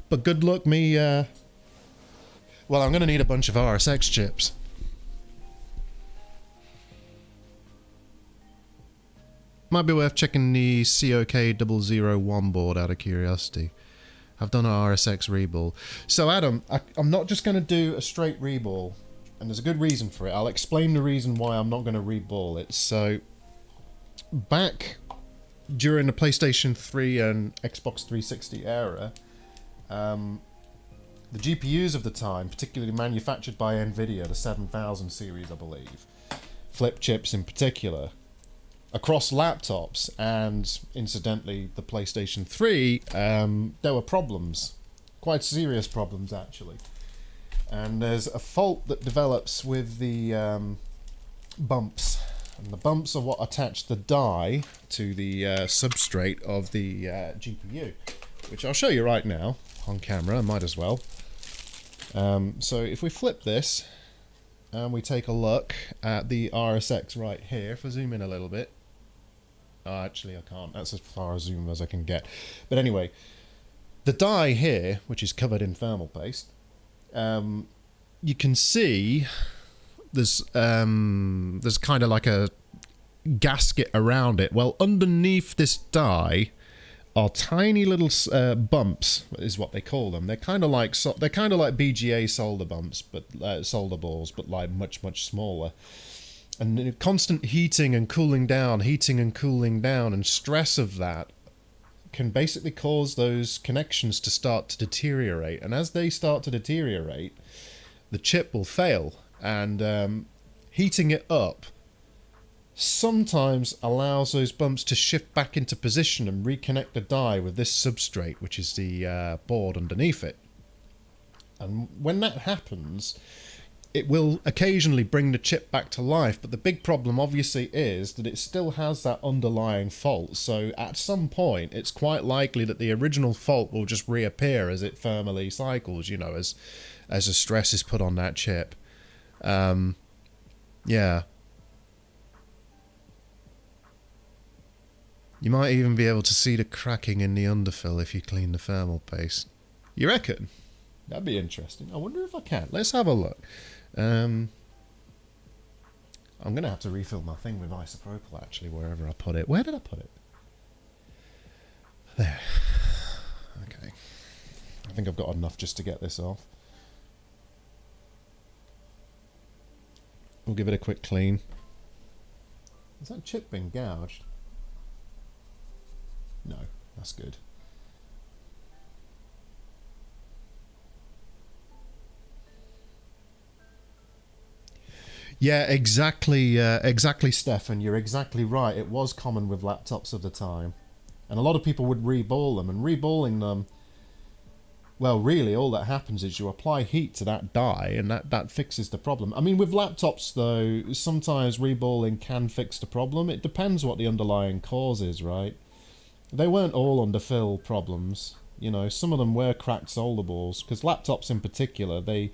But good luck me, well, I'm going to need a bunch of RSX chips. Might be worth checking the COK001 board out of curiosity. I've done an RSX reball. So Adam, I'm not just going to do a straight reball. And there's a good reason for it. I'll explain the reason why I'm not going to reball it. So, back during the PlayStation 3 and Xbox 360 era, the GPUs of the time, particularly manufactured by Nvidia, the 7000 series, I believe, flip chips in particular, across laptops and, incidentally, the PlayStation 3, there were problems. Quite serious problems, actually. And there's a fault that develops with the bumps. And the bumps are what attach the die to the substrate of the GPU, which I'll show you right now on camera. I might as well. So if we flip this and we take a look at the RSX right here, if I zoom in a little bit. Oh, actually I can't. That's as far a zoom as I can get. But anyway, the die here, which is covered in thermal paste, you can see there's kind of like a gasket around it. Well, underneath this die are tiny little bumps, is what they call them. They're kind of like BGA solder bumps, but solder balls, but like much smaller. And constant heating and cooling down, and stress of that can basically cause those connections to start to deteriorate. And as they start to deteriorate, the chip will fail. And heating it up sometimes allows those bumps to shift back into position and reconnect the die with this substrate, which is the board underneath it. And when that happens, it will occasionally bring the chip back to life, but the big problem obviously is that it still has that underlying fault. So at some point, it's quite likely that the original fault will just reappear as it thermally cycles, you know, as the stress is put on that chip. Yeah. You might even be able to see the cracking in the underfill if you clean the thermal paste. You reckon? That'd be interesting. I wonder if I can. Let's have a look. I'm going to have to refill my thing with isopropyl, actually, wherever I put it. Where did I put it? There. Okay. I think I've got enough just to get this off. We'll give it a quick clean. Has that chip been gouged? No, that's good. Yeah, exactly, Stefan. You're exactly right. It was common with laptops of the time. And a lot of people would reball them. And reballing them, well, really, all that happens is you apply heat to that die, and that fixes the problem. I mean, with laptops, though, sometimes reballing can fix the problem. It depends what the underlying cause is, right? They weren't all underfill problems. You know, some of them were cracked solder balls, because laptops in particular, they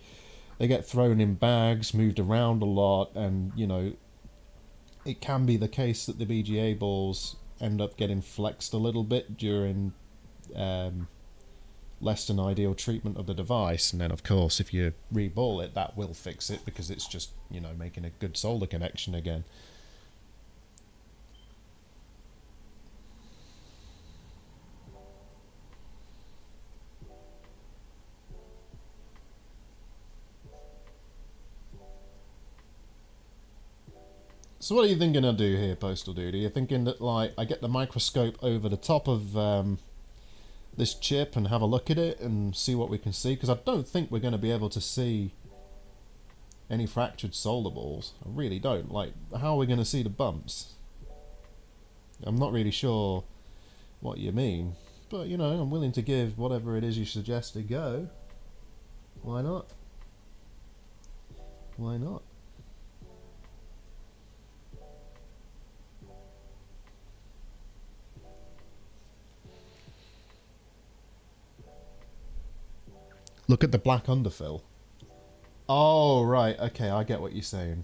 get thrown in bags, moved around a lot, and, you know, it can be the case that the BGA balls end up getting flexed a little bit during less than ideal treatment of the device. And then, of course, if you reball it, that will fix it, because it's just, you know, making a good solder connection again. So what are you thinking I'll do here, Postal Dude? Are you thinking that, like, I get the microscope over the top of this chip and have a look at it and see what we can see? Because I don't think we're going to be able to see any fractured solder balls. I really don't. Like, how are we going to see the bumps? I'm not really sure what you mean. But, you know, I'm willing to give whatever it is you suggest a go. Why not? Why not? Look at the black underfill. Oh, right. Okay, I get what you're saying.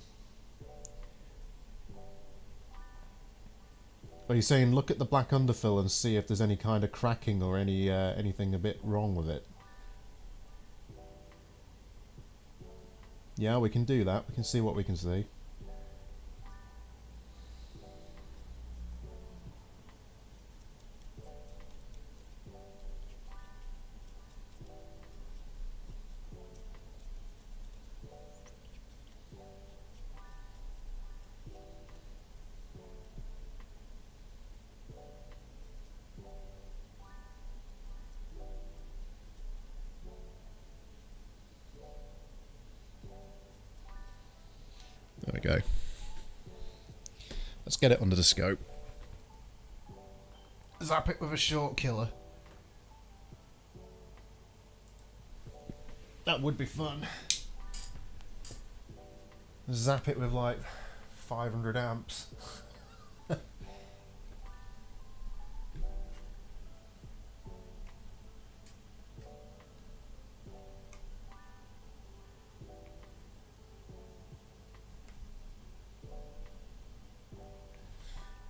Are you saying look at the black underfill and see if there's any kind of cracking or any anything a bit wrong with it? Yeah, we can do that. We can see what we can see. There we go. Let's get it under the scope. Zap it with a short killer. That would be fun. Zap it with like 500 amps.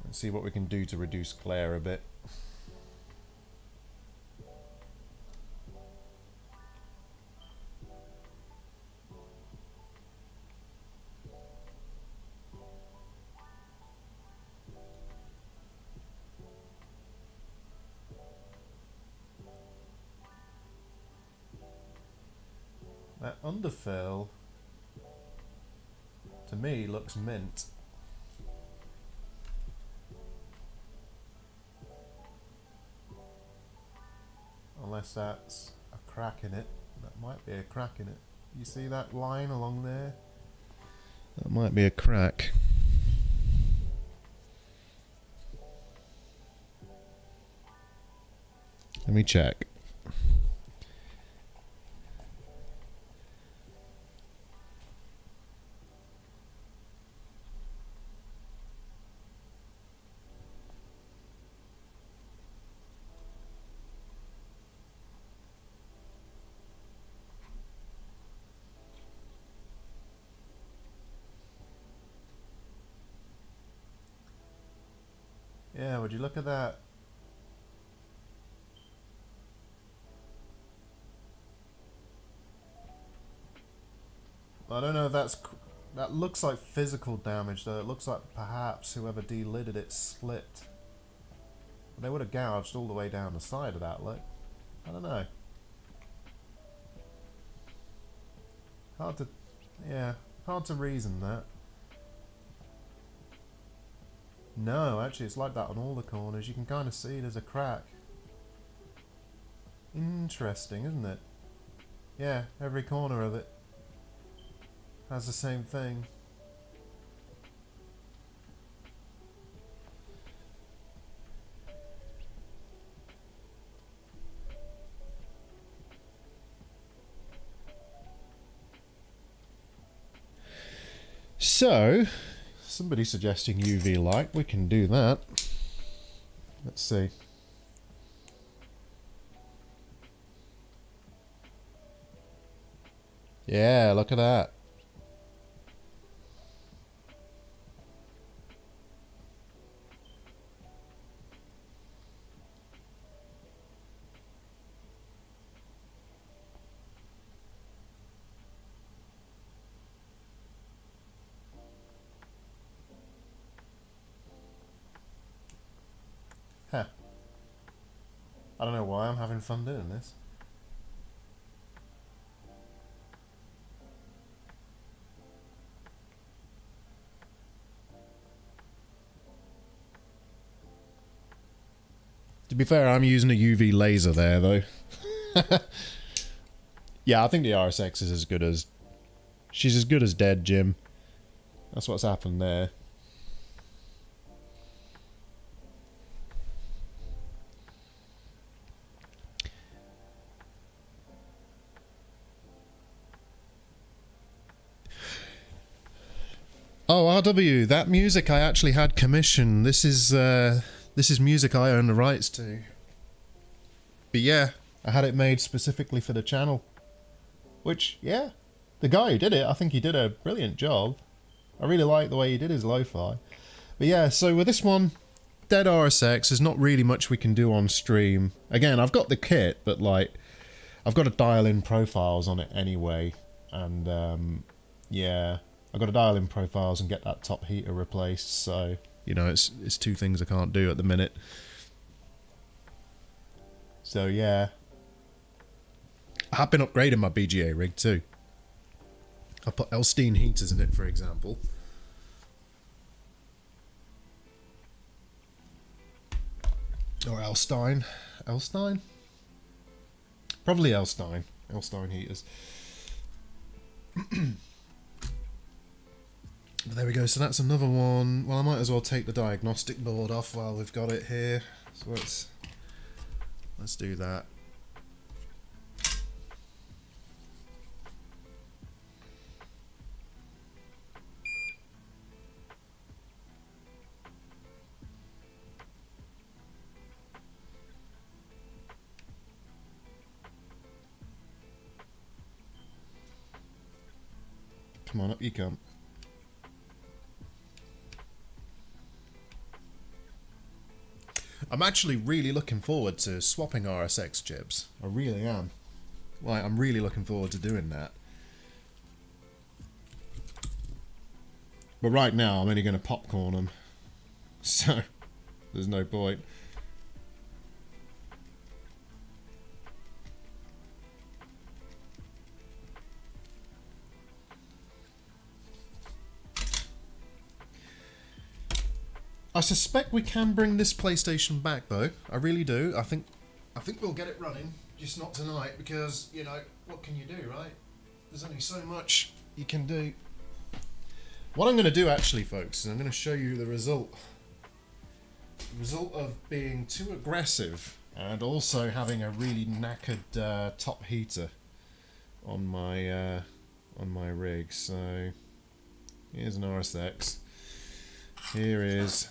Let's see what we can do to reduce glare a bit. That underfill, to me, looks mint. Unless that's a crack in it. That might be a crack in it. You see that line along there? That might be a crack. Let me check. Yeah, would you look at that? I don't know if that looks like physical damage though. It looks like perhaps whoever delidded it slipped. They would have gouged all the way down the side of that, look. I don't know. Hard to reason that. No, actually it's like that on all the corners. You can kind of see there's a crack. Interesting, isn't it? Yeah, every corner of it has the same thing. So, somebody suggesting UV light, we can do that. Let's see. Yeah, look at that. Huh. I don't know why I'm having fun doing this. To be fair, I'm using a UV laser there, though. Yeah, I think the RSX is as good as... She's as good as dead, Jim. That's what's happened there. Oh, RW, that music I actually had commissioned. This is music I own the rights to. But yeah, I had it made specifically for the channel. Which, yeah, the guy who did it, I think he did a brilliant job. I really like the way he did his lo-fi. But yeah, so with this one, dead RSX, there's not really much we can do on stream. Again, I've got the kit, but like, I've got to dial in profiles on it anyway. And yeah, I've got to dial in profiles and get that top heater replaced. So, you know, it's two things I can't do at the minute. So yeah, I have been upgrading my BGA rig too. I put Elstein heaters in it, for example. Or Elstein. Elstein? Probably Elstein. Elstein heaters. But there we go, so that's another one. Well, I might as well take the diagnostic board off while we've got it here. So let's do that. Come on, up you come. I'm actually really looking forward to swapping RSX chips. I really am. Like, I'm really looking forward to doing that. But right now, I'm only going to popcorn them. So, there's no point. I suspect we can bring this PlayStation back, though. I really do. I think we'll get it running, just not tonight, because, you know, what can you do, right? There's only so much you can do. What I'm going to do, actually, folks, is I'm going to show you the result. The result of being too aggressive and also having a really knackered top heater on my rig. So, here's an RSX. Here is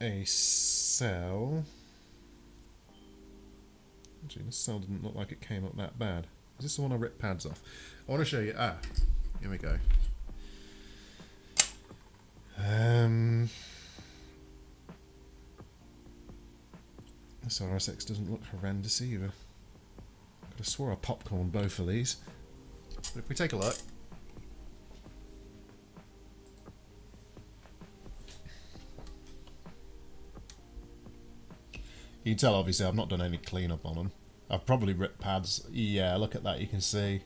a cell. Actually, this cell didn't look like it came up that bad. Is this the one I ripped pads off? I want to show you. Ah, here we go. This RSX doesn't look horrendous either. Could have swore I popcorned both of these. But if we take a look. You can tell, obviously, I've not done any cleanup on them. I've probably ripped pads. Yeah, look at that. You can see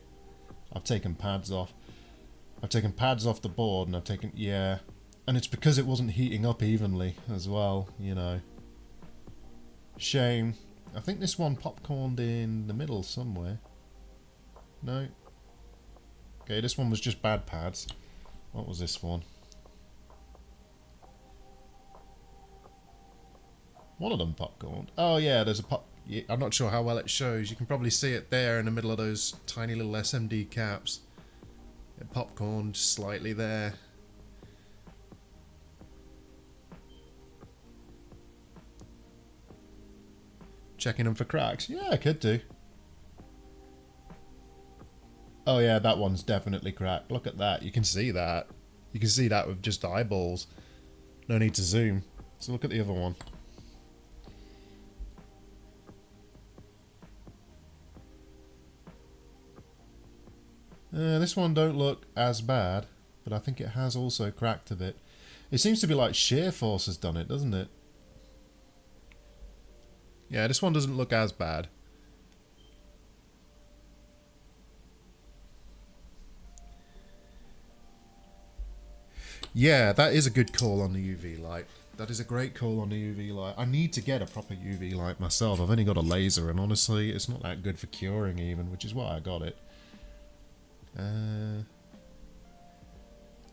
I've taken pads off. I've taken pads off the board, and I've taken... Yeah. And it's because it wasn't heating up evenly as well, you know. Shame. I think this one popcorned in the middle somewhere. No. Okay, this one was just bad pads. What was this one? One of them popcorned. Oh yeah, there's a pop... Yeah, I'm not sure how well it shows. You can probably see it there in the middle of those tiny little SMD caps. It popcorned slightly there. Checking them for cracks. Yeah, I could do. Oh yeah, that one's definitely cracked. Look at that. You can see that. You can see that with just eyeballs. No need to zoom. So look at the other one. This one don't look as bad, but I think it has also cracked a bit. It seems to be like shear force has done it, doesn't it? Yeah, this one doesn't look as bad. Yeah, that is a good call on the UV light. That is a great call on the UV light. I need to get a proper UV light myself. I've only got a laser, and honestly, it's not that good for curing even, which is why I got it.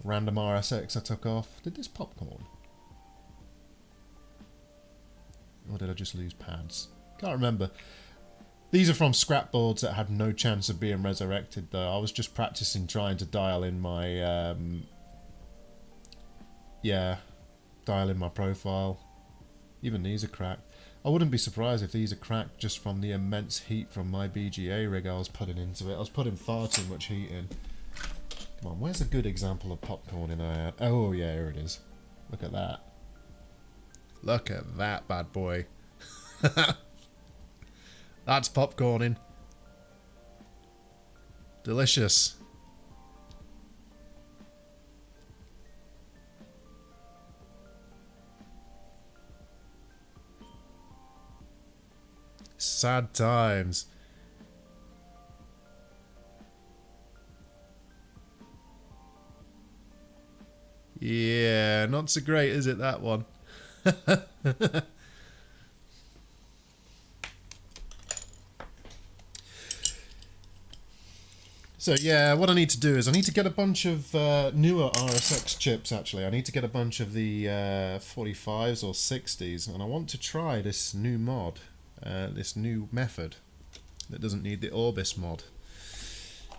Random RSX I took off. Did this popcorn? Or did I just lose pads? Can't remember. These are from scrap boards that had no chance of being resurrected though. I was just practicing trying to dial in my... yeah, dial in my profile. Even these are cracked. I wouldn't be surprised if these are cracked just from the immense heat from my BGA rig I was putting into it. I was putting far too much heat in. Come on, where's a good example of popcorning I had? Oh yeah, here it is. Look at that. Look at that bad boy. That's popcorning. Delicious. Sad times. Yeah, not so great, is it, that one? So yeah, what I need to do is I need to get a bunch of newer RSX chips, actually. I need to get a bunch of the 45s or 60s, and I want to try this new mod, this new method that doesn't need the Orbis mod.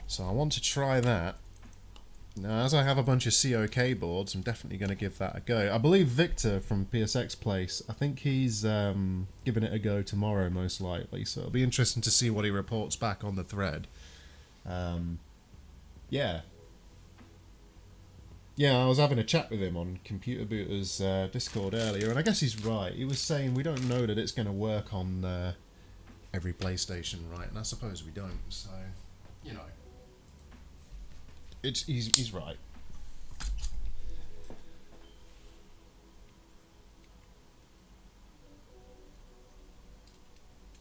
So I want to try that. Now, as I have a bunch of COK boards, I'm definitely going to give that a go. I believe Victor from PSX Place, I think he's giving it a go tomorrow, most likely. So it'll be interesting to see what he reports back on the thread. Yeah, Yeah, I was having a chat with him on Computer Booter's Discord earlier, and I guess he's right. He was saying we don't know that it's going to work on every PlayStation, right? And I suppose we don't. So, you know, he's right.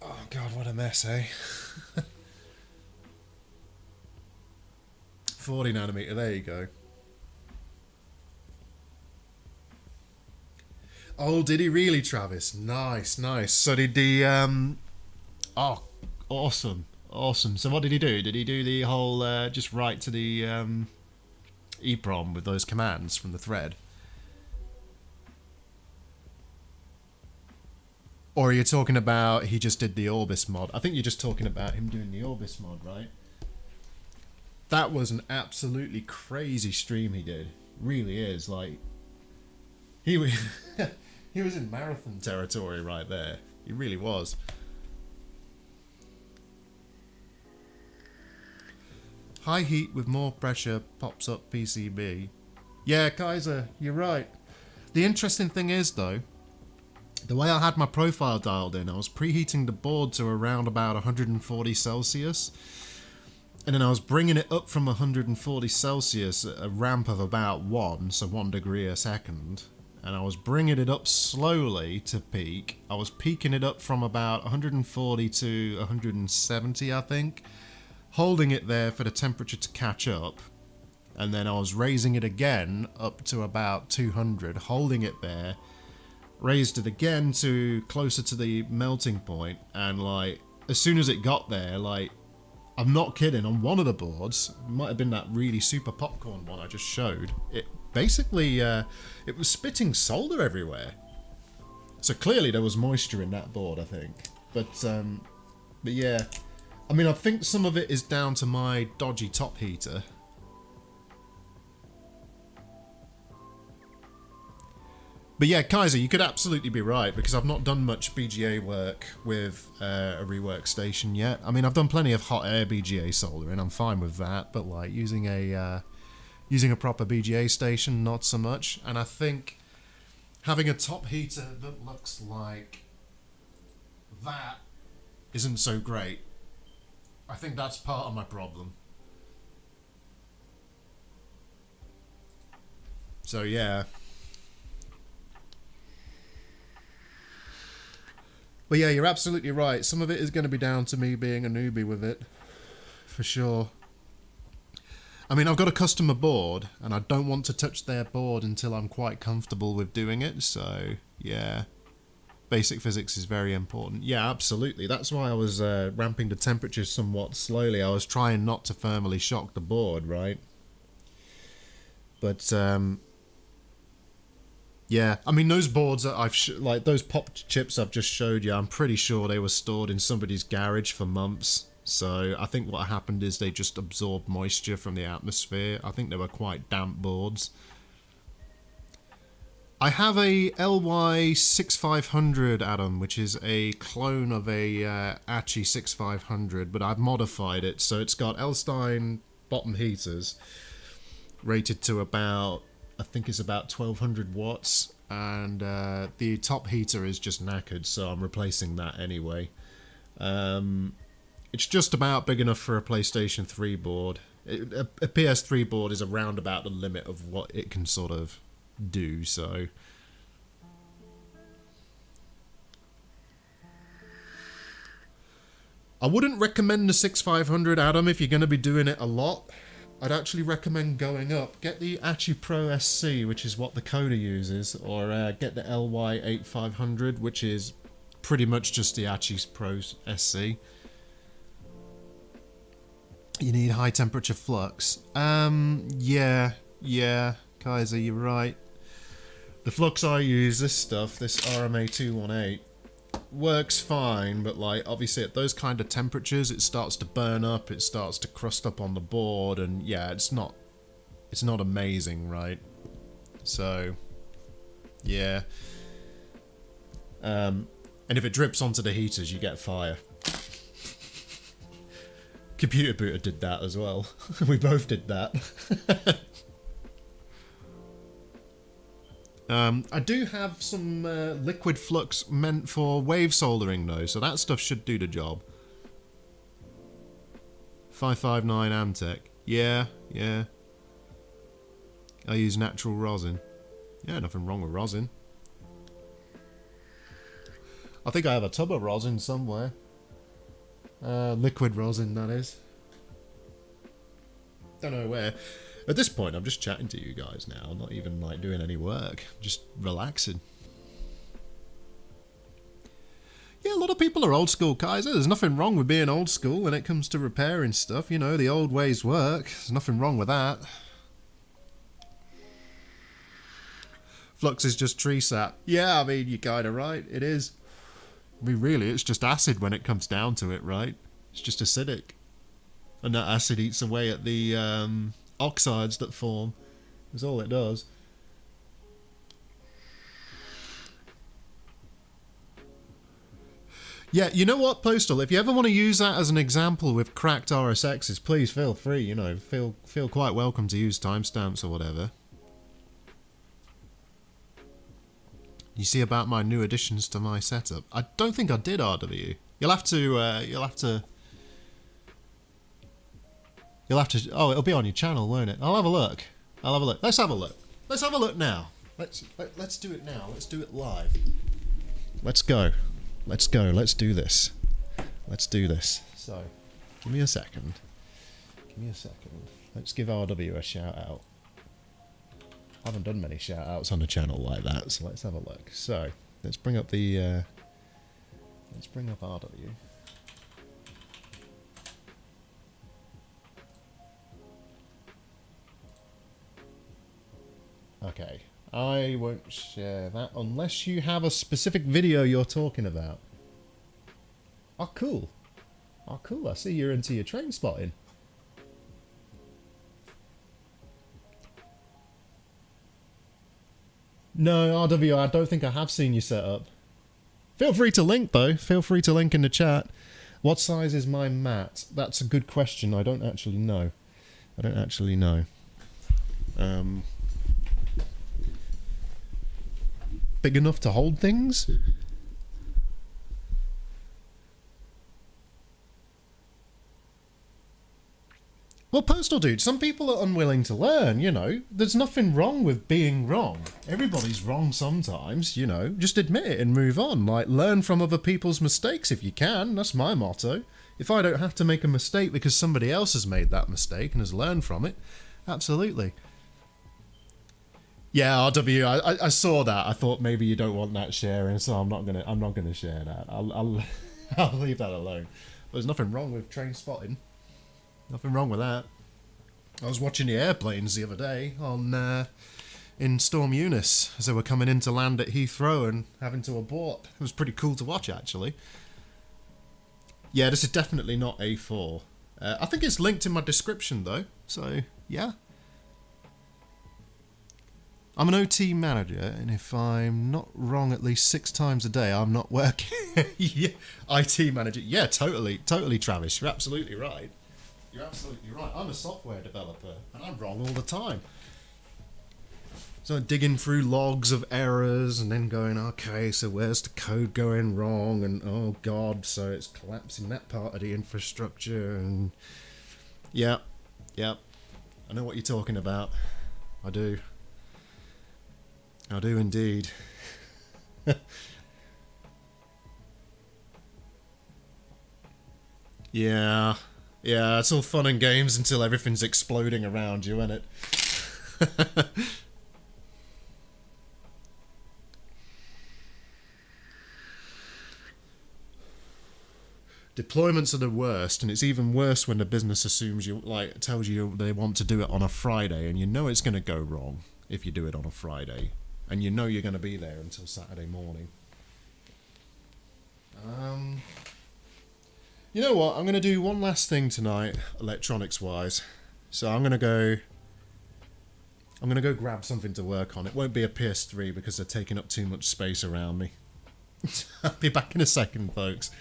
Oh God, what a mess, eh? 40 nanometer. There you go. Oh, did he really, Travis? Nice, nice. So did the oh, awesome, awesome. So what did he do? Did he do the whole just write to the EEPROM with those commands from the thread? Or are you talking about he just did the Orbis mod? I think you're just talking about him doing the Orbis mod, right? That was an absolutely crazy stream he did. Really is. Like, he was, he was in marathon territory right there. He really was. High heat with more pressure pops up PCB. Yeah, Kaiser, you're right. The interesting thing is, though, the way I had my profile dialed in, I was preheating the board to around about 140 Celsius. And then I was bringing it up from 140 Celsius at a ramp of about 1, so 1 degree a second. And I was bringing it up slowly to peak. I was peaking it up from about 140 to 170, I think. Holding it there for the temperature to catch up. And then I was raising it again up to about 200, holding it there. Raised it again to closer to the melting point. And like, as soon as it got there, like, I'm not kidding, on one of the boards, it might have been that really super popcorn one I just showed, it basically, it was spitting solder everywhere. So clearly there was moisture in that board, I think. But yeah, I mean, I think some of it is down to my dodgy top heater. But yeah, Kaiser, you could absolutely be right, because I've not done much BGA work with a rework station yet. I mean, I've done plenty of hot air BGA soldering, I'm fine with that, but like using a proper BGA station, not so much. And I think having a top heater that looks like that isn't so great. I think that's part of my problem. So yeah. But yeah, you're absolutely right. Some of it is going to be down to me being a newbie with it. For sure. I mean, I've got a customer board, and I don't want to touch their board until I'm quite comfortable with doing it. So, yeah. Basic physics is very important. Yeah, absolutely. That's why I was ramping the temperature somewhat slowly. I was trying not to thermally shock the board, right? But, yeah, I mean, those boards that I've like those pop chips I've just showed you, I'm pretty sure they were stored in somebody's garage for months. So I think what happened is they just absorbed moisture from the atmosphere. I think they were quite damp boards. I have a LY6500, Adam, which is a clone of a ACHI 6500, but I've modified it so it's got Elstein bottom heaters rated to about, I think it's about 1200 watts, and the top heater is just knackered, so I'm replacing that anyway. It's just about big enough for a PlayStation 3 board. A PS3 board is around about the limit of what it can sort of do, so... I wouldn't recommend the 6500, Adam, if you're going to be doing it a lot. I'd actually recommend going up. Get the ACHI Pro SC, which is what the coder uses, or get the LY8500, which is pretty much just the ACHI Pro SC. You need high temperature flux. Yeah, Kaiser, you're right. The flux I use, this stuff, this RMA218, works fine, but like obviously at those kind of temperatures it starts to burn up, it starts to crust up on the board, and yeah, it's not amazing, right? So yeah, and if it drips onto the heaters you get fire. Computer Booter did that as well. We both did that. I do have some liquid flux meant for wave soldering though, so that stuff should do the job. 559 Amtech. Yeah, yeah. I use natural rosin. Yeah, nothing wrong with rosin. I think I have a tub of rosin somewhere. Liquid rosin, that is. Don't know where. At this point, I'm just chatting to you guys now. I'm not even like doing any work. Just relaxing. Yeah, a lot of people are old school, Kaiser. There's nothing wrong with being old school when it comes to repairing stuff. You know, the old ways work. There's nothing wrong with that. Flux is just tree sap. Yeah, I mean, you're kind of right. It is. I mean, really, it's just acid when it comes down to it, right? It's just acidic. And that acid eats away at the oxides that form. That's all it does. Yeah, you know what, Postal? If you ever want to use that as an example with cracked RSXs, please feel free, you know, feel quite welcome to use timestamps or whatever. You see about my new additions to my setup? I don't think I did, RW. You'll have to, oh, it'll be on your channel, won't it? I'll have a look. I'll have a look. Let's have a look. Let's have a look now. Let's do it now. Let's do it live. Let's go. Let's go. Let's do this. Let's do this. So, give me a second. Give me a second. Let's give RW a shout out. I haven't done many shout outs on the channel like that, so let's have a look. So, let's bring up the, let's bring up RW. Okay, I won't share that unless you have a specific video you're talking about. Oh, cool. Oh, cool. I see you're into your train spotting. No, RW, I don't think I have seen you set up. Feel free to link, though. Feel free to link in the chat. What size is my mat? That's a good question. I don't actually know. I don't actually know. Big enough to hold things? Well, Postal Dude, some people are unwilling to learn, you know. There's nothing wrong with being wrong. Everybody's wrong sometimes, you know. Just admit it and move on. Like, learn from other people's mistakes if you can. That's my motto. If I don't have to make a mistake because somebody else has made that mistake and has learned from it, absolutely. Yeah, RW, I saw that. I thought maybe you don't want that sharing, so I'm not gonna share that. I'll I'll leave that alone. But there's nothing wrong with train spotting. Nothing wrong with that. I was watching the airplanes the other day on in Storm Eunice as they were coming in to land at Heathrow and having to abort. It was pretty cool to watch, actually. Yeah, this is definitely not A4. I think it's linked in my description, though. So, yeah. I'm an OT manager, and if I'm not wrong at least 6 times a day, I'm not working. Yeah, IT manager. Yeah, totally, Travis. You're absolutely right. You're absolutely right. I'm a software developer, and I'm wrong all the time. So I'm digging through logs of errors, and then going, okay, so where's the code going wrong? And oh god, so it's collapsing that part of the infrastructure. And yeah, I know what you're talking about. I do indeed. Yeah, it's all fun and games until everything's exploding around you, isn't it? Deployments are the worst, and it's even worse when the business assumes you, like, tells you they want to do it on a Friday, and you know it's going to go wrong if you do it on a Friday, and you know you're going to be there until Saturday morning. You know what? I'm going to do one last thing tonight, electronics-wise. So I'm going to go grab something to work on. It won't be a PS3 because they're taking up too much space around me. I'll be back in a second, folks.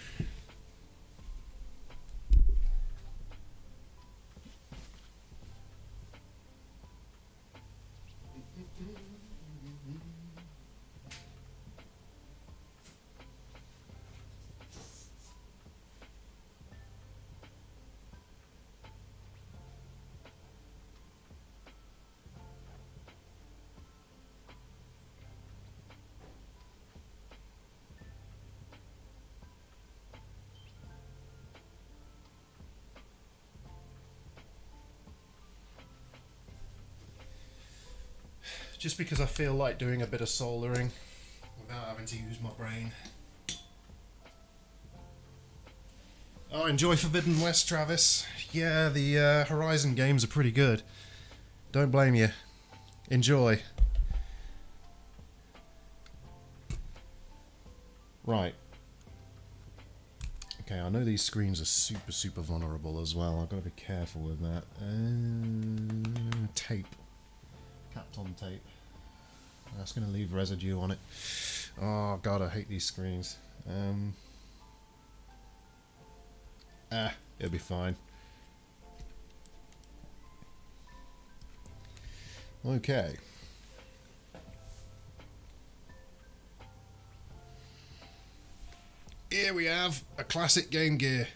just because I feel like doing a bit of soldering without having to use my brain. Oh, enjoy Forbidden West, Travis. Yeah, the Horizon games are pretty good. Don't blame you. Enjoy. Right. Okay, I know these screens are super vulnerable as well. I've got to be careful with that. Tape. Kapton tape. That's going to leave residue on it. Oh god, I hate these screens. It'll be fine. Okay. Here we have a classic Game Gear.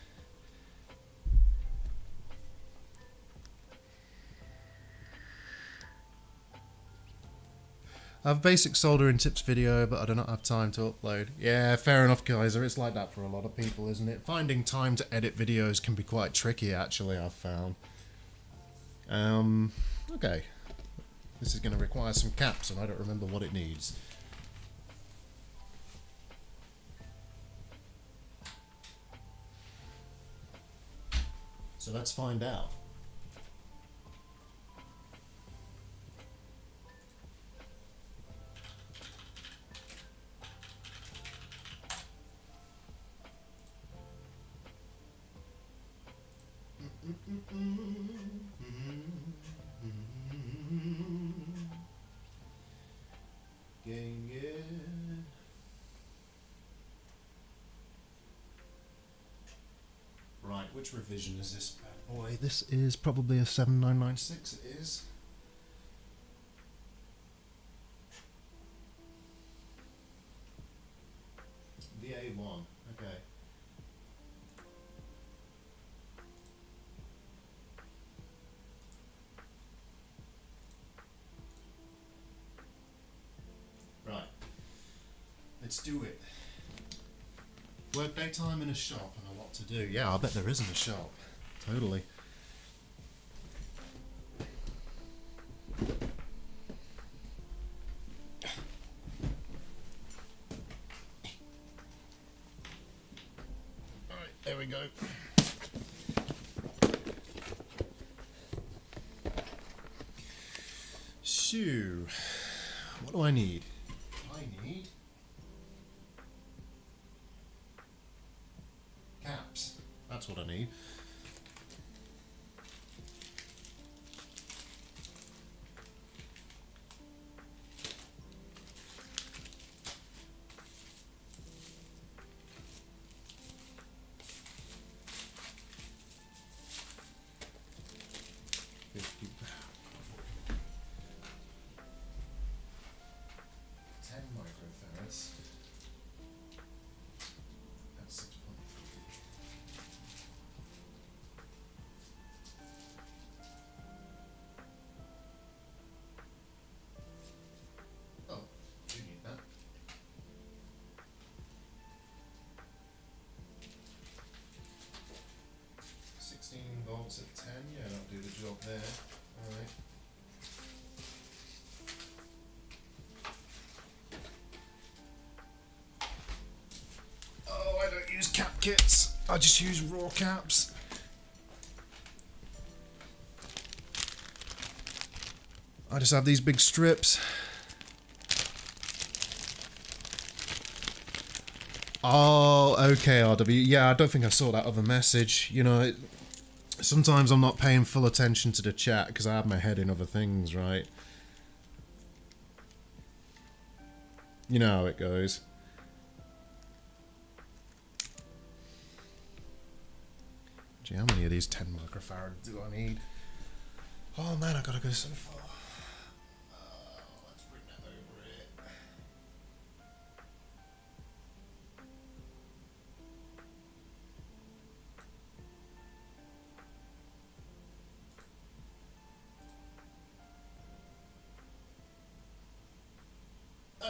I have a basic soldering tips video, but I do not have time to upload. Yeah, fair enough, Kaiser. It's like that for a lot of people, isn't it? Finding time to edit videos can be quite tricky, actually, I've found. Okay. This is going to require some caps, and I don't remember what it needs. So let's find out. Game Gear. Right, which revision is this bad boy? This is probably a 7996, it is. VA1, okay. Right, let's do it. Workday time in a shop and a lot to do. Yeah, I bet there is in a shop. Totally. Alright, there we go. So, what do I need? I need caps. That's what I need. Volts at 10, yeah, that'll do the job there. Alright. Oh, I don't use cap kits, I just use raw caps. I just have these big strips. Oh, okay, RW. Yeah, I don't think I saw that other message. You know, sometimes I'm not paying full attention to the chat because I have my head in other things, right? You know how it goes. Gee, how many of these 10 microfarad do I need? Oh man, I gotta go so far. Let's bring that over here.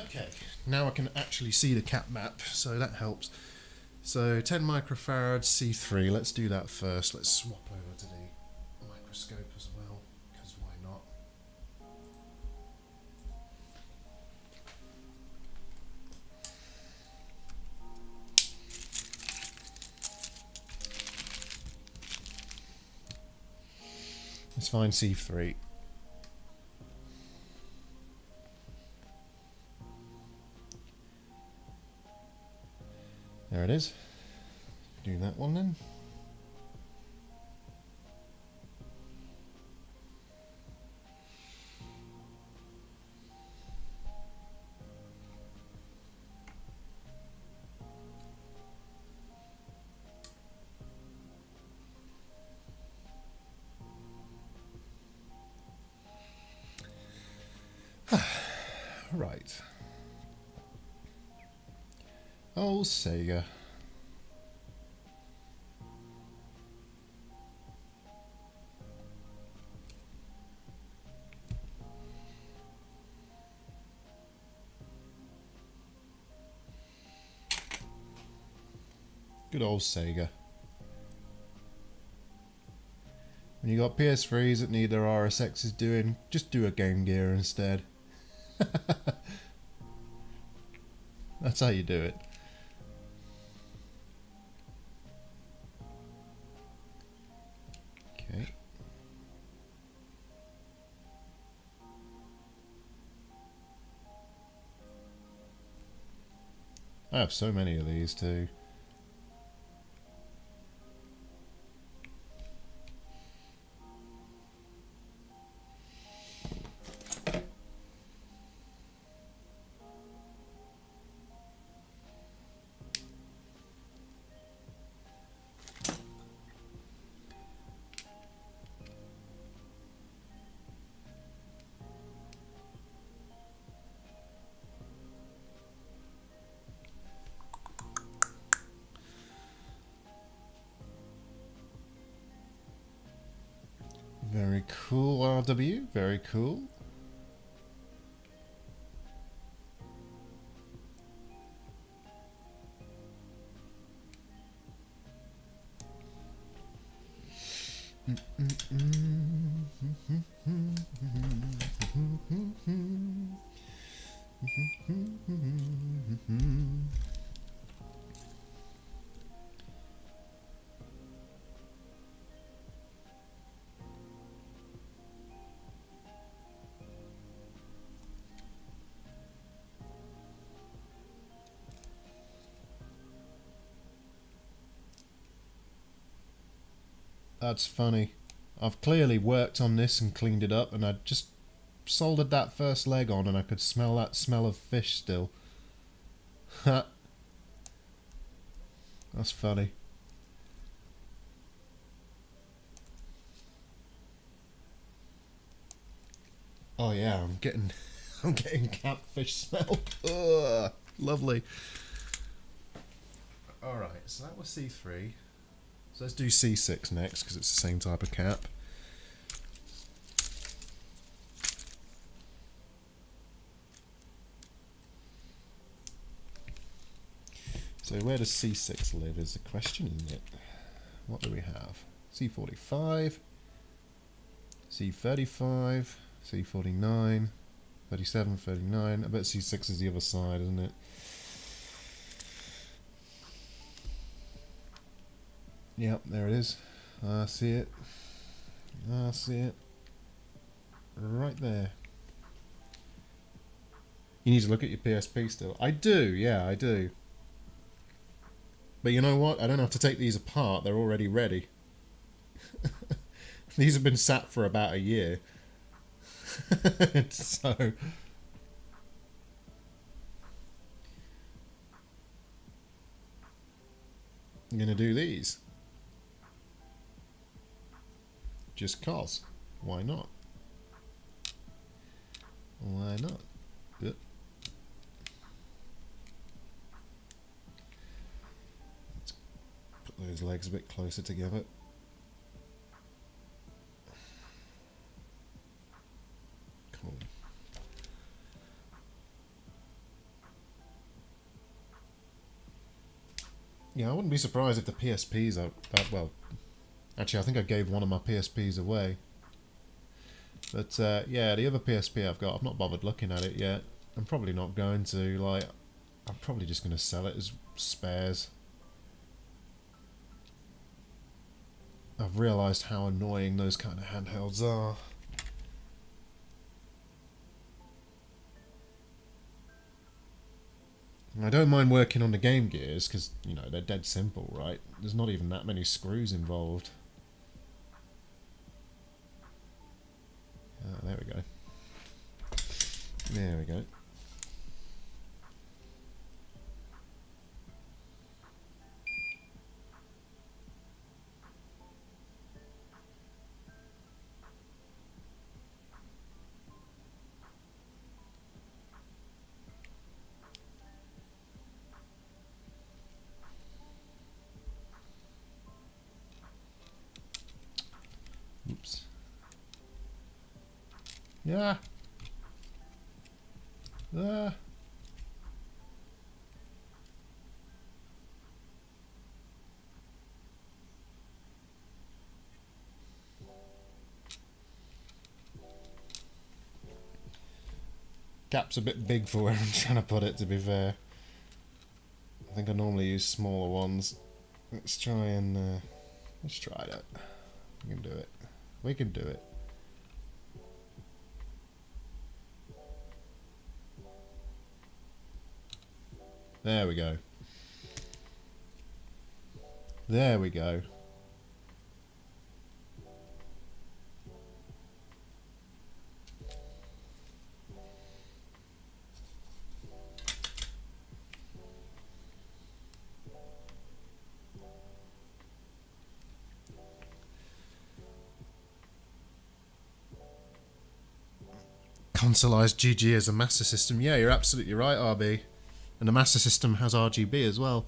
Okay, now I can actually see the cap map, so that helps. So 10 microfarad C3, let's do that first. Let's swap over to the microscope as well, because why not? Let's find C3. There it is. Do that one then. Right. Oh, Sega. Good old Sega. When you got PS3s that need their RSXs doing, just do a Game Gear instead. That's how you do it. Okay. I have so many of these too. Very cool, RW. Very cool. That's funny. I've clearly worked on this and cleaned it up, and I just soldered that first leg on and I could smell that smell of fish still. Ha. That's funny. Oh yeah, I'm getting catfish smell. Ugh, lovely. Alright, so that was C3. So let's do C6 next, because it's the same type of cap. So where does C6 live is the question, isn't it? What do we have? C45, C35, C49, 37, 39. I bet C6 is the other side, isn't it? Yep, there it is. I see it. I see it. Right there. You need to look at your PSP still. I do, yeah, I do. But you know what? I don't have to take these apart. They're already ready. These have been sat for about a year. So... I'm going to do these. Just cause. Why not? Why not? Good. Let's put those legs a bit closer together. Cool. Yeah, I wouldn't be surprised if the PSPs are... well, actually, I think I gave one of my PSPs away. But, yeah, the other PSP I've got, I've not bothered looking at it yet. I'm probably not going to, like... I'm probably just going to sell it as spares. I've realised how annoying those kind of handhelds are. I don't mind working on the Game Gears because, you know, they're dead simple, right? There's not even that many screws involved. Ah, there we go. There we go. Oops. Yeah. Ah. Gap's a bit big for where I'm trying to put it, to be fair. I think I normally use smaller ones. Let's try that. We can do it. We can do it. There we go. There we go. Consoleized GG as a Master System. Yeah, you're absolutely right, RB. And the Master System has RGB as well.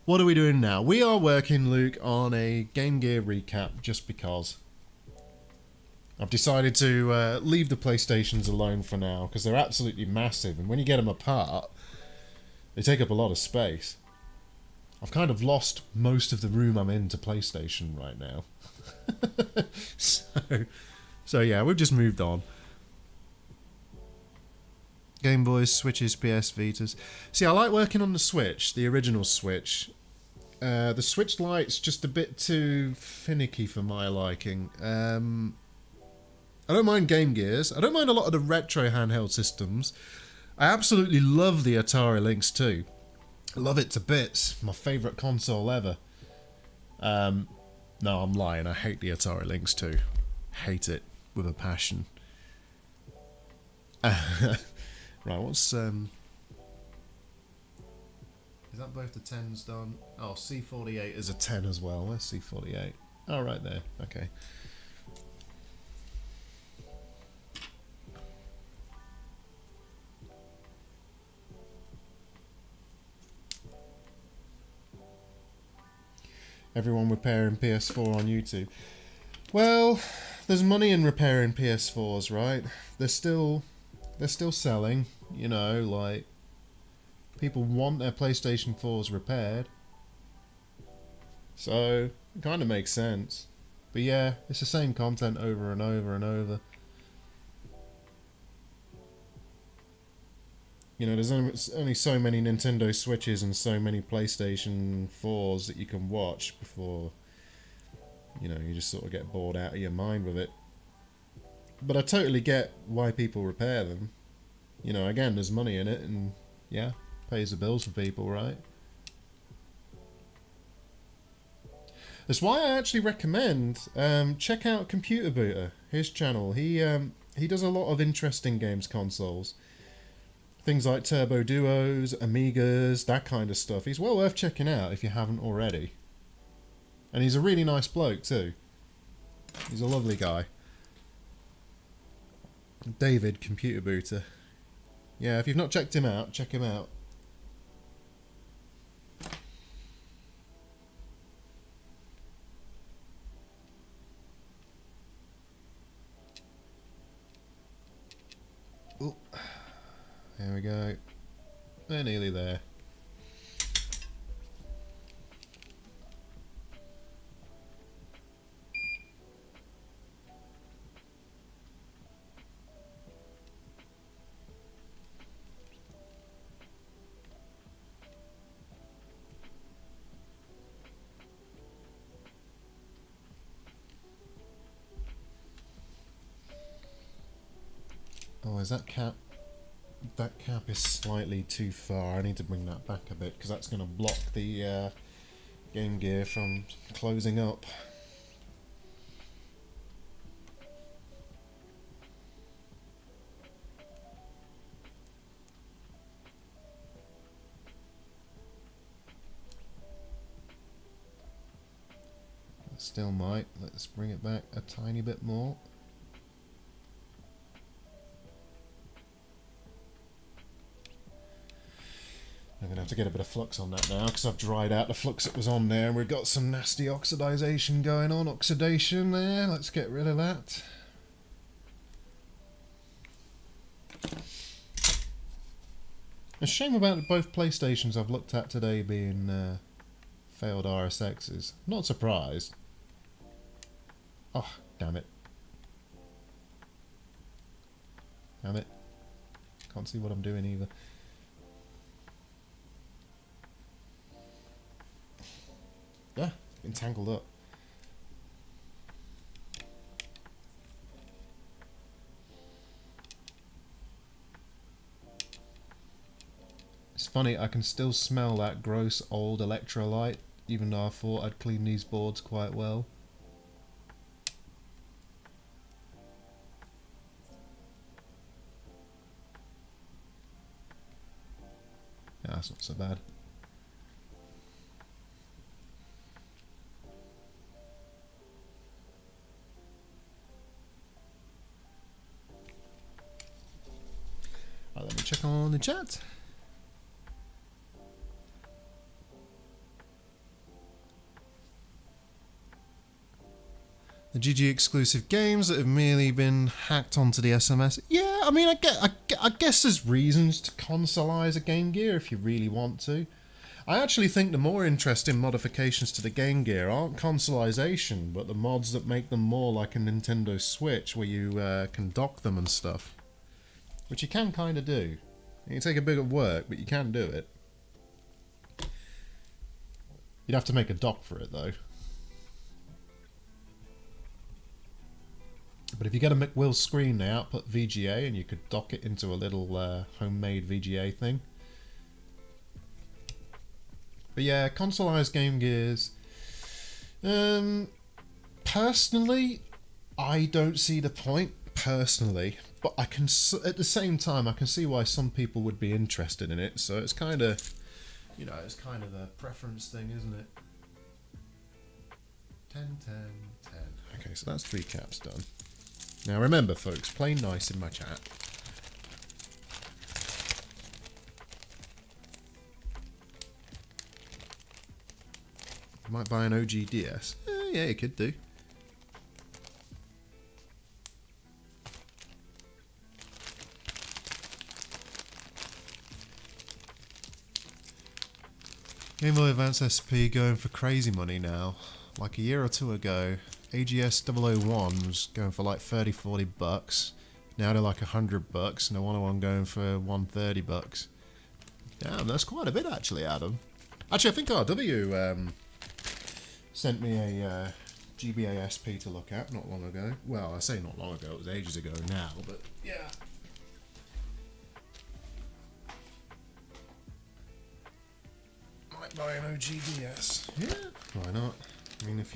What are we doing now? We are working, Luke, on a Game Gear recap just because. I've decided to leave the PlayStations alone for now because they're absolutely massive, and when you get them apart, they take up a lot of space. I've kind of lost most of the room I'm in to PlayStation right now. so yeah, we've just moved on. Game Boys, Switches, PS Vitas. See, I like working on the Switch, the original Switch. The Switch Lite's just a bit too finicky for my liking. I don't mind Game Gears. I don't mind a lot of the retro handheld systems. I absolutely love the Atari Lynx 2. I love it to bits. My favourite console ever. No, I'm lying. I hate the Atari Lynx 2. Hate it with a passion. Right, what's is that both the 10s done? Oh, C48 is a 10 as well. Where's C48? Oh, right there. Okay. Everyone repairing PS4 on YouTube. Well, there's money in repairing PS4s, right? They're still selling, you know, like people want their PlayStation 4s repaired. So, it kind of makes sense. But yeah, it's the same content over and over and over. You know, there's only so many Nintendo Switches and so many PlayStation 4s that you can watch before, you know, you just sort of get bored out of your mind with it. But I totally get why people repair them. You know, again, there's money in it and, yeah, pays the bills for people, right? That's why I actually recommend check out Computer Booter, his channel. He does a lot of interesting games consoles. Things like Turbo Duos, Amigas, that kind of stuff. He's well worth checking out if you haven't already. And he's a really nice bloke too. He's a lovely guy. David, Computer Booter. Yeah, if you've not checked him out, check him out. Oh, there we go. They're nearly there. Oh, is that cap? That cap is slightly too far. I need to bring that back a bit because that's going to block the Game Gear from closing up. Still might. Let's bring it back a tiny bit more. I'm going to have to get a bit of flux on that now because I've dried out the flux that was on there and we've got some nasty oxidization going on. Oxidation there. Let's get rid of that. A shame about both PlayStations I've looked at today being failed RSXs. Not surprised. Oh, damn it. Damn it. Can't see what I'm doing either. Yeah, been tangled up. It's funny, I can still smell that gross old electrolyte, even though I thought I'd cleaned these boards quite well. Yeah, that's not so bad. Right, let me check on the chat. The GG exclusive games that have merely been hacked onto the SMS. Yeah, I mean, I guess there's reasons to consoleize a Game Gear if you really want to. I actually think the more interesting modifications to the Game Gear aren't consoleization, but the mods that make them more like a Nintendo Switch, where you can dock them and stuff. Which you can kind of do. It can take a bit of work, but you can do it. You'd have to make a dock for it, though. But if you get a McWill screen, they output VGA, and you could dock it into a little homemade VGA thing. But yeah, consoleized Game Gears. Personally, I don't see the point. Personally, but I can, at the same time, I can see why some people would be interested in it. So it's kind of, you know, it's kind of a preference thing, isn't it? 10, 10, 10. Okay, so that's 3 caps done. Now remember, folks, play nice in my chat. You might buy an OG DS. Yeah, you could do. Game Boy Advance SP going for crazy money now. Like a year or two ago, AGS 001 was going for like 30-40 bucks. Now they're like $100, and the 101 going for 130 bucks. Damn, that's quite a bit actually, Adam. Actually, I think RW sent me a GBA SP to look at not long ago. Well, I say not long ago, it was ages ago now, but yeah. Might buy an OG DS. Yeah, why not? I mean, if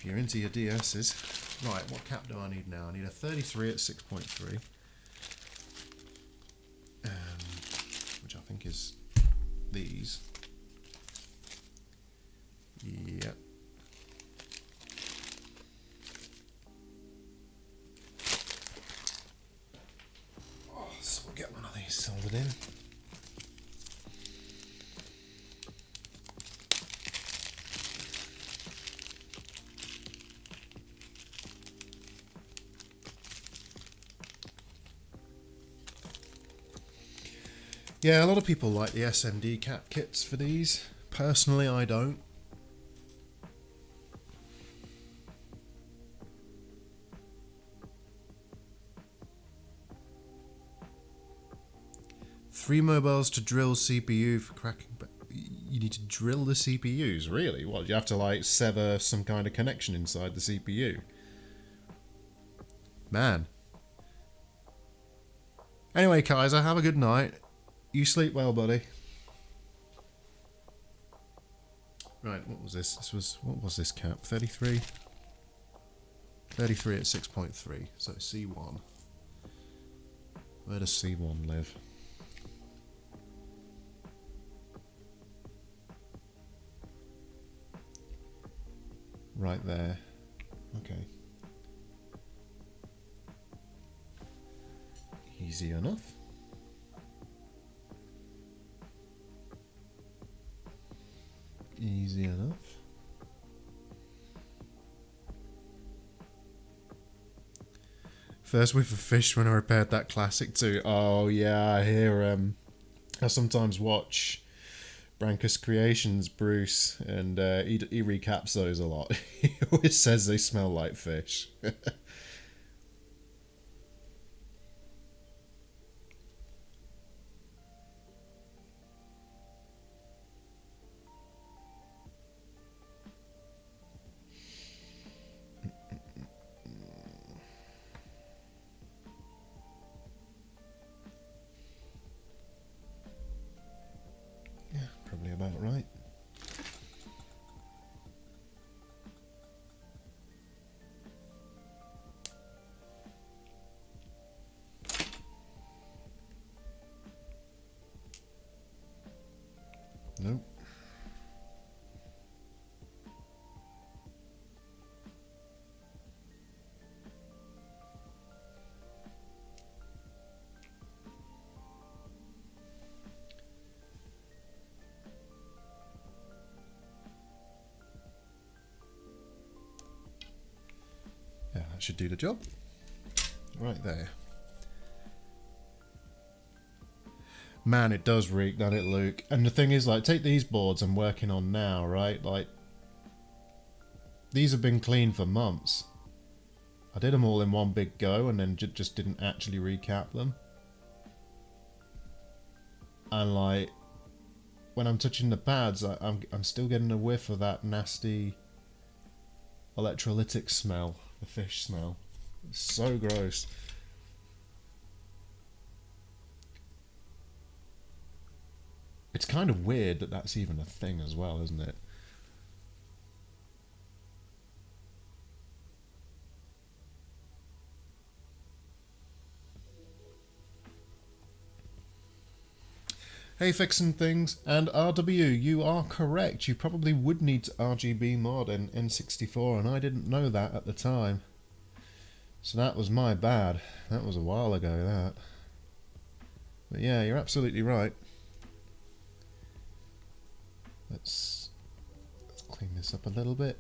you're into your DS's. Right, what cap do I need now? I need a 33 at 6.3. Which I think is these. Yep. Oh, so we'll get one of these soldered in. Yeah, a lot of people like the SMD cap kits for these. Personally, I don't. Three mobiles to drill CPU for cracking. You need to drill the CPUs, really? What, you have to like sever some kind of connection inside the CPU? Man. Anyway, Kaiser, have a good night. You sleep well, buddy. Right, what was this? What was this cap? 33? 33 at 6.3, so C1. Where does C1 live? Right there. Okay. Easy enough. Easy enough. First whiff of fish when I repaired that classic too. Oh yeah, I hear I sometimes watch Brankus Creations, Bruce, and he recaps those a lot. He always says they smell like fish. Probably about right. Nope. Yeah, that should do the job. Right there. Man, it does reek, doesn't it, Luke? And the thing is, like, take these boards I'm working on now, right? Like, these have been cleaned for months. I did them all in one big go and then just didn't actually recap them. And, like, when I'm touching the pads, I'm still getting a whiff of that nasty electrolytic smell. The fish smell. It's so gross. It's kind of weird that that's even a thing as well, isn't it? Hey, fixing things, and RW, you are correct. You probably would need to RGB mod in N64, and I didn't know that at the time. So that was my bad. That was a while ago, that. But yeah, you're absolutely right. Let's clean this up a little bit.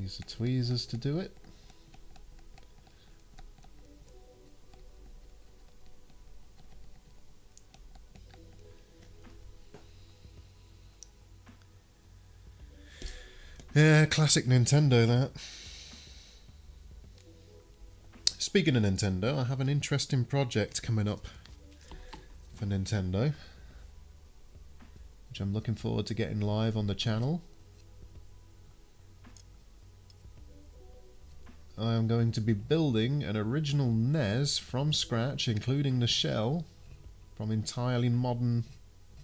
Use the tweezers to do it. Yeah, classic Nintendo, that. Speaking of Nintendo, I have an interesting project coming up for Nintendo, which I'm looking forward to getting live on the channel. I am going to be building an original NES from scratch, including the shell, from entirely modern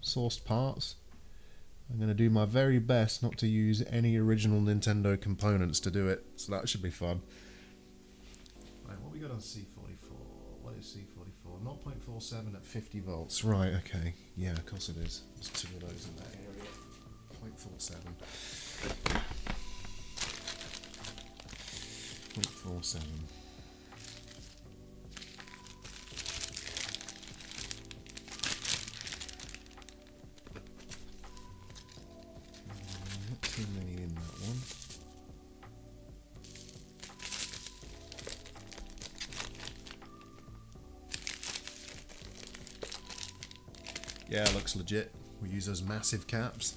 sourced parts. I'm going to do my very best not to use any original Nintendo components to do it, so that should be fun. Right, what we got on C44? What is C44? 0.47 at 50 volts. Right, okay. Yeah, of course it is. There's two of those in that area. 0.47. 0.47. Not too many in that one. Yeah, looks legit. We use those massive caps.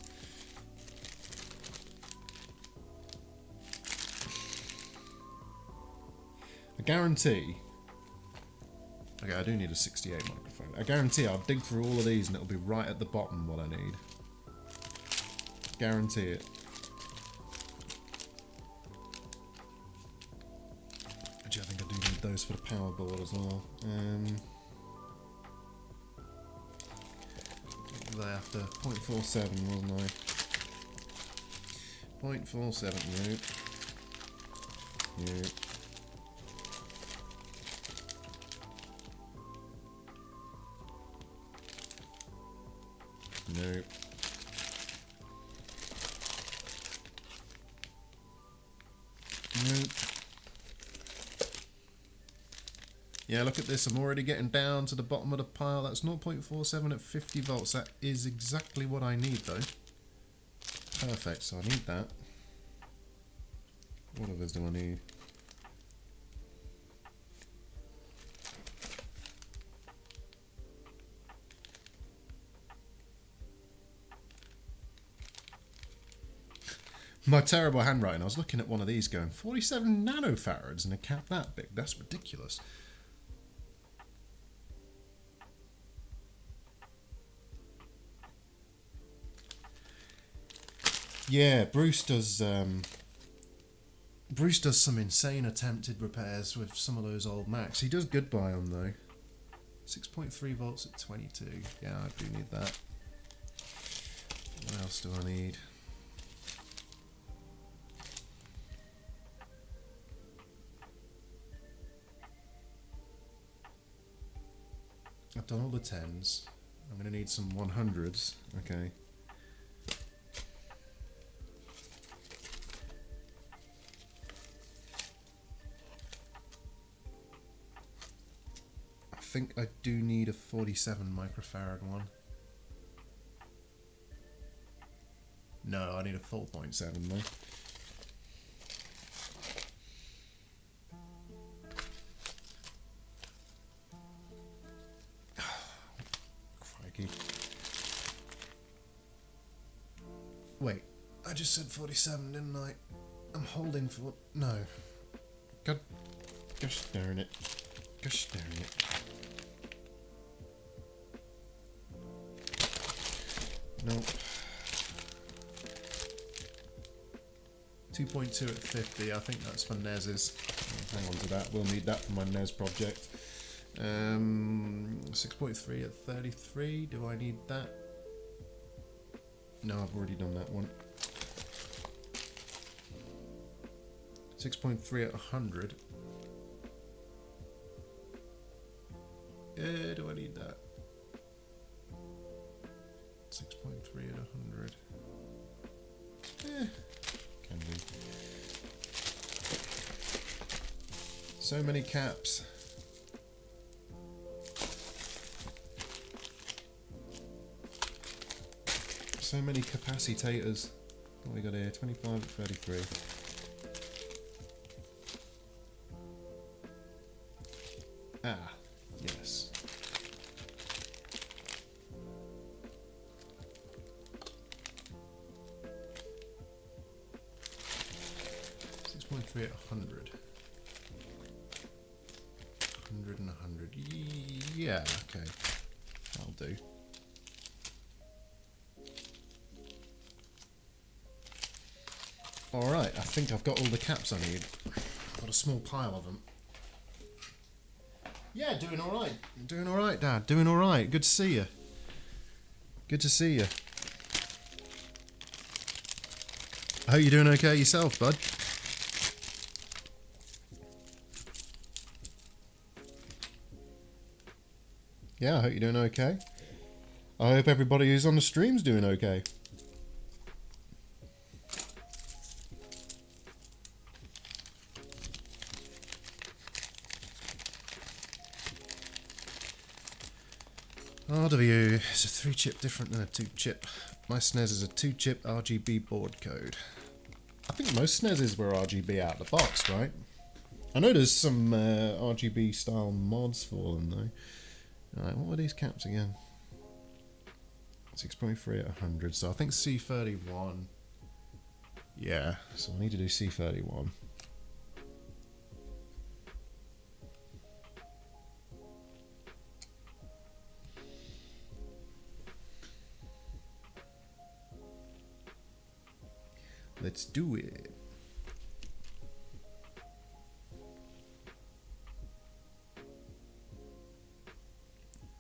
I guarantee. Okay, I do need a 68 microphone. I guarantee I'll dig through all of these and it'll be right at the bottom what I need. Guarantee it. Actually, I think I do need those for the power board as well. What was I after? 0.47, wasn't I? 0.47, nope. Nope. Nope. Nope. Yeah, look at this. I'm already getting down to the bottom of the pile. That's 0.47 at 50 volts. That is exactly what I need, though. Perfect. So I need that. What others do I need? My terrible handwriting. I was looking at one of these going, 47 nanofarads in a cap that big. That's ridiculous. Yeah, Bruce does some insane attempted repairs with some of those old Macs. He does good by them though. 6.3 volts at 22. Yeah, I do need that. What else do I need? I've done all the 10s. I'm going to need some 100s. Okay. I think I do need a 47 microfarad one. No, I need a 4.7 though. Wait, I just said 47, didn't I? I'm holding for... No. God... Gosh darn it. Gosh darn it. Nope. 2.2 at 50, I think that's for NES's. Hang on to that, we'll need that for my NES project. 6.3 at 33, do I need that? No, I've already done that one. 6.3 at 100. Do I need that? 6.3 at 100. Can do. So many caps. So many capacitators. What we got here? 25 at 33. Ah, yes. At 100. 100 and 100. Yeah, okay. That'll do. Alright, I think I've got all the caps I need. Got a small pile of them. Yeah, doing alright. Doing alright, Dad. Doing alright. Good to see you. Good to see you. I hope you're doing okay yourself, bud. Yeah, I hope you're doing okay. I hope everybody who's on the stream's doing okay. RW is a 3-chip different than a 2-chip. My SNES is a 2-chip RGB board code. I think most SNESes were RGB out of the box, right? I know there's some RGB style mods for them though. Alright, what were these caps again? 6.3 at 100, so I think C31. Yeah, so I need to do C31. Let's do it.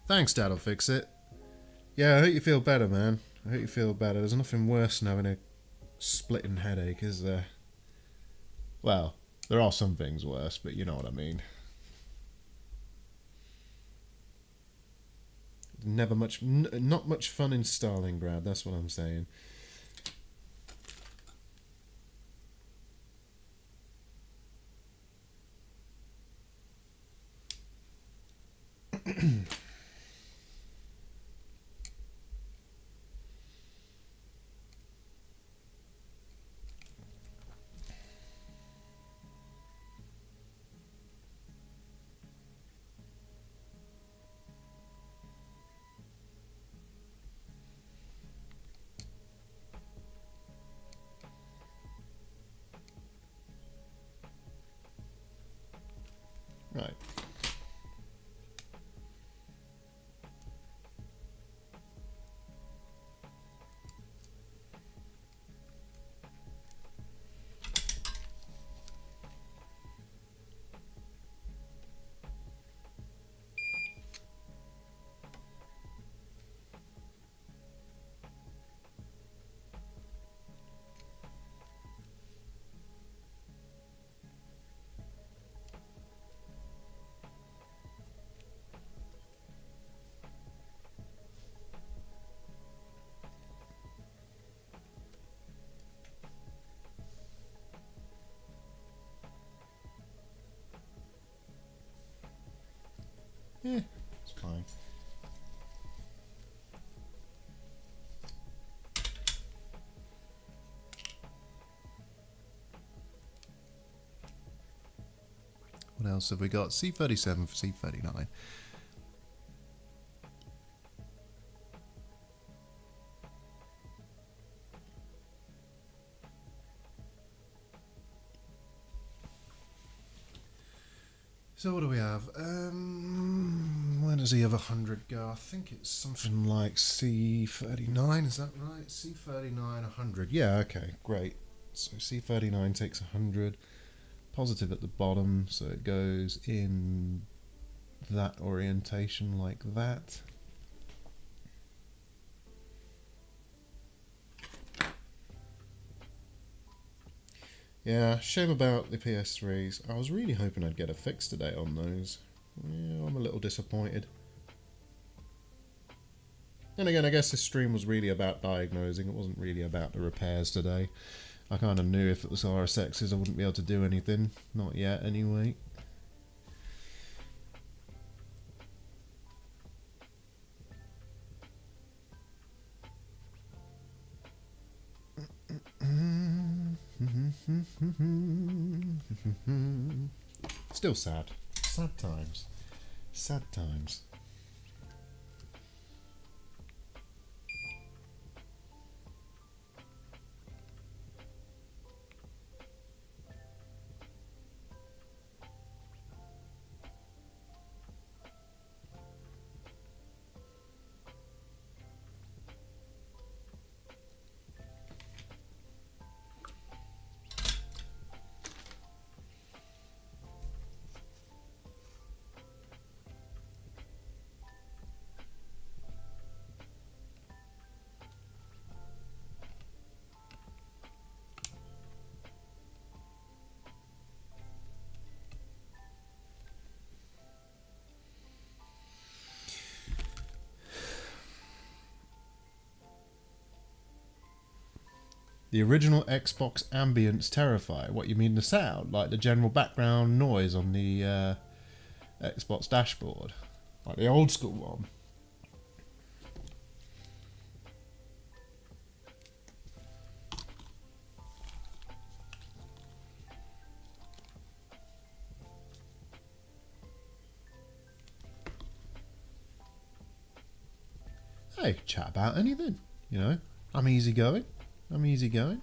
Thanks, Dad'll fix it. Yeah, I hope you feel better, man. I hope you feel better. There's nothing worse than having a splitting headache, is there? Well, there are some things worse, but you know what I mean. Not much fun in Stalingrad, that's what I'm saying. Right. Yeah, it's fine. What else have we got? C37 for C39. So what do we have? Where does he have 100 go? I think it's something like C39, is that right? C39, 100. Yeah, okay, great. So C39 takes 100. Positive at the bottom, so it goes in that orientation like that. Yeah, shame about the PS3s. I was really hoping I'd get a fix today on those. Yeah, I'm a little disappointed. And again, I guess this stream was really about diagnosing. It wasn't really about the repairs today. I kind of knew if it was RSXs I wouldn't be able to do anything. Not yet, anyway. Still sad. Sad times. Sad times. The original Xbox ambience terrify. What, you mean the sound? Like the general background noise on the Xbox dashboard? Like the old school one? Hey, chat about anything, you know. I'm easygoing. I'm easygoing.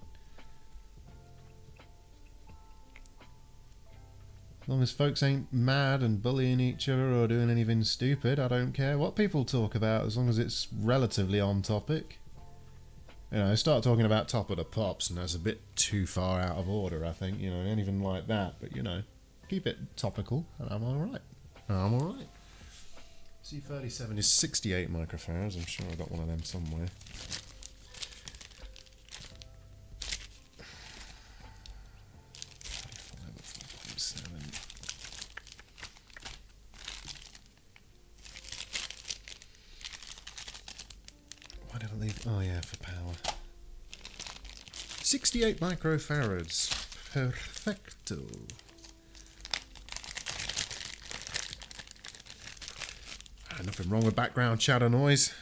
As long as folks ain't mad and bullying each other or doing anything stupid, I don't care what people talk about, as long as it's relatively on topic. You know, start talking about Top of the Pops, and that's a bit too far out of order, I think. You know, and even like that, but you know, keep it topical, and I'm alright. I'm alright. C37 is 68 microfarads. I'm sure I got one of them somewhere. Why did I leave? Oh yeah, for power. 68 microfarads. Perfecto. Nothing wrong with background chatter noise.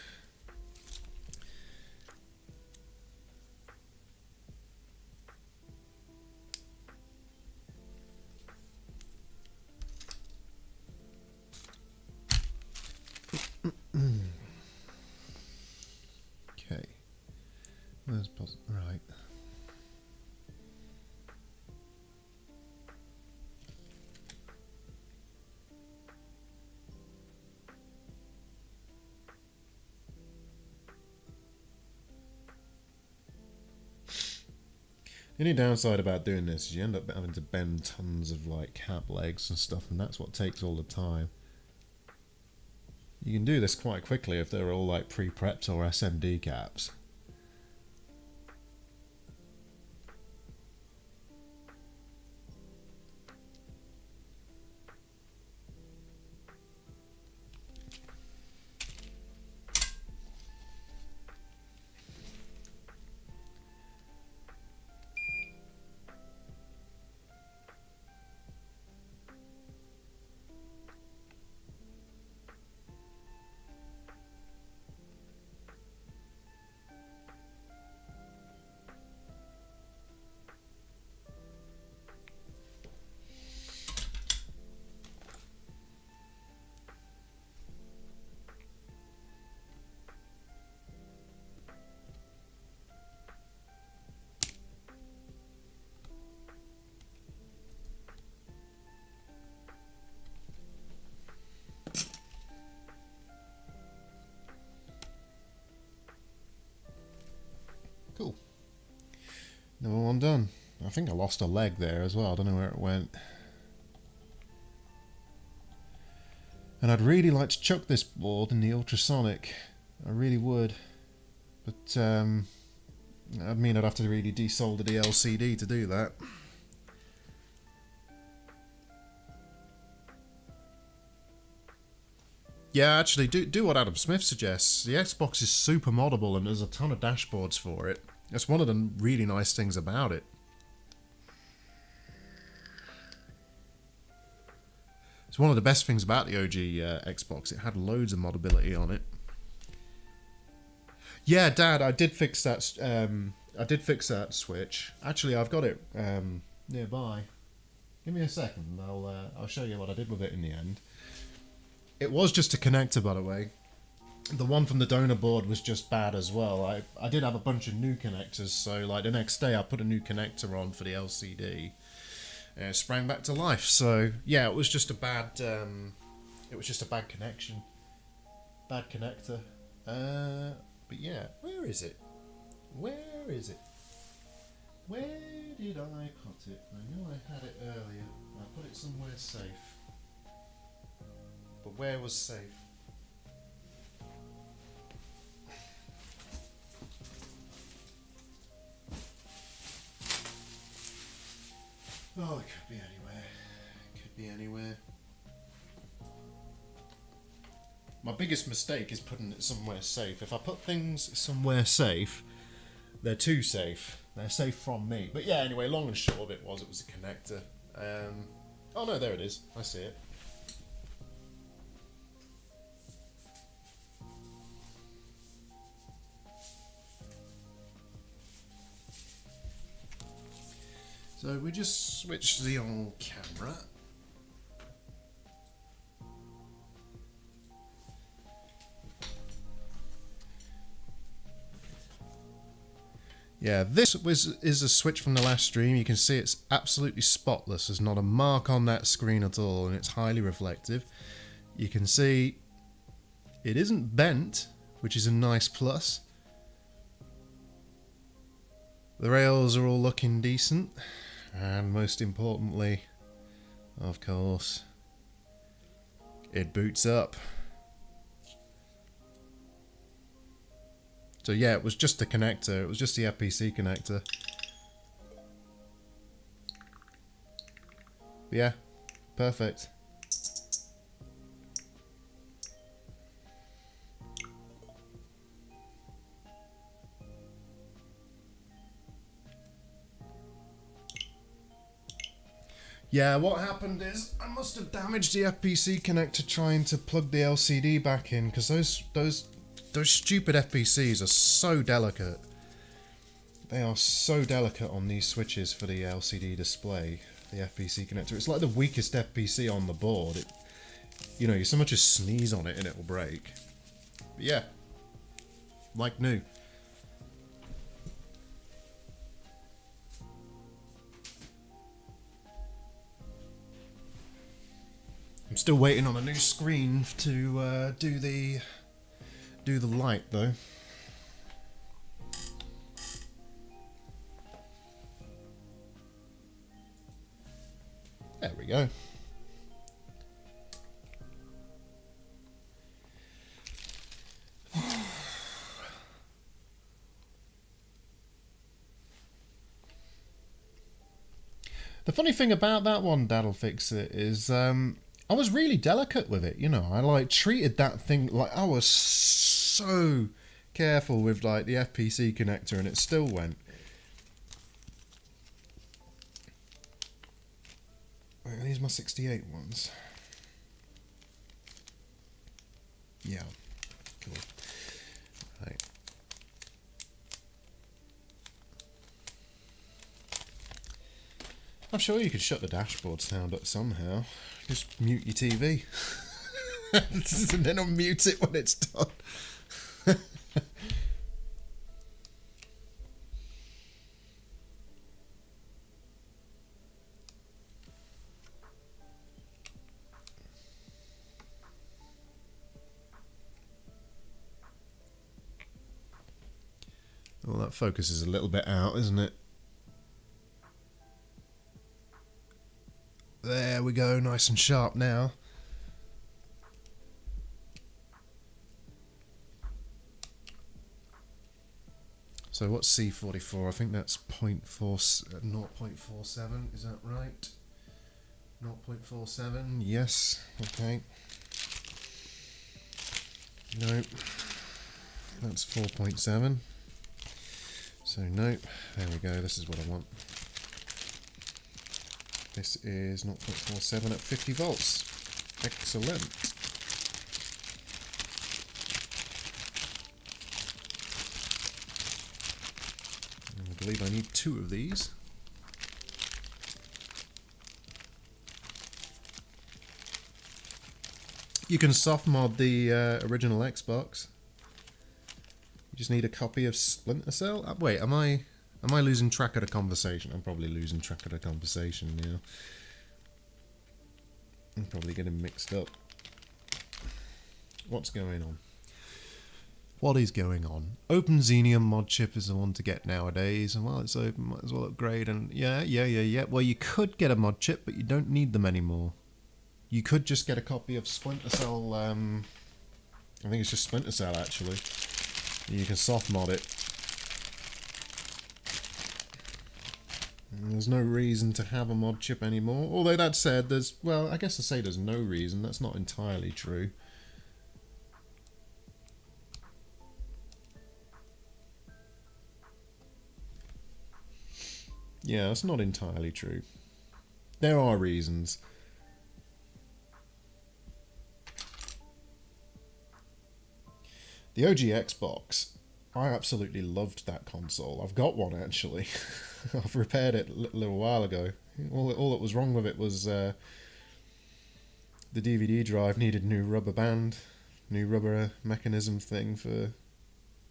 Okay. Where's right. The only downside about doing this is you end up having to bend tons of like cap legs and stuff, and that's what takes all the time. You can do this quite quickly if they're all like pre-prepped or SMD caps. Cool. Another one done. I think I lost a leg there as well. I don't know where it went. And I'd really like to chuck this board in the ultrasonic. I really would. But I'd mean I'd have to really desolder the LCD to do that. Yeah, actually, do what Adam Smith suggests. The Xbox is super moddable and there's a ton of dashboards for it. That's one of the really nice things about it. It's one of the best things about the OG Xbox. It had loads of modability on it. Yeah, Dad, I did fix that. I did fix that switch. Actually, I've got it nearby. Give me a second. I'll show you what I did with it in the end. It was just a connector, by the way. The one from the donor board was just bad as well. I did have a bunch of new connectors, so like the next day I put a new connector on for the LCD. And it sprang back to life. So yeah, it was just a bad. It was just a bad connection, bad connector. But yeah, where is it? Where is it? Where did I put it? I knew I had it earlier. I put it somewhere safe. But where was safe? Oh, it could be anywhere. It could be anywhere. My biggest mistake is putting it somewhere safe. If I put things somewhere safe, they're too safe. They're safe from me. But yeah, anyway, long and short of it was a connector. Oh no, there it is. I see it. So we just switched the old camera. Yeah, this is a switch from the last stream. You can see it's absolutely spotless. There's not a mark on that screen at all, and it's highly reflective. You can see it isn't bent, which is a nice plus. The rails are all looking decent, and most importantly, of course, it boots up. So yeah, it was just the connector, it was just the FPC connector. Yeah, perfect. Yeah, what happened is I must have damaged the FPC connector trying to plug the LCD back in, because those stupid FPCs are so delicate. They are so delicate on these switches for the LCD display, the FPC connector. It's like the weakest FPC on the board. You know, you so much as sneeze on it and it will break. But yeah, like new. I'm still waiting on a new screen to do the light though. There we go. The funny thing about that one, Dad'll Fix It, is I was really delicate with it, you know. I like treated that thing like I was so careful with like the FPC connector, and it still went. Wait, are these my 68 ones? Yeah, cool. Right. I'm sure you could shut the dashboard sound up somehow. Just mute your TV. And then unmute it when it's done. Well, that focus is a little bit out, isn't it? There we go, nice and sharp now. So what's C44? I think that's 0.47, is that right? 0.47, yes, okay. Nope, that's 4.7. So nope, there we go, this is what I want. This is 0.47 at 50 volts. Excellent. I believe I need 2 of these. You can soft mod the original Xbox. You just need a copy of Splinter Cell. Wait, am I losing track of the conversation? I'm probably losing track of the conversation now. I'm probably getting mixed up. What's going on? What is going on? Open Xenium mod chip is the one to get nowadays, and while it's open, might as well upgrade. And yeah. Well, you could get a mod chip, but you don't need them anymore. You could just get a copy of Splinter Cell. I think it's just Splinter Cell actually. You can soft mod it. And there's no reason to have a mod chip anymore. Although that said, well, I guess I say there's no reason. That's not entirely true. Yeah, that's not entirely true. There are reasons. The OG Xbox, I absolutely loved that console. I've got one actually. I've repaired it a little while ago. All that was wrong with it was the DVD drive needed new rubber band, new rubber mechanism thing for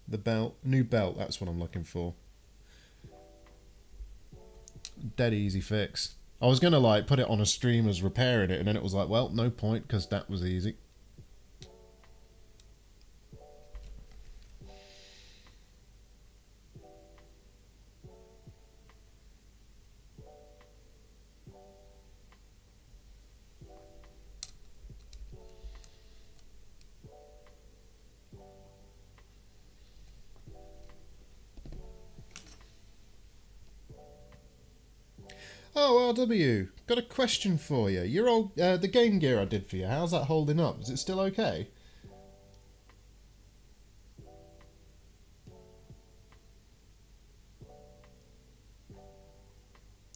the belt. New belt, that's what I'm looking for. Dead easy fix. I was gonna like put it on a stream as repairing it, and then it was like, well, no point, because that was easy. Oh, RW, got a question for you. Your old, the Game Gear I did for you, how's that holding up? Is it still okay?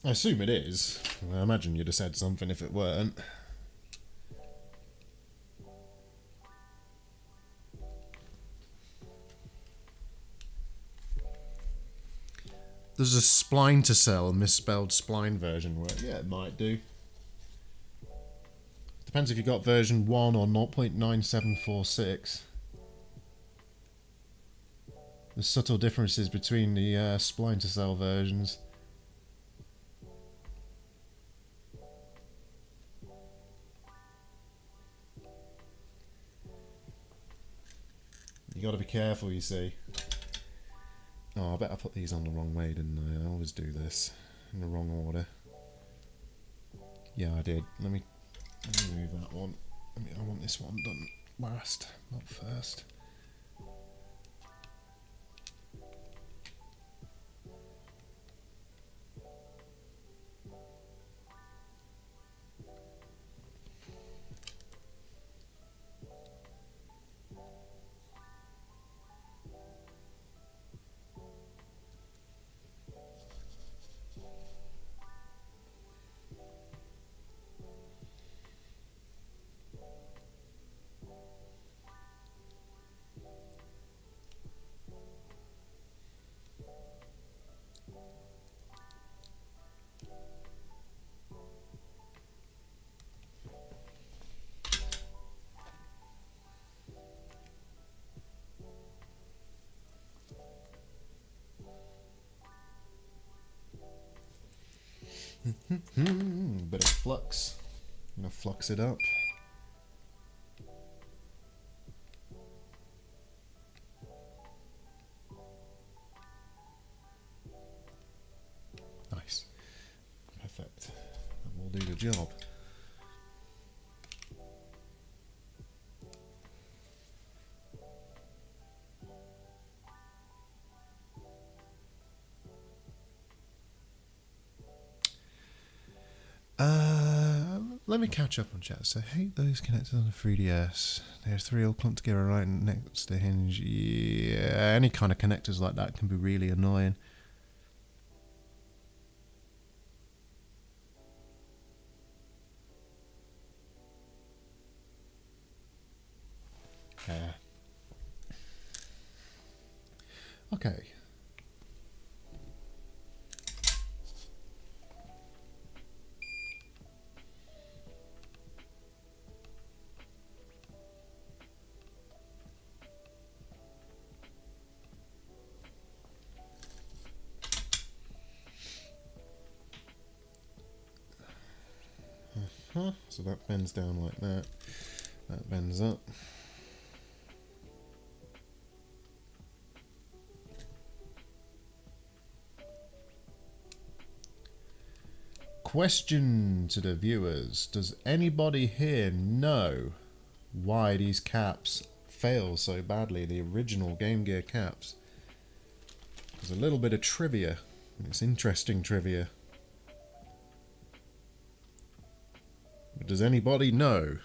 I assume it is. I imagine you'd have said something if it weren't. There's a spline to sell, misspelled spline version where, yeah, it might do. Depends if you got version 1 or 0.9746. There's subtle differences between the spline to sell versions. You gotta be careful, you see. Oh, I bet I put these on the wrong way, didn't I? I always do this in the wrong order. Yeah, I did. Let me move that one. I want this one done last, not first. Bit of flux. I'm gonna flux it up. Nice. Perfect. That will do the job. Let me catch up on chat. So, hate those connectors on the 3DS. There's 3 all clumped together right next to the hinge. Yeah, any kind of connectors like that can be really annoying. Yeah. Okay. So that bends down like that. That bends up. Question to the viewers. Does anybody here know why these caps fail so badly? The original Game Gear caps. There's a little bit of trivia. It's interesting trivia. But does anybody know?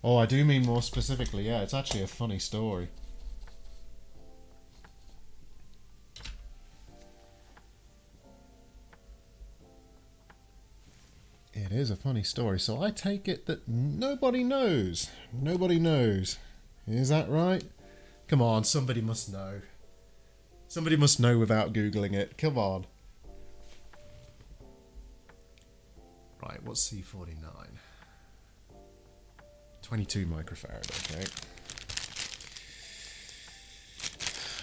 Oh, I do mean more specifically, yeah, it's actually a funny story. here's a funny story. So I take it that nobody knows. Nobody knows. Is that right? Come on, somebody must know. Somebody must know without Googling it. Come on. Right, what's C49? 22 microfarad, okay.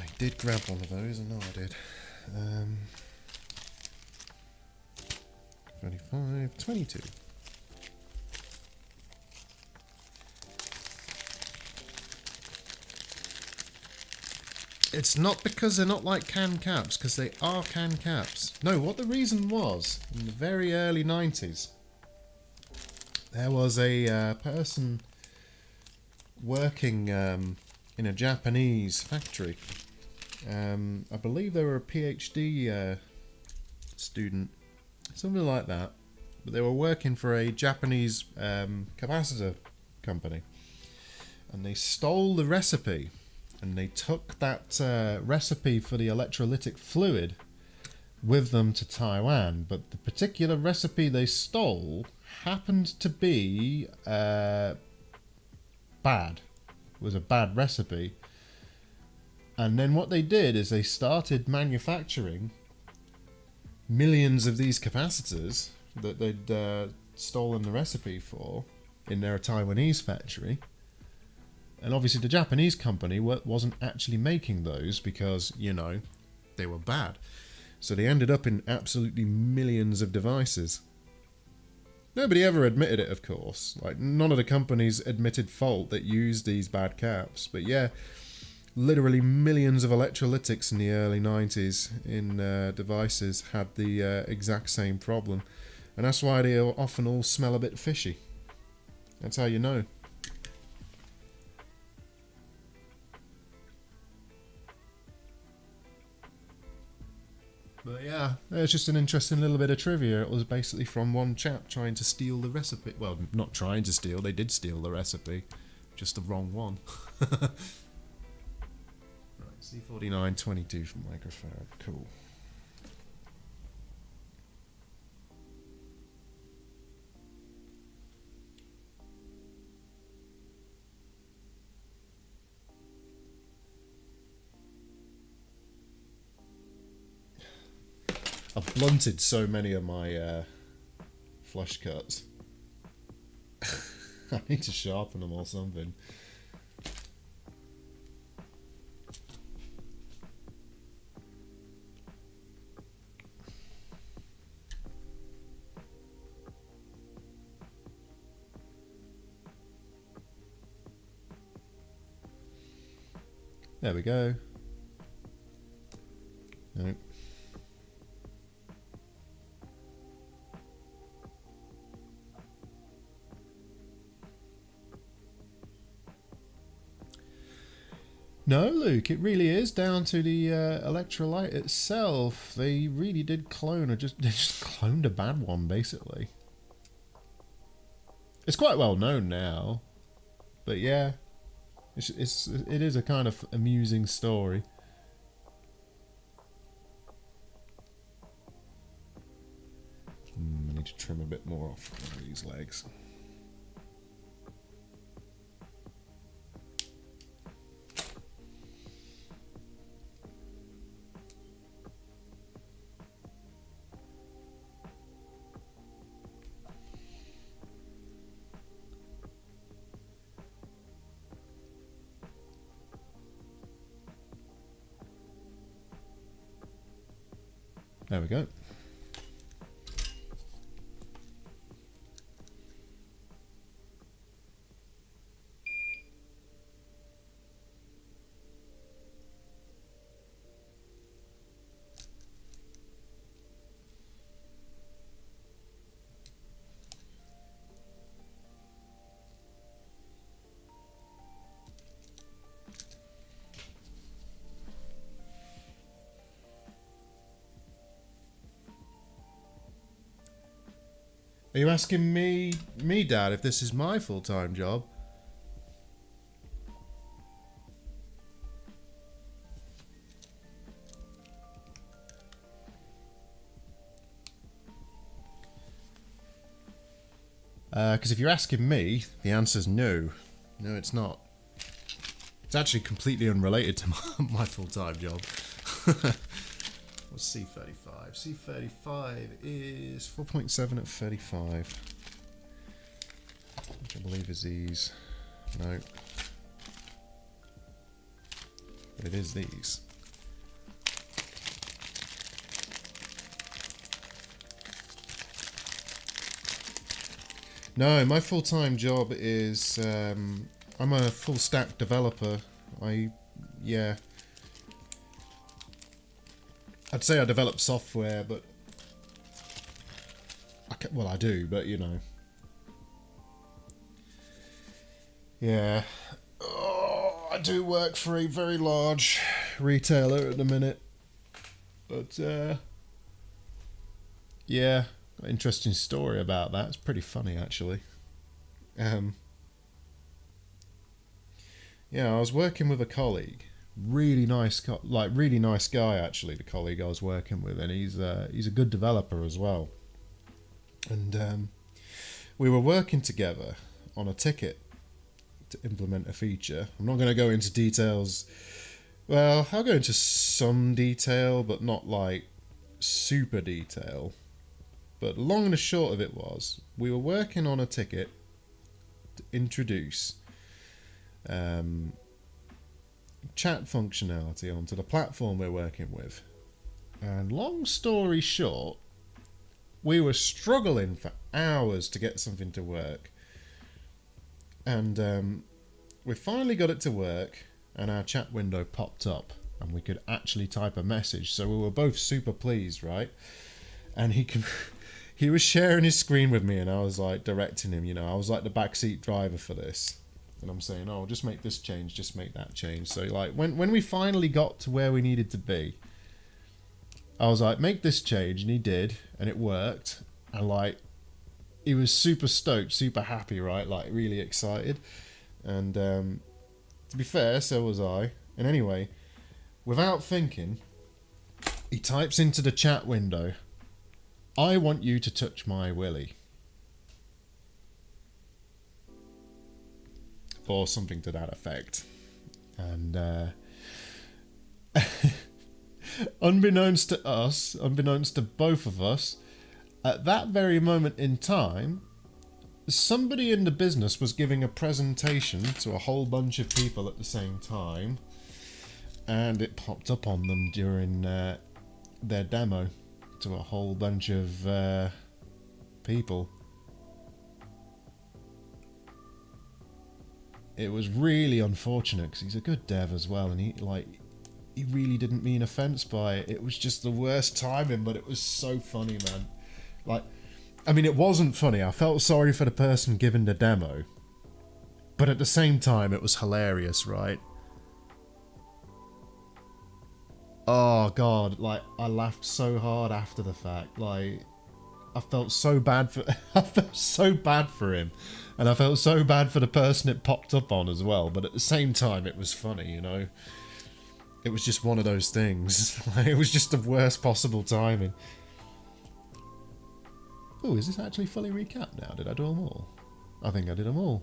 I did grab one of those, I know I did. 25, 22. It's not because they're not like can caps, because they are can caps. No, what the reason was, in the very early 90s, there was a person working in a Japanese factory. I believe they were a PhD student, something like that. But they were working for a Japanese capacitor company. And they stole the recipe. And they took that recipe for the electrolytic fluid with them to Taiwan. But the particular recipe they stole happened to be bad. It was a bad recipe. And then what they did is they started manufacturing millions of these capacitors that they'd stolen the recipe for in their Taiwanese factory. And obviously the Japanese company wasn't actually making those because, you know, they were bad. So they ended up in absolutely millions of devices. Nobody ever admitted it, of course. Like, none of the companies admitted fault that used these bad caps. But yeah, literally millions of electrolytics in the early 90s in devices had the exact same problem. And that's why they often all smell a bit fishy. That's how you know. But yeah, it's just an interesting little bit of trivia. It was basically from one chap trying to steal the recipe. Well, not trying to steal, they did steal the recipe. Just the wrong one. Right, C49, 22 from microfarad. Cool. I've blunted so many of my flush cuts. I need to sharpen them or something. There we go. Nope. No, Luke, it really is down to the electrolyte itself. They really did clone, or they just cloned a bad one, basically. It's quite well known now, but yeah, it is a kind of amusing story. I need to trim a bit more off one of these legs. There we go. Are you asking me, Dad, if this is my full-time job? Because if you're asking me, the answer's no. No, it's not. It's actually completely unrelated to my full-time job. What's C35? C35 is 4.7 at 35. Which I believe is these. No. But it is these. No, my full-time job is I'm a full-stack developer. Yeah. I'd say I develop software, but well, I do, but you know. Yeah. Oh, I do work for a very large retailer at the minute, but yeah. Interesting story about that. It's pretty funny, actually. Yeah, I was working with a colleague. Really nice, really nice guy, actually. The colleague I was working with, and he's a good developer as well. And we were working together on a ticket to implement a feature. I'm not going to go into details. Well, I'll go into some detail, but not like super detail. But long and the short of it was, we were working on a ticket to introduce chat functionality onto the platform we're working with. And long story short, we were struggling for hours to get something to work. And we finally got it to work, and our chat window popped up, and we could actually type a message. So we were both super pleased, right? And he was sharing his screen with me, and I was like directing him, you know. I was like the backseat driver for this. And I'm saying, oh, just make this change, just make that change. So like when we finally got to where we needed to be, I was like, make this change, and he did, and it worked. And like, he was super stoked, super happy, right? Like really excited. And to be fair, so was I. And anyway, without thinking, he types into the chat window, I want you to touch my willy. Or something to that effect. And unbeknownst to us, unbeknownst to both of us, at that very moment in time, somebody in the business was giving a presentation to a whole bunch of people at the same time, and it popped up on them during their demo to a whole bunch of people. It was really unfortunate because he's a good dev as well, and he really didn't mean offense by it. It was just the worst timing, but it was so funny, man. Like, I mean, it wasn't funny. I felt sorry for the person giving the demo, but at the same time, it was hilarious, right? Oh god, like I laughed so hard after the fact. Like, I felt so bad for I felt so bad for him, and I felt so bad for the person it popped up on as well. But at the same time, it was funny, you know. It was just one of those things. Like, it was just the worst possible timing. Oh, is this actually fully recapped now? Did I do them all? I think I did them all.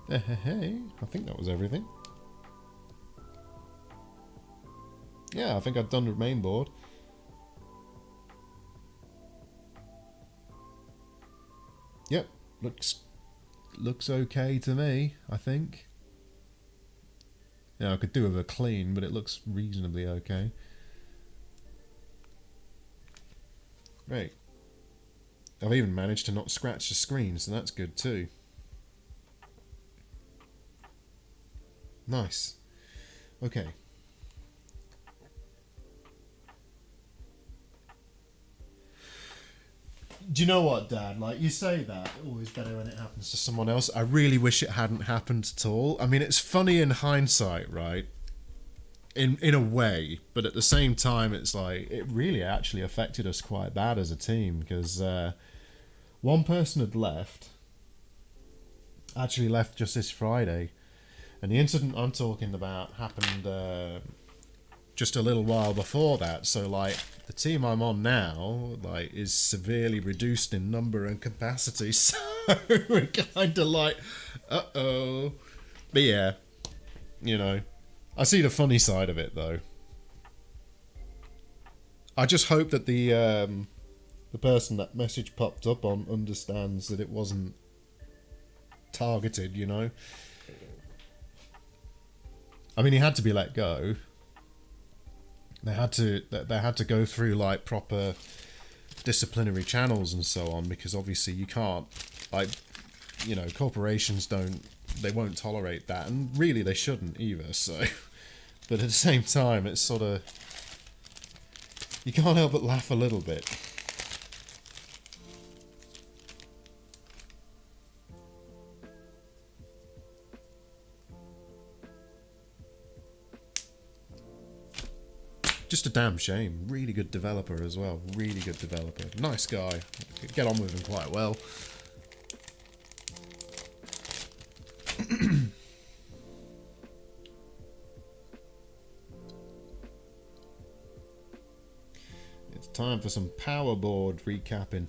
Hey, I think that was everything. Yeah, I think I've done the main board. Yep, looks okay to me, I think. Yeah, I could do with a clean, but it looks reasonably okay. Great. I've even managed to not scratch the screen, so that's good too. Nice. Okay. Do you know what, Dad? Like, you say that, always better when it happens to someone else. I really wish it hadn't happened at all. I mean, it's funny in hindsight, right? In a way, but at the same time, it's like, it really actually affected us quite bad as a team, because one person had left, actually left just this Friday, and the incident I'm talking about happened just a little while before that. So like, the team I'm on now, like, is severely reduced in number and capacity, so we're kind of like, uh-oh. But yeah, you know, I see the funny side of it, though. I just hope that the person that message popped up on understands that it wasn't targeted, you know? I mean, he had to be let go. They had to go through like proper disciplinary channels and so on, because obviously you can't, like, you know, corporations they won't tolerate that, and really they shouldn't either. So, but at the same time, it's sort of, you can't help but laugh a little bit. Just a damn shame. Really good developer as well. Really good developer. Nice guy. Get on with him quite well. It's time for some power board recapping.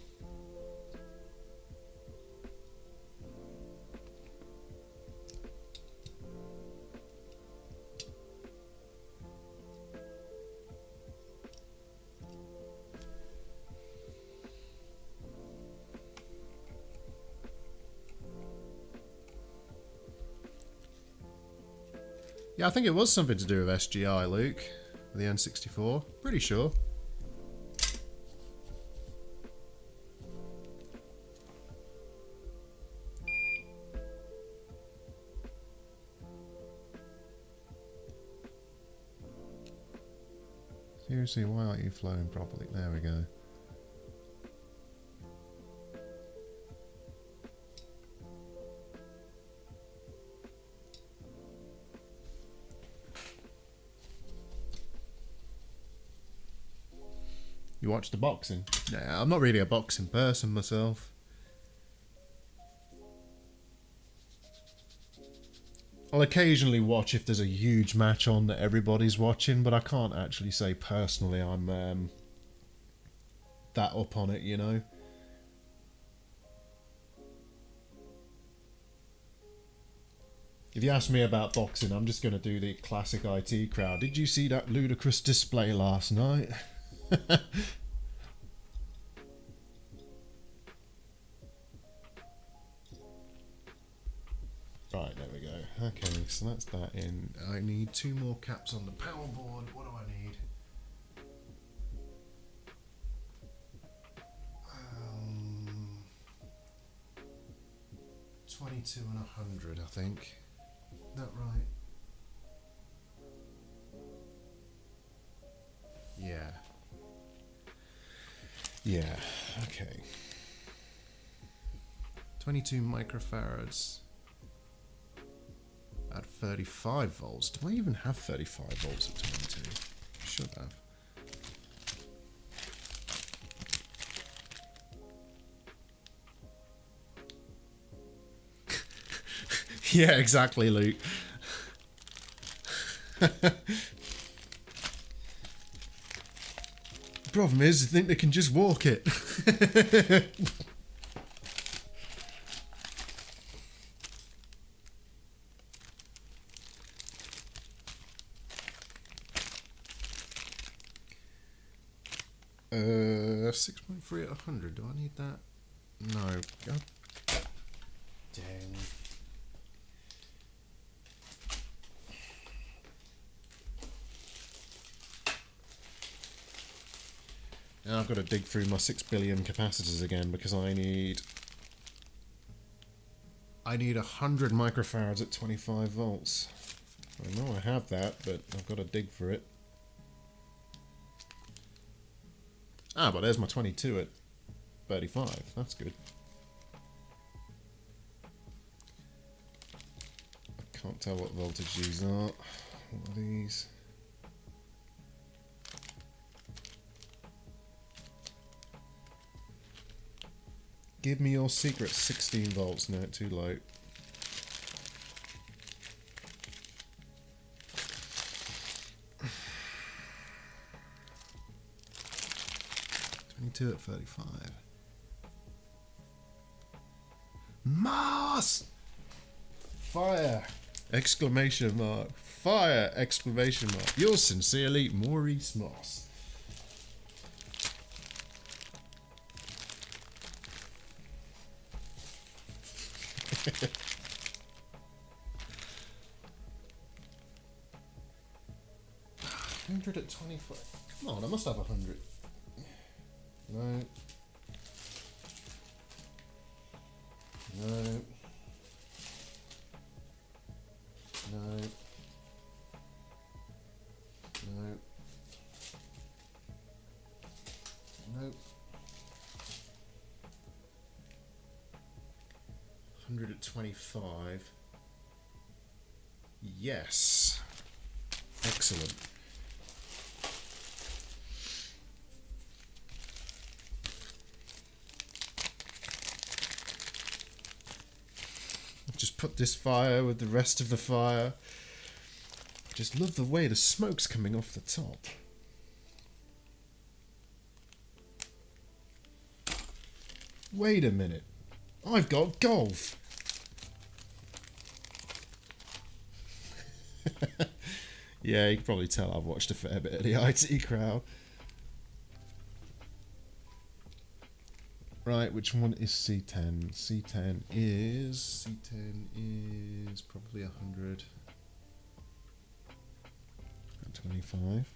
Yeah, I think it was something to do with SGI, Luke. The N64. Pretty sure. Seriously, why aren't you flowing properly? There we go. You watch the boxing? Nah, I'm not really a boxing person myself. I'll occasionally watch if there's a huge match on that everybody's watching, but I can't actually say personally I'm that up on it, you know. If you ask me about boxing, I'm just going to do the classic IT crowd. Did you see that ludicrous display last night? Right, there we go. Okay, so that's that in. I need 2 more caps on the power board. What do I need? 22 and 100, I think. Is that right? Yeah. Yeah, okay. 22 microfarads at 35 volts. Do I even have 35 volts at 22? Should have. Yeah, exactly, Luke. The problem is, I think they can just walk it. 6.3 at 100. Do I need that? No. God dang. Now I've got to dig through my 6 billion capacitors again, because I need 100 microfarads at 25 volts. I know I have that, but I've got to dig for it. Ah, but there's my 22 at 35. That's good. I can't tell what voltage these are. What are these? Give me your secret. 16 volts. No, too low. 22 at 35. Moss! Fire! Exclamation mark. Fire! Exclamation mark. Yours sincerely, Maurice Moss. $100 at 25. Come on, I must have 100. No. No. No. No. No. 100 at 25. Yes. Excellent. Just put this fire with the rest of the fire. Just love the way the smoke's coming off the top. Wait a minute. I've got golf. Yeah, you can probably tell I've watched a fair bit of the IT crowd. Right, which one is C10? C10 is probably 100 and 25.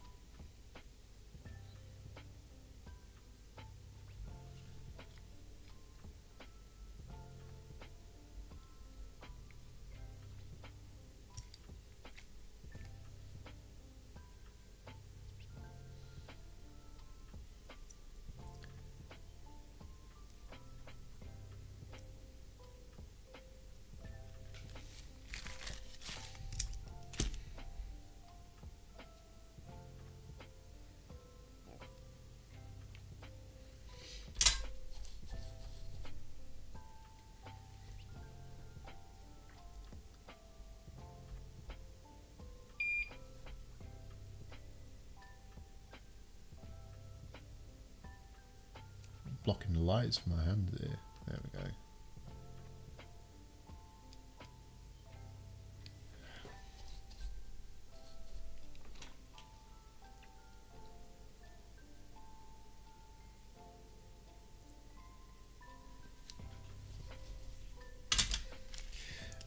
Blocking the lights from my hand there. There we go.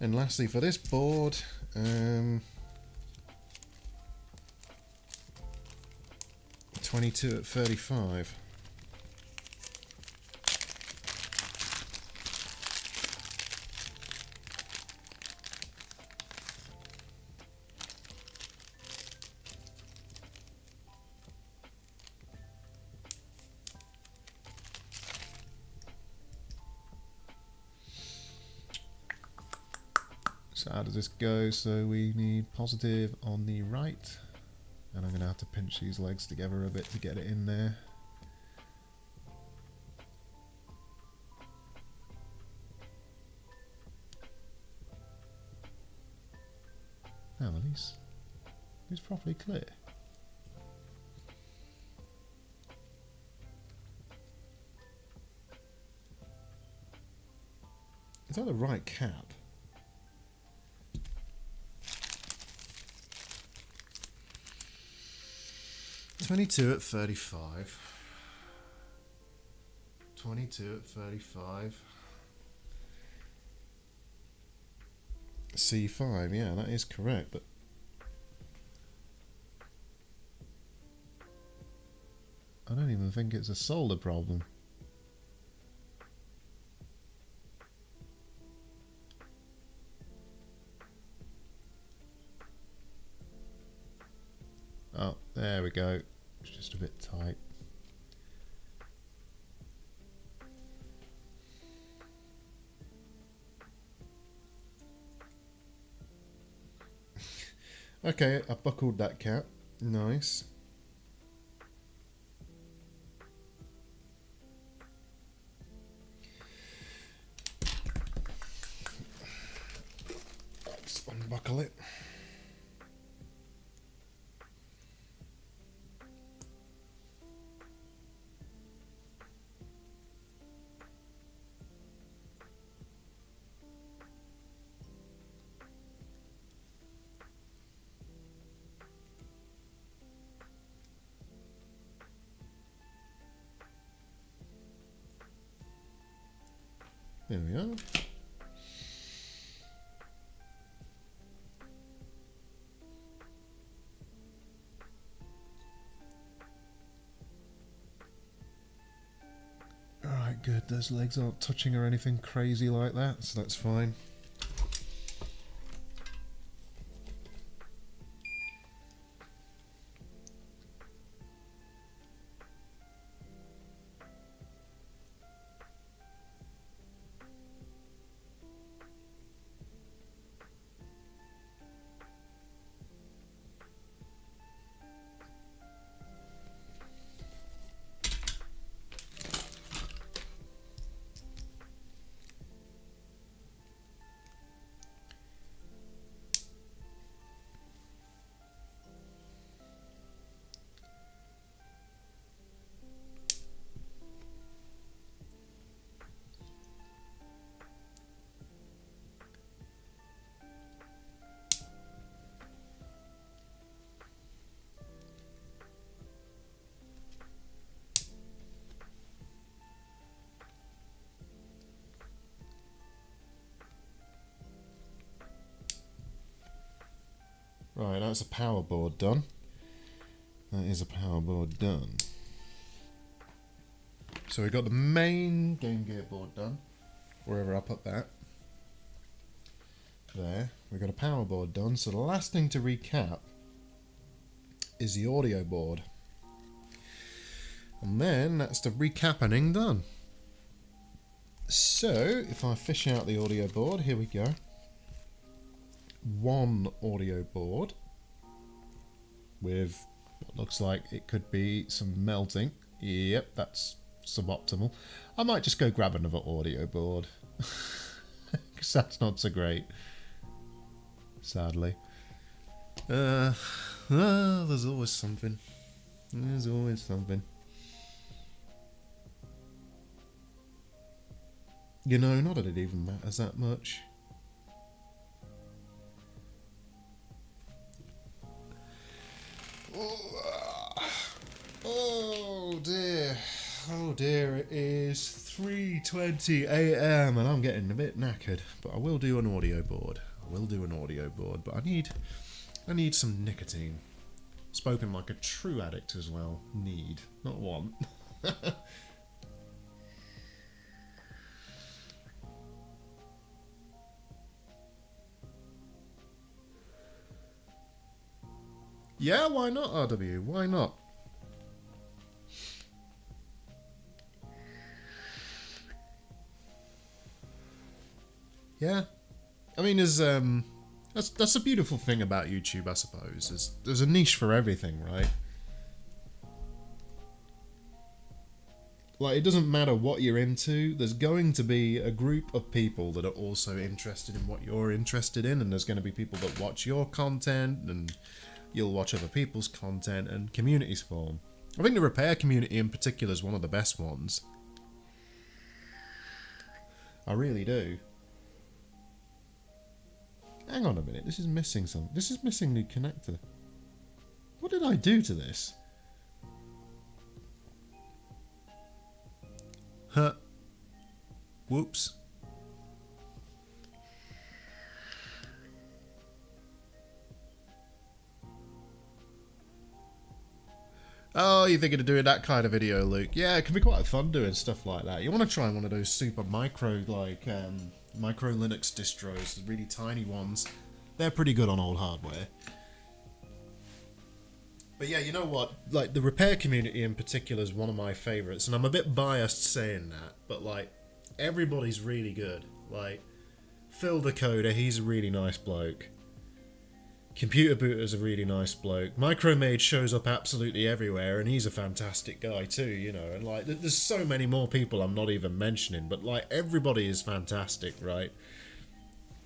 And lastly for this board, 22 at 35. So how does this go? So we need positive on the right, and I'm going to have to pinch these legs together a bit to get it in there. Now at least it's properly clear. Is that the right cap? $22 at 35. 22 at 35. C5, yeah, that is correct, but I don't even think it's a solder problem. Oh, there we go. It's just a bit tight. Okay, I buckled that cap. Nice. Just unbuckle it. There we are. Alright, good. Those legs aren't touching or anything crazy like that, so that's fine. Right, that's a power board done. That is a power board done. So we've got the main Game Gear board done. Wherever I put that. There. We've got a power board done. So the last thing to recap is the audio board. And then that's the recapping done. So, if I fish out the audio board, here we go. One audio board with what looks like it could be some melting. Yep, that's suboptimal. I might just go grab another audio board because that's not so great, sadly. There's always something. There's always something. You know, not that it even matters that much. Oh dear. Oh dear, it is 3:20 AM and I'm getting a bit knackered. But I will do an audio board. But I need some nicotine. Spoken like a true addict as well. Need, not want. Yeah, why not, RW? Why not? Yeah. I mean, that's a beautiful thing about YouTube, I suppose. There's a niche for everything, right? Like, it doesn't matter what you're into, there's going to be a group of people that are also interested in what you're interested in, and there's going to be people that watch your content, and you'll watch other people's content, and communities form. I think the repair community in particular is one of the best ones. I really do. Hang on a minute, this is missing something. This is missing the connector. What did I do to this? Huh. Whoops. Oh, you're thinking of doing that kind of video, Luke? Yeah, it can be quite fun doing stuff like that. You want to try one of those super micro, like, micro Linux distros, the really tiny ones. They're pretty good on old hardware. But yeah, you know what? Like, the repair community in particular is one of my favourites, and I'm a bit biased saying that, but, like, everybody's really good. Like, Phil the Coder, he's a really nice bloke. Computer Booter's a really nice bloke. Micromage shows up absolutely everywhere, and he's a fantastic guy too, you know. And like, there's so many more people I'm not even mentioning, but like, everybody is fantastic, right?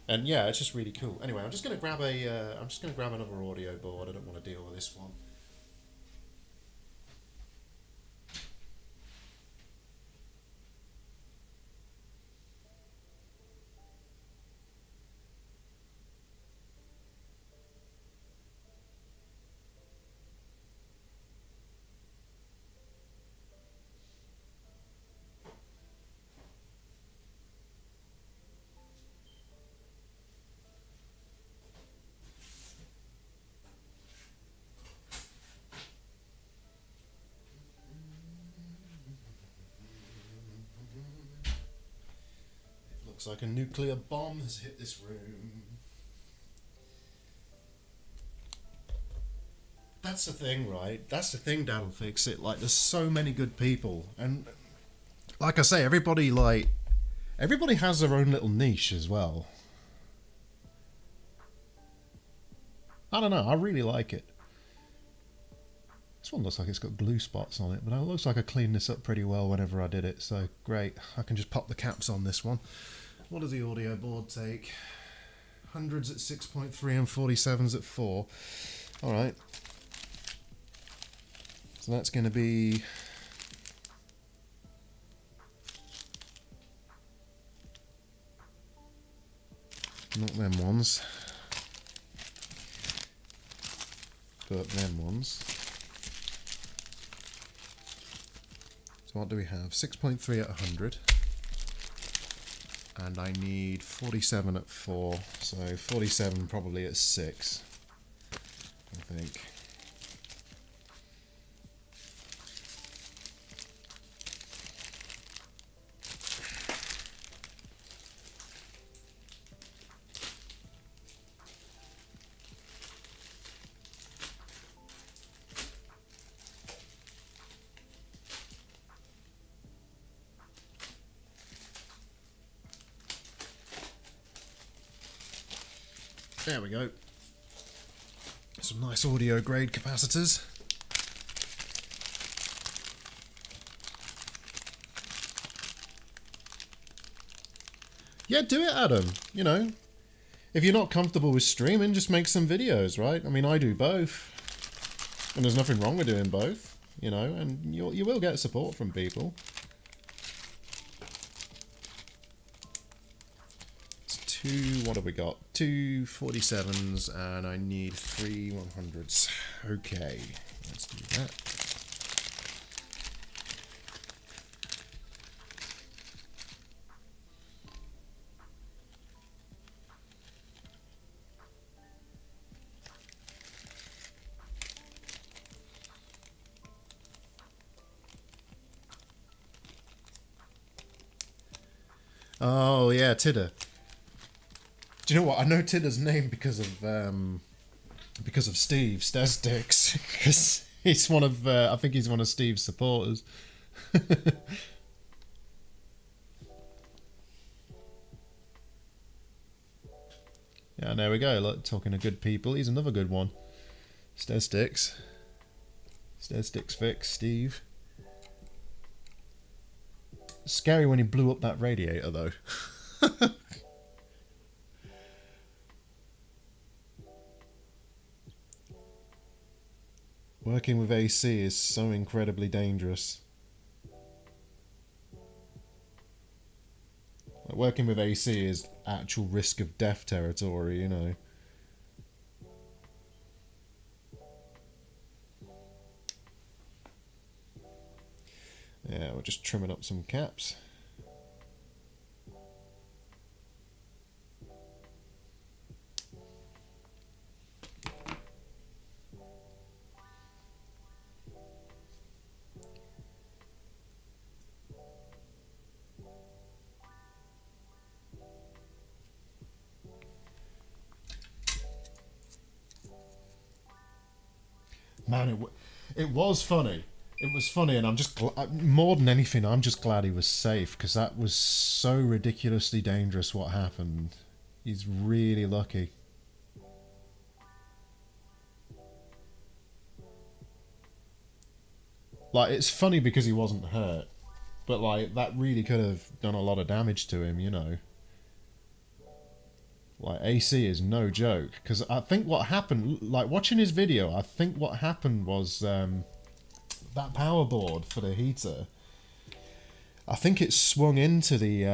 And yeah, it's just really cool. Anyway, I'm just gonna grab another audio board. I don't want to deal with this one. Looks like a nuclear bomb has hit this room. That's the thing, right? That's the thing, Dad'll Fix It. Like, there's so many good people. And, like I say, everybody has their own little niche as well. I don't know, I really like it. This one looks like it's got glue spots on it, but it looks like I cleaned this up pretty well whenever I did it, so great. I can just pop the caps on this one. What does the audio board take? 100s at 6.3 and 47s at 4. Alright. So that's going to be... not them ones. But them ones. So what do we have? 6.3 at 100. And I need 47 at 4. So 47 probably at 6. I think. There we go. Some nice audio grade capacitors. Yeah, do it, Adam. You know, if you're not comfortable with streaming, just make some videos, right? I mean, I do both. And there's nothing wrong with doing both, you know, and you will get support from people. What have we got? 2 47s and I need 3 100s. Okay, let's do that. Oh yeah, Tidder. Do you know what? I know Tidder's name because of Steve Stesdix, because he's one of I think he's one of Steve's supporters. Yeah, there we go. Look, talking to good people. He's another good one. Stesdix Fix, Steve. Scary when he blew up that radiator though. Working with AC is so incredibly dangerous. Like, working with AC is actual risk of death territory, you know. Yeah, we're just trimming up some caps. Man, it was funny. It was funny, and I'm just more than anything, I'm just glad he was safe, because that was so ridiculously dangerous what happened. He's really lucky. Like, it's funny because he wasn't hurt, but like that really could have done a lot of damage to him, you know. Like, AC is no joke, because I think what happened, like watching his video, I think what happened was that power board for the heater, I think it swung into the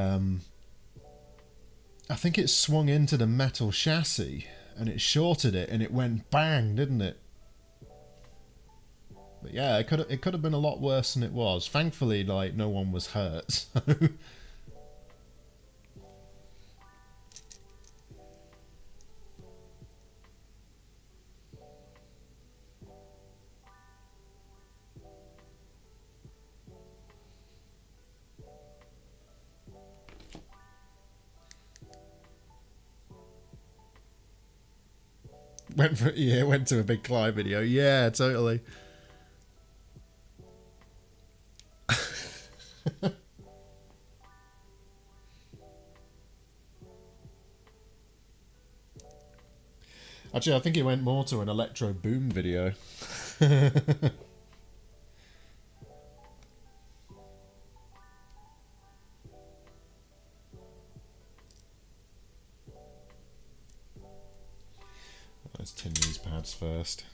metal chassis, and it shorted it, and it went bang, didn't it? But yeah, it could have been a lot worse than it was. Thankfully, like, no one was hurt. So. it went to a big Clive video. Yeah, totally. Actually, I think it went more to an electro boom video. Let's tin these pads first.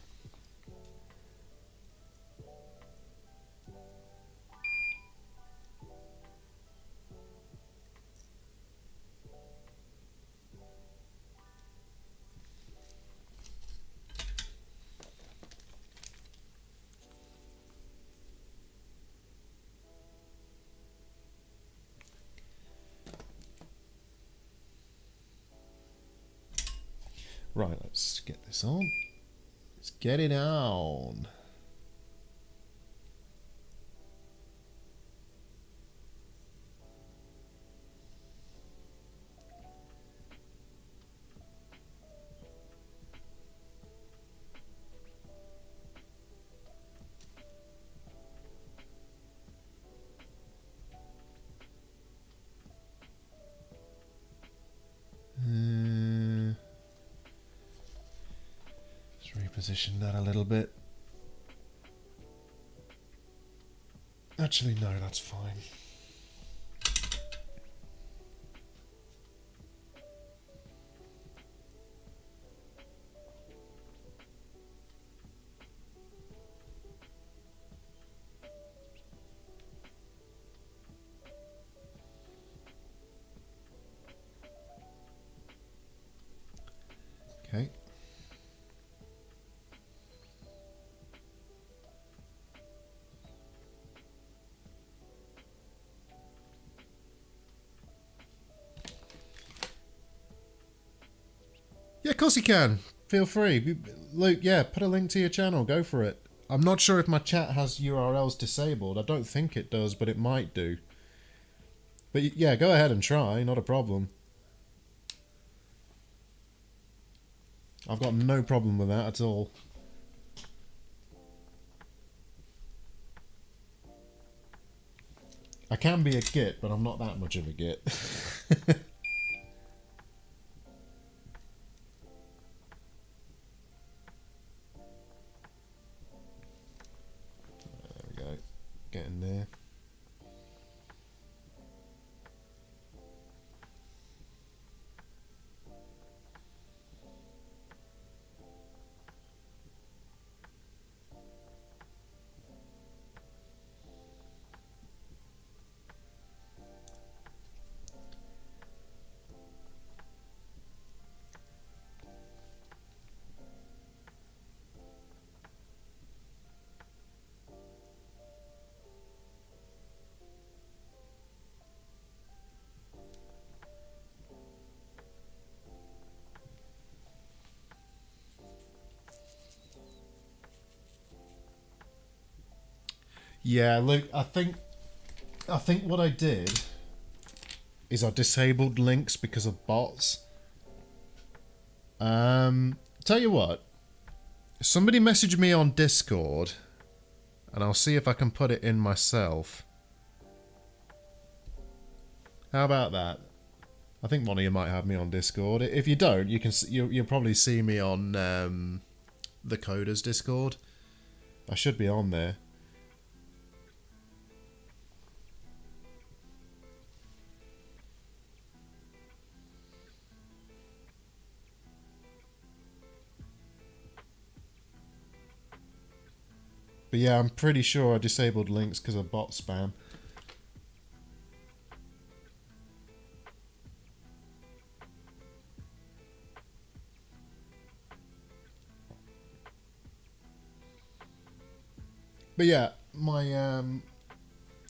Right, let's get this on. Let's get it on. Reposition that a little bit. Actually, no, that's fine. Okay. Yeah, of course you can. Feel free. Luke, yeah, put a link to your channel. Go for it. I'm not sure if my chat has URLs disabled. I don't think it does, but it might do. But yeah, go ahead and try. Not a problem. I've got no problem with that at all. I can be a git, but I'm not that much of a git. There we go. Get in there. Yeah, look, I think what I did is I disabled links because of bots. Tell you what, somebody message me on Discord and I'll see if I can put it in myself. How about that? I think one of you might have me on Discord. If you don't, you'll probably see me on the Coders Discord. I should be on there. But yeah, I'm pretty sure I disabled links because of bot spam. But yeah, my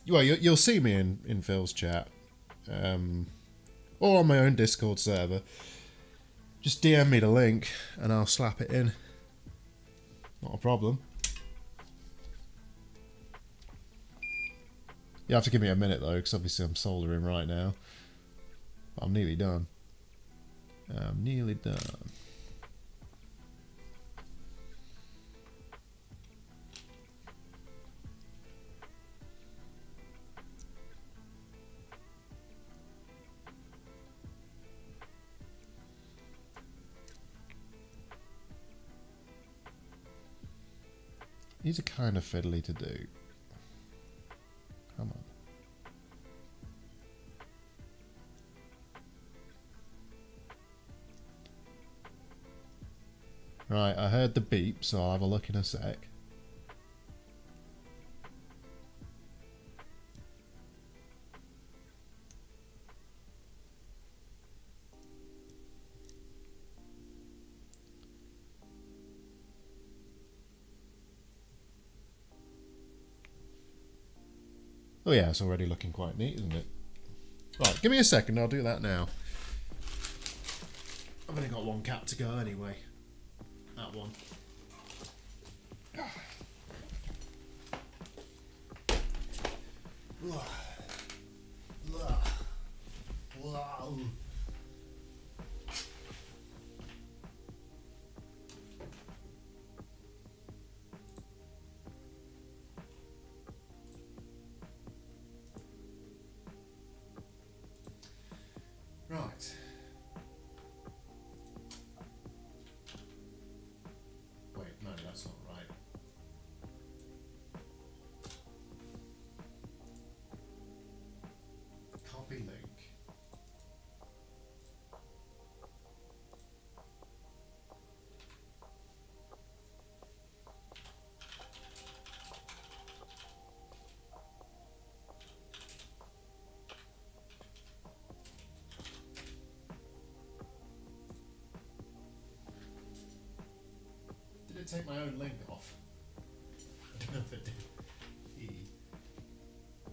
well, you'll see me in Phil's chat, or on my own Discord server. Just DM me the link and I'll slap it in. Not a problem. You have to give me a minute though, because obviously I'm soldering right now. I'm nearly done. I'm nearly done. These are kind of fiddly to do. Come on. Right, I heard the beep, so I'll have a look in a sec. Oh yeah, it's already looking quite neat, isn't it? Right, give me a second, I'll do that now. I've only got one cap to go anyway. That one. Right. Wait, no, that's not right. Copy link. Did it take my own link off? I don't know if it did.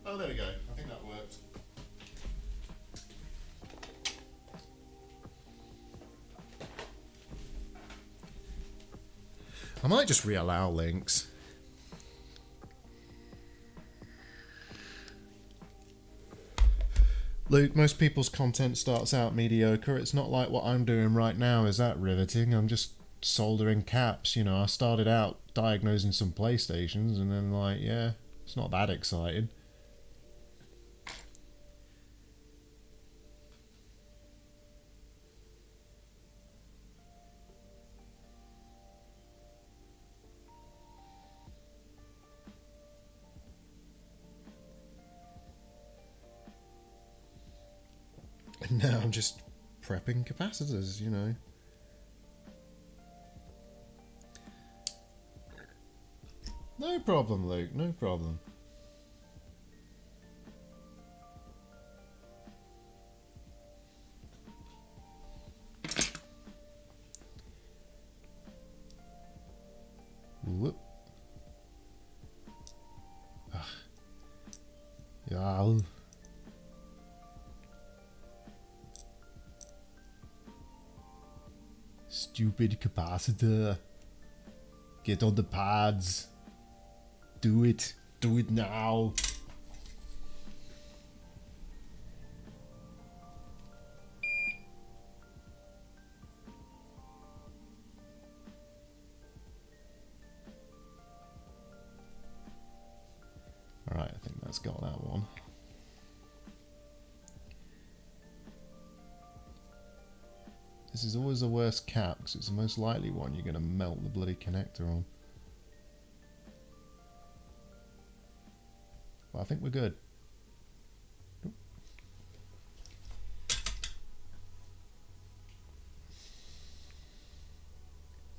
Oh, there we go. I think that worked. I might just re-allow links. Luke, most people's content starts out mediocre. It's not like what I'm doing right now is that riveting. I'm just soldering caps, you know. I started out diagnosing some PlayStations and then like, yeah, it's not that exciting. And now I'm just prepping capacitors, you know. No problem, Luke, no problem. Whoop. Ah. Yeah. Stupid capacitor. Get on the pads. Do it. Do it now. Alright, I think that's got that one. This is always the worst cap because it's the most likely one you're going to melt the bloody connector on. But I think we're good.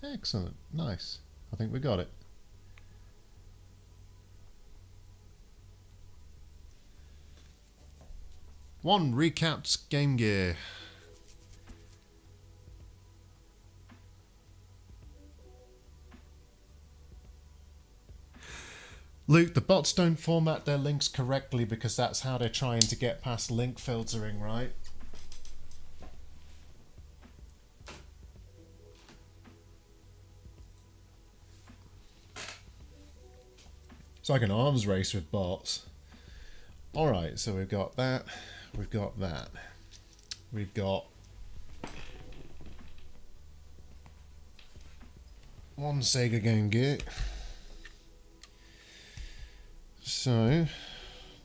Excellent. Nice. I think we got it. One recapped Game Gear. Luke, the bots don't format their links correctly because that's how they're trying to get past link filtering, right? It's like an arms race with bots. Alright, so we've got that. We've got that. We've got one Sega Game Gear. So,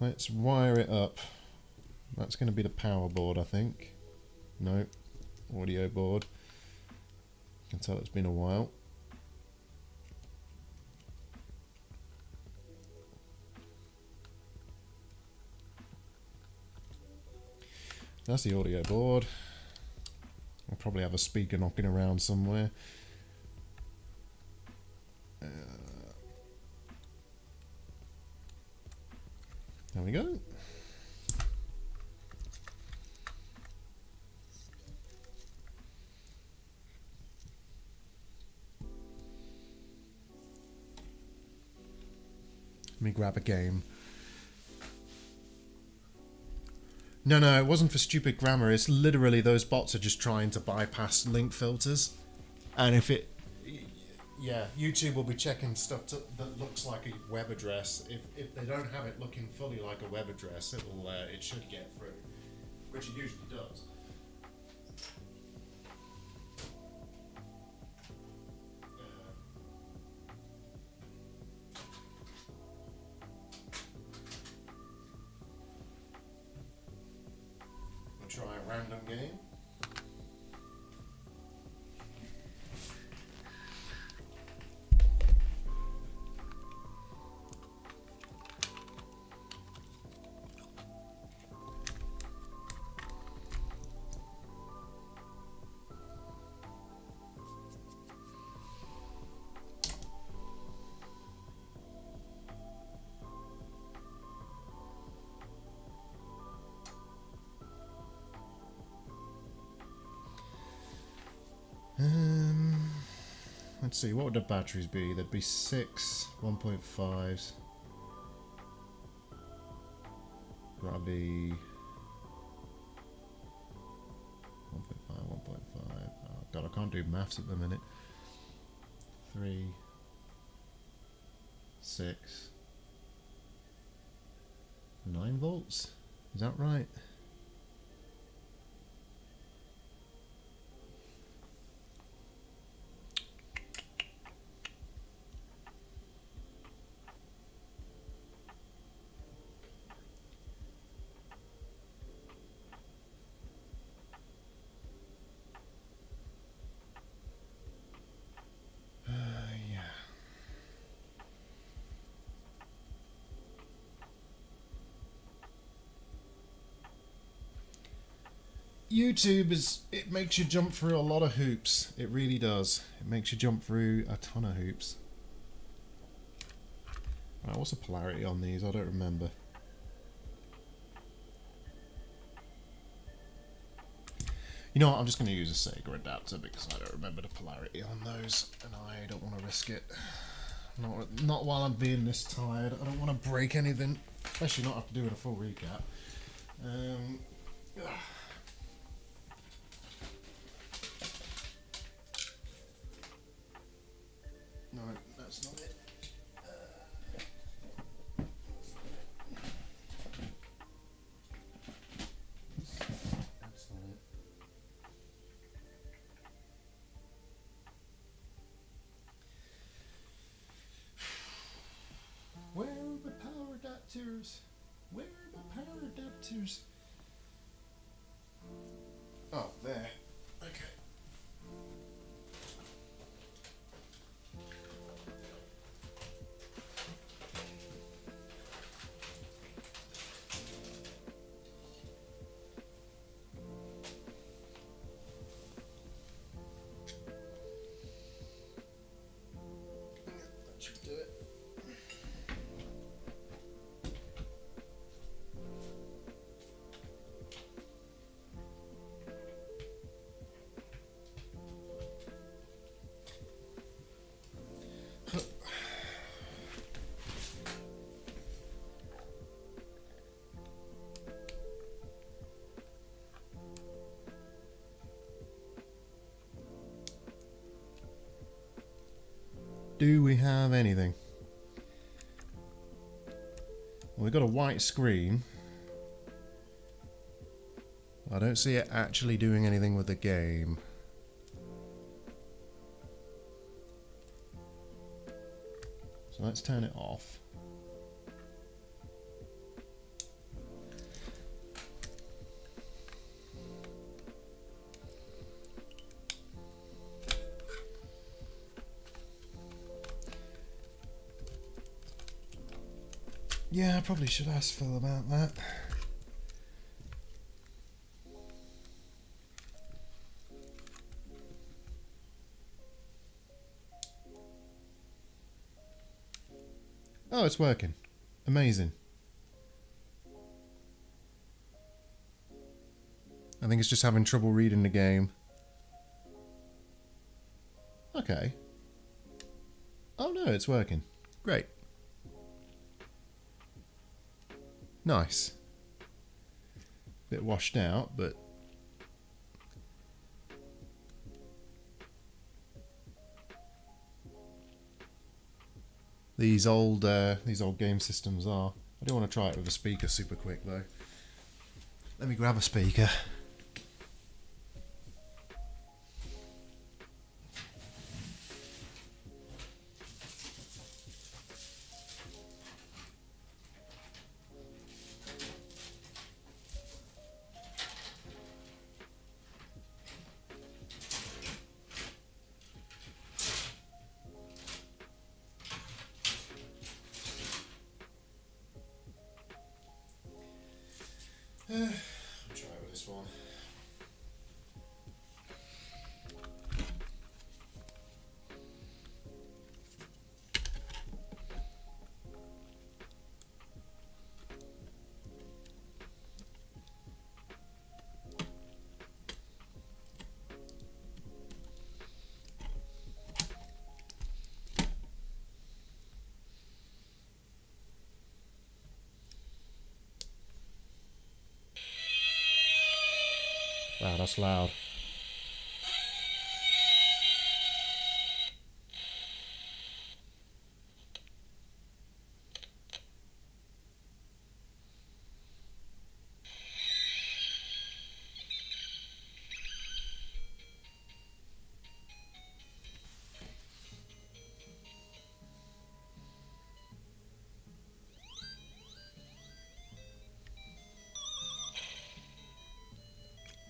let's wire it up. That's going to be the power board, I think. No, audio board. You can tell it's been a while. That's the audio board. I'll probably have a speaker knocking around somewhere. There we go. Let me grab a game. No, it wasn't for stupid grammar. It's literally those bots are just trying to bypass link filters. And if it... Yeah, YouTube will be checking stuff that looks like a web address. If they don't have it looking fully like a web address, it should get through, which it usually does. We'll try a random game. Let's see, what would the batteries be? There'd be 6 1.5s. That'd be 1.5, 1.5. Oh god, I can't do maths at the minute. 3, 6, 9 volts? Is that right? YouTube it makes you jump through a lot of hoops. It really does. It makes you jump through a ton of hoops. Right, what's the polarity on these? I don't remember. You know what, I'm just going to use a Sega adapter because I don't remember the polarity on those and I don't want to risk it. Not while I'm being this tired. I don't want to break anything, especially not after doing a full recap. No, that's not it. That's not it. Where are my power adapters? Where are my power adapters? Oh, there. Okay. That should do it. Do we have anything? Well, we've got a white screen. I don't see it actually doing anything with the game. So let's turn it off. Yeah, I probably should ask Phil about that. Oh, it's working. Amazing. I think it's just having trouble reading the game. Okay. Oh no, it's working. Great. Nice. Bit washed out, but... These old game systems are. I do want to try it with a speaker super quick though. Let me grab a speaker. I'll try it with this one. Wow, that's loud.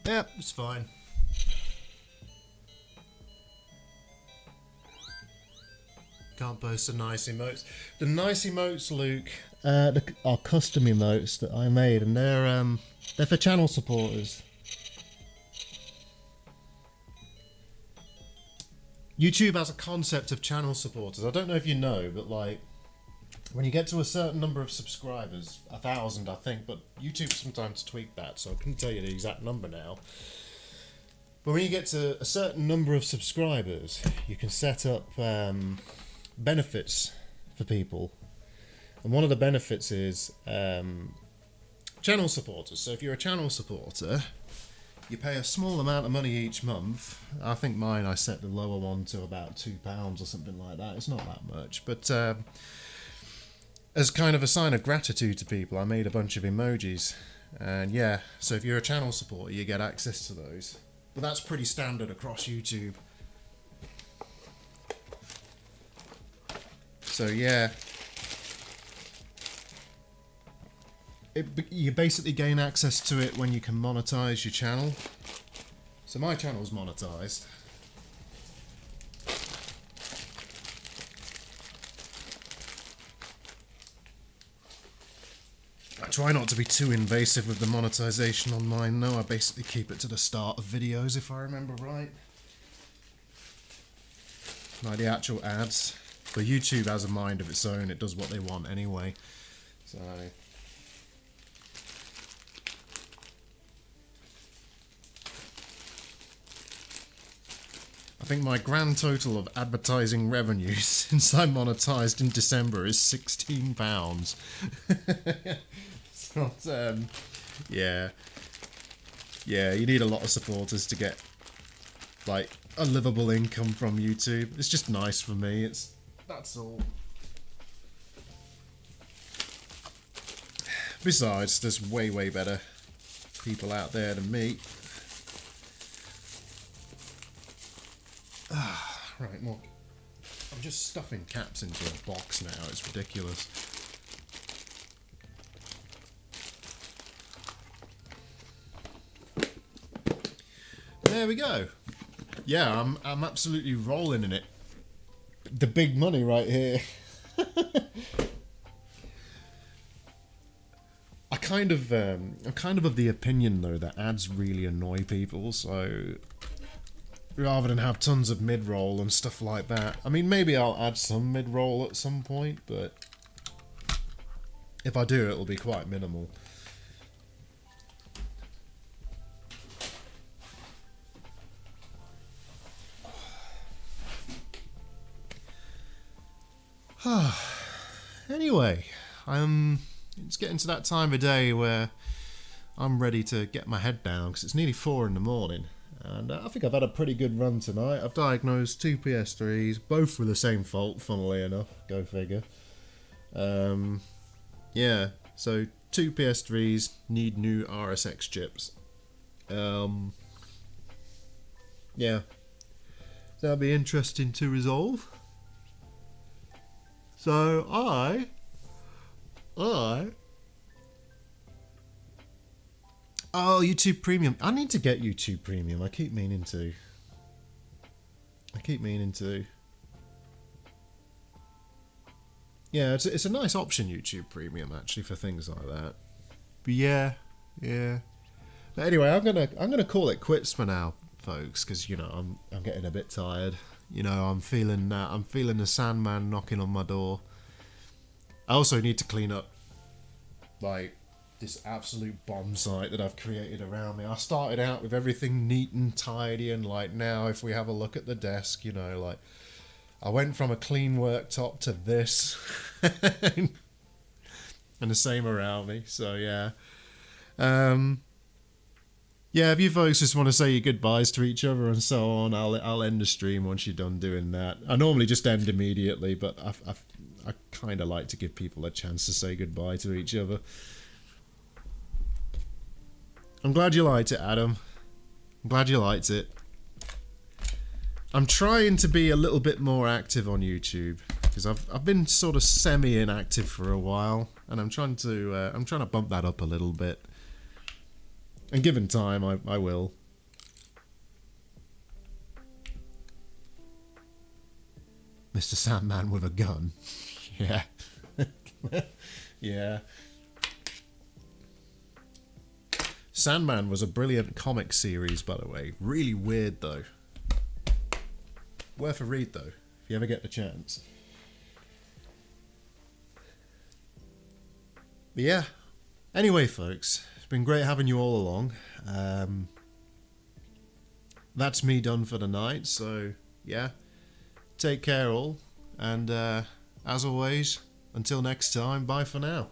Yep, it's fine. Can't boast of nice emotes. The nice emotes, Luke, are custom emotes that I made, and they're for channel supporters. YouTube has a concept of channel supporters. I don't know if you know, but like, when you get to a certain number of subscribers, 1,000 I think, but YouTube sometimes tweak that, so I couldn't tell you the exact number now. But when you get to a certain number of subscribers, you can set up benefits for people. And one of the benefits is channel supporters. So if you're a channel supporter, you pay a small amount of money each month. I think mine, I set the lower one to about £2 or something like that. It's not that much, but as kind of a sign of gratitude to people, I made a bunch of emojis. And yeah, so if you're a channel supporter, you get access to those. But that's pretty standard across YouTube. So yeah, you basically gain access to it when you can monetize your channel. So my channel's monetized. I try not to be too invasive with the monetization on mine, though. I basically keep it to the start of videos, if I remember right. Like the actual ads. But YouTube has a mind of its own. It does what they want anyway. So... I think my grand total of advertising revenue since I monetized in December is £16. It's not, yeah. Yeah, you need a lot of supporters to get, like, a livable income from YouTube. It's just nice for me, that's all. Besides, there's way, way better people out there than me. Right, more. I'm just stuffing caps into a box now, it's ridiculous. There we go. Yeah, I'm absolutely rolling in it. The big money right here. I'm kind of of the opinion though that ads really annoy people, so rather than have tons of mid-roll and stuff like that. I mean, maybe I'll add some mid-roll at some point, but If I do, it'll be quite minimal. Anyway, it's getting to that time of day where I'm ready to get my head down because it's nearly 4 in the morning. And I think I've had a pretty good run tonight. I've diagnosed 2 PS3s, both with the same fault, funnily enough. Go figure. Yeah, so 2 PS3s need new RSX chips. Yeah. That'll be interesting to resolve. So Oh, YouTube Premium. I need to get YouTube Premium. I keep meaning to. Yeah, it's a nice option, YouTube Premium, actually, for things like that. But yeah. But anyway, I'm gonna call it quits for now, folks, because I'm getting a bit tired. I'm feeling the Sandman knocking on my door. I also need to clean up, like, this absolute bomb site that I've created around me. I started out with everything neat and tidy, and like now, if we have a look at the desk, like I went from a clean worktop to this, and the same around me. So yeah. Yeah, if you folks just want to say your goodbyes to each other and so on, I'll end the stream once you're done doing that. I normally just end immediately, but I kind of like to give people a chance to say goodbye to each other. I'm glad you liked it, Adam. I'm glad you liked it. I'm trying to be a little bit more active on YouTube because I've been sort of semi-inactive for a while, and I'm trying to bump that up a little bit. And given time, I will. Mr. Sandman with a gun. Yeah. Yeah. Sandman was a brilliant comic series, by the way. Really weird, though. Worth a read, though, if you ever get the chance. But yeah. Anyway, folks, it's been great having you all along. That's me done for the night, so yeah. Take care all, and as always, until next time, bye for now.